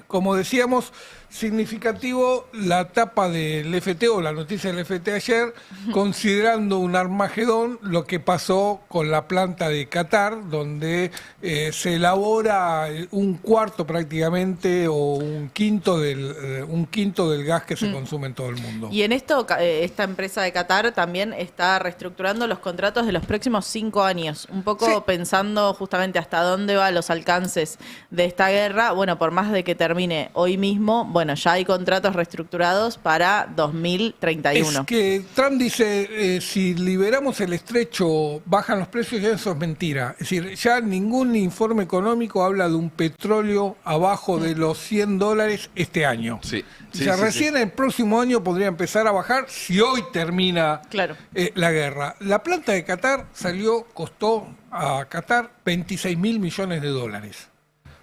como decíamos, significativo la tapa del FT o la noticia del FT ayer, considerando un Armagedón lo que pasó con la planta de Qatar, donde se elabora un cuarto prácticamente o un quinto del gas que se consume en todo el mundo. Y en esto, esta empresa de Qatar también está reestructurando los contratos de los próximos 5 años, un poco pensando justamente hasta dónde van los alcances de esta guerra. Bueno, por más de que termine hoy mismo, bueno, ya hay contratos reestructurados para 2031. Es que Trump dice, si liberamos el estrecho, bajan los precios, y eso es mentira. Es decir, ya ningún informe económico habla de un petróleo abajo de los 100 dólares este año. Recién el próximo año podría empezar a bajar si hoy termina la guerra. La planta de Qatar costó a Qatar 26.000 millones de dólares.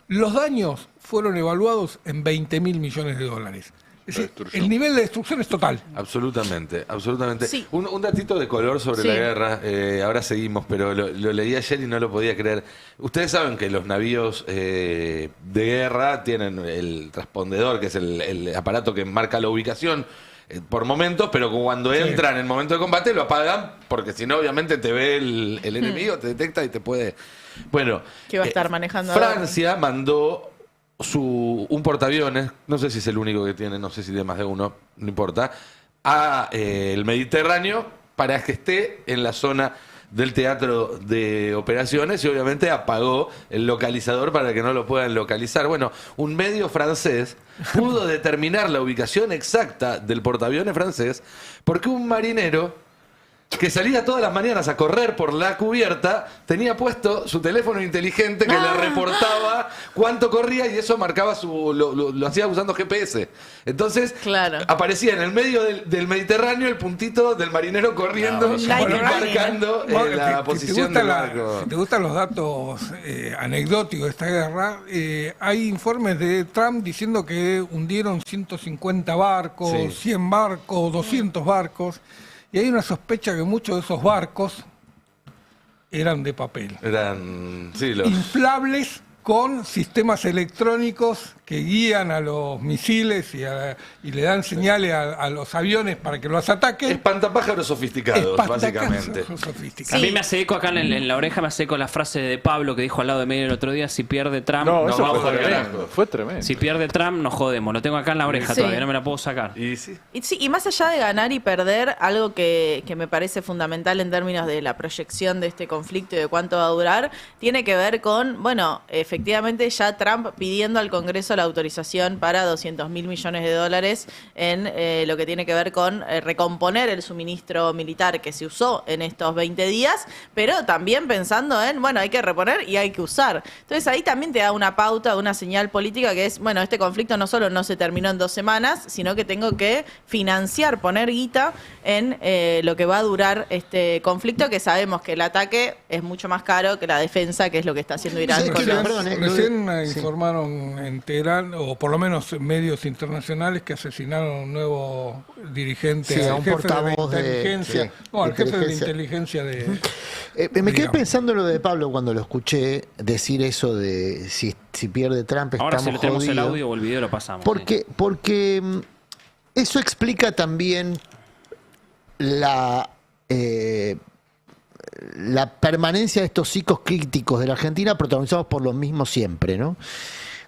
Los daños fueron evaluados en 20.000 millones de dólares. Es decir, el nivel de destrucción es total. Absolutamente, absolutamente. Sí. Un datito de color sobre la guerra, ahora seguimos, pero lo leí ayer y no lo podía creer. Ustedes saben que los navíos de guerra tienen el transpondedor, que es el aparato que marca la ubicación por momentos, pero cuando entran en el momento de combate lo apagan, porque si no obviamente te ve el enemigo, te detecta y te puede... Bueno, ¿qué va a estar manejando Francia mandó un portaaviones, no sé si es el único que tiene, no sé si tiene más de uno, no importa, a el Mediterráneo para que esté en la zona del teatro de operaciones y obviamente apagó el localizador para que no lo puedan localizar. Bueno, un medio francés pudo determinar la ubicación exacta del portaaviones francés porque un marinero que salía todas las mañanas a correr por la cubierta, tenía puesto su teléfono inteligente que le reportaba cuánto corría y eso marcaba lo hacía usando GPS. Entonces, aparecía en el medio del Mediterráneo el puntito del marinero corriendo, marcando la posición del barco. Si te gustan los datos anecdóticos de esta guerra, hay informes de Trump diciendo que hundieron 150 barcos, 100 barcos, 200 barcos. Y hay una sospecha que muchos de esos barcos eran de papel. Eran inflables con sistemas electrónicos que guían a los misiles y le dan señales a los aviones para que los ataquen. Espantapájaros sofisticados, básicamente. A mí me hace eco acá en la oreja, me hace eco la frase de Pablo que dijo al lado de Medio el otro día: si pierde Trump, No, nos eso vamos fue a tremendo. Fue tremendo. Si pierde Trump, nos jodemos. Lo tengo acá en la oreja Sí. todavía, no me la puedo sacar. Y más allá de ganar y perder, algo que me parece fundamental en términos de la proyección de este conflicto y de cuánto va a durar, tiene que ver con, bueno, efectivamente ya Trump pidiendo al Congreso la autorización para $200.000 millones en lo que tiene que ver con recomponer el suministro militar que se usó en estos 20 días, pero también pensando en, bueno, hay que reponer y hay que usar. Entonces ahí también te da una pauta, una señal política que es, bueno, este conflicto no solo no se terminó en 2 semanas, sino que tengo que financiar, poner guita en lo que va a durar este conflicto, que sabemos que el ataque es mucho más caro que la defensa, que es lo que está haciendo Irán. Sí, con los- recién informaron en Teherán, o por lo menos en medios internacionales, que asesinaron a un nuevo dirigente, Sí, a al un jefe portavoz de de- inteligencia, sí, no, al jefe de inteligencia. inteligencia me quedé digamos. pensando en lo de Pablo cuando lo escuché decir eso de si pierde Trump estamos Ahora si le tenemos el jodidos. audio o el video lo pasamos. Porque eso explica también la permanencia de estos ciclos críticos de la Argentina protagonizados por los mismos siempre, ¿no?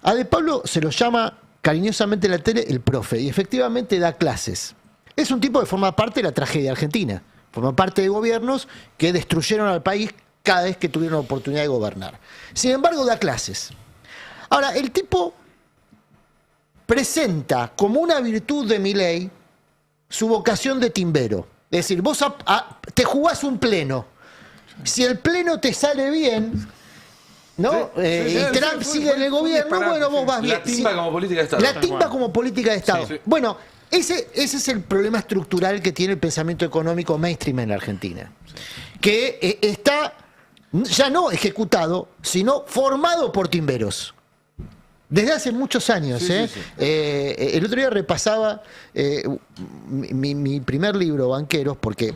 A De Pablo se lo llama cariñosamente en la tele el profe, y efectivamente da clases. Es un tipo que forma parte de la tragedia argentina, forma parte de gobiernos que destruyeron al país cada vez que tuvieron la oportunidad de gobernar. Sin embargo, da clases. Ahora, el tipo presenta como una virtud de Milei su vocación de timbero. Es decir, vos te jugás un pleno. Si el pleno te sale bien, ¿no? Y Trump sigue en el gobierno, bueno, vos vas bien. La timba como política de Estado. La timba como política de Estado. Sí, sí. Bueno, ese es el problema estructural que tiene el pensamiento económico mainstream en la Argentina. Que está ya no ejecutado, sino formado por timberos. Desde hace muchos años. Sí, sí, sí. El otro día repasaba mi primer libro, Banqueros, porque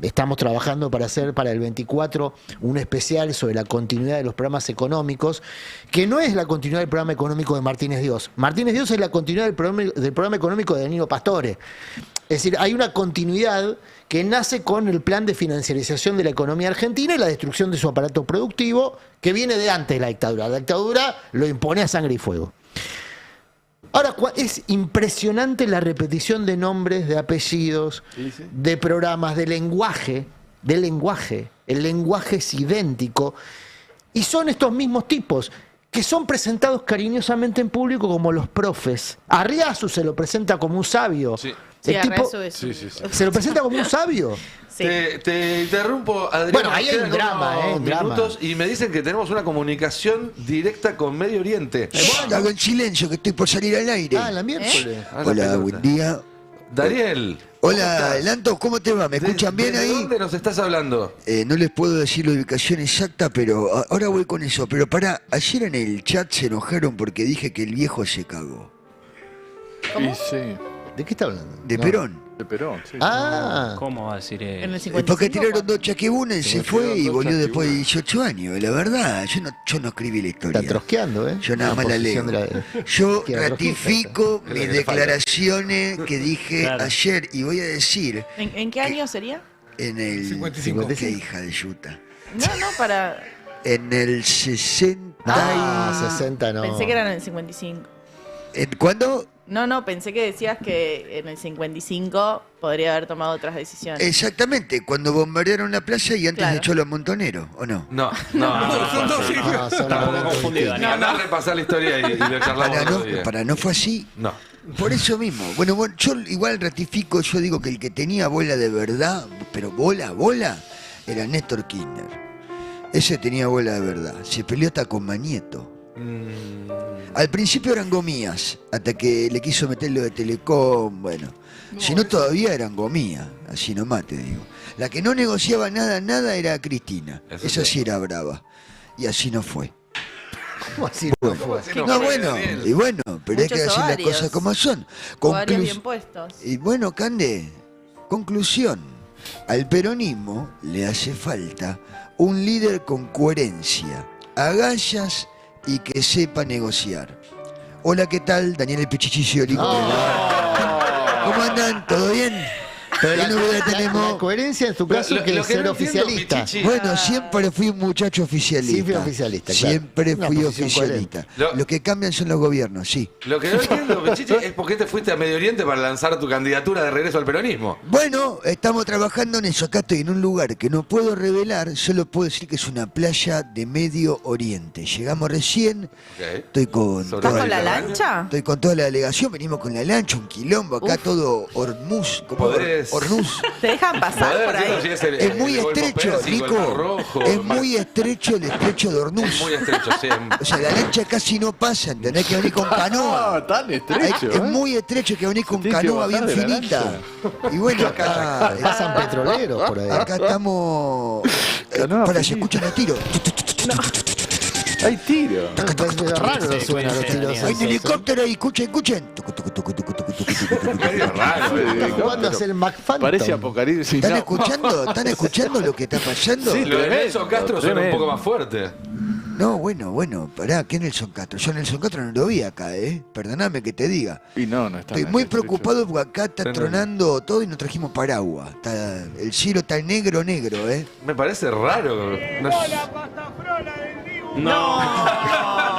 estamos trabajando para hacer para el 24 un especial sobre la continuidad de los programas económicos, que no es la continuidad del programa económico de Martínez Dios. Martínez Dios es la continuidad del programa económico de Danilo Pastore. Es decir, hay una continuidad que nace con el plan de financiarización de la economía argentina y la destrucción de su aparato productivo, que viene de antes de la dictadura. La dictadura lo impone a sangre y fuego. Ahora, es impresionante la repetición de nombres, de apellidos, de programas, de lenguaje. El lenguaje es idéntico. Y son estos mismos tipos que son presentados cariñosamente en público como los profes. A Riazu se lo presenta como un sabio. Sí. Sí, El a tipo Riazu es- se lo presenta como un sabio. Sí. Te interrumpo, Adrián. Bueno, ahí hay Quedan un drama, unos un drama. minutos y me dicen que tenemos una comunicación directa con Medio Oriente. Hago en silencio que estoy por salir al aire. Ah, la miércoles. Ah, la Hola, pelota. buen día. Daniel. ¿cómo Hola, estás? Lanto, ¿cómo te va? ¿Me escuchan bien ¿De ahí? dónde nos estás hablando? No les puedo decir la ubicación exacta, pero ahora voy con eso. Pero pará, ayer en el chat se enojaron porque dije que el viejo se cagó. ¿Cómo? Y sí, ¿De qué está hablando? De No. Perón. de Perón, sí. Ah, ¿Cómo va a decir En el Porque 55. tiraron 2 chaquibunes, se fue y dos volvió después de chaquibunes. 18 años. La verdad, yo no escribí la está historia. trosqueando, ¿eh? Yo nada Una más la leo. posición de la- Yo Queda ratifico Es lo mis que le falta. declaraciones que dije Claro. ayer y voy a decir ¿En qué año sería? en el 55. Qué hija de yuta. No, para... En el 60 Ah, 60 no. Pensé que era en el 55. ¿Cuándo? No, pensé que decías que en el 55 podría haber tomado otras decisiones. Exactamente, cuando bombardearon la plaza y antes Claro. de Cholo Montonero, ¿o no? No. Son dos No, hijos. son Tampoco momentos confundido, distintos. Daniel. Andá a repasar la historia y lo charlamos otro día. No fue así. No. Por eso mismo. Bueno, yo igual ratifico, yo digo que el que tenía bola de verdad, pero bola, era Néstor Kirchner. Ese tenía bola de verdad. Se peleó hasta con Mañeto. Al principio eran gomías, hasta que le quiso meter lo de Telecom, bueno. Si no, todavía eran gomías, así nomás te digo. La que no negociaba nada era Cristina. Eso Esa sí. sí era brava. Y así no fue. ¿Cómo así no fue? No, bueno, y bueno, pero hay que Muchos decir las ovarios. cosas como son. Ovarios Conclus- bien puestos. Y bueno, Cande, conclusión. Al peronismo le hace falta un líder con coherencia, agallas y que sepa negociar. Hola, ¿qué tal? Daniel El Pichichi Olivo. ¿Cómo andan? ¿Todo bien? Pero ¿Qué novedad tenemos? la coherencia en tu caso que es ser oficialista. Bueno, siempre fui un muchacho oficialista. Sí, fui oficialista, claro. Siempre Una fui posición oficialista. coherente. Lo que cambian son los gobiernos, sí. Lo que no entiendo, Pichichi, es por qué te fuiste a Medio Oriente para lanzar tu candidatura de regreso al peronismo. Bueno, estamos trabajando en eso. Acá estoy en un lugar que no puedo revelar, solo puedo decir que es una playa de Medio Oriente. Llegamos recién, estoy con ¿Estás con la lancha? Estoy con toda la delegación, venimos con la lancha, un quilombo, acá todo Hormuz, como Hormuz. ¿Te dejan pasar por ahí? Es muy estrecho, Nico. Es muy estrecho el estrecho de Hormuz. Es muy estrecho, sí. O sea, la lancha casi no pasa, ¿entendés? Que venir con canoa. Tan estrecho. Es muy estrecho que venir con Tienes que canoa bien bajar de la finita. lancha. Y bueno, acá pasan petroleros por ahí. Acá estamos. Para, se escuchan los tiros. Hay tiro. Es raro no suena los tiros. Hay un helicóptero ahí, escuchen. ¿Cuándo hace el McPhantom? Parece apocalipsis. ¿Están no. escuchando? ¿Están escuchando lo que está pasando? Sí, lo de Nelson Castro suena un poco más fuerte. No, bueno, pará, ¿qué Nelson Castro? Yo Nelson Castro no lo vi acá, Perdóname que te diga. Y no está. Estoy muy preocupado porque acá está tronando todo y no trajimos paraguas. El cielo está negro, Me parece raro.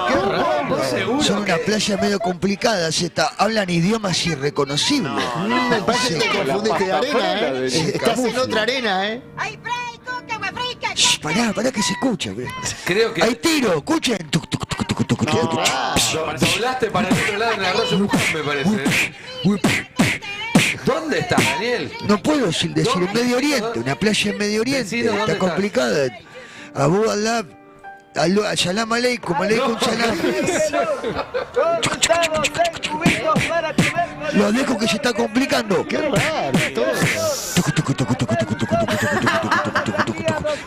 Qué raro. Seguro Son una playa medio complicada, hablan idiomas irreconocibles. Me parece que te confundiste de arena, Estás en otra arena, Shh, pará que se escucha. Creo que. Hay tiro, escuchen. Doblaste para el otro lado en el arroyo Luján, me parece. ¿Dónde estás, Daniel? No puedo decir en Medio Oriente, una playa en Medio Oriente. Decinos dónde Está complicada. Abu Allah, Salam aleikum, salam. Lo dejo que se está complicando. Qué raro todo.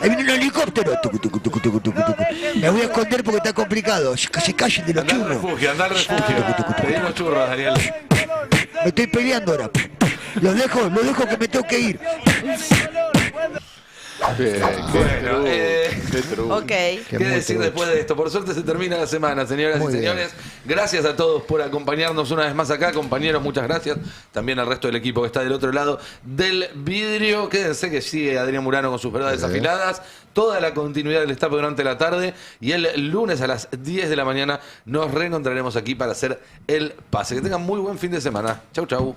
Ahí viene un helicóptero. Me voy a esconder porque está complicado. Que se callen de los churros. Anda al refugio. Pedimos churros, Daniel. Me estoy peleando ahora. Lo dejo que me tengo que ir. Qué truco. Ok. ¿Qué decir después de esto? Por suerte se termina la semana, señoras y señores. Gracias a todos por acompañarnos una vez más acá. Compañeros, muchas gracias. También al resto del equipo que está del otro lado del vidrio. Quédense que sigue Adrián Murano con sus verdades afiladas. Toda la continuidad del Destape durante la tarde. Y el lunes a las 10 de la mañana nos reencontraremos aquí para hacer el pase. Que tengan muy buen fin de semana. Chau.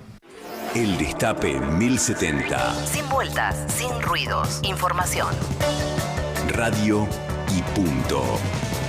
El Destape 1070. Sin vueltas, sin ruidos. Información. Radio y punto.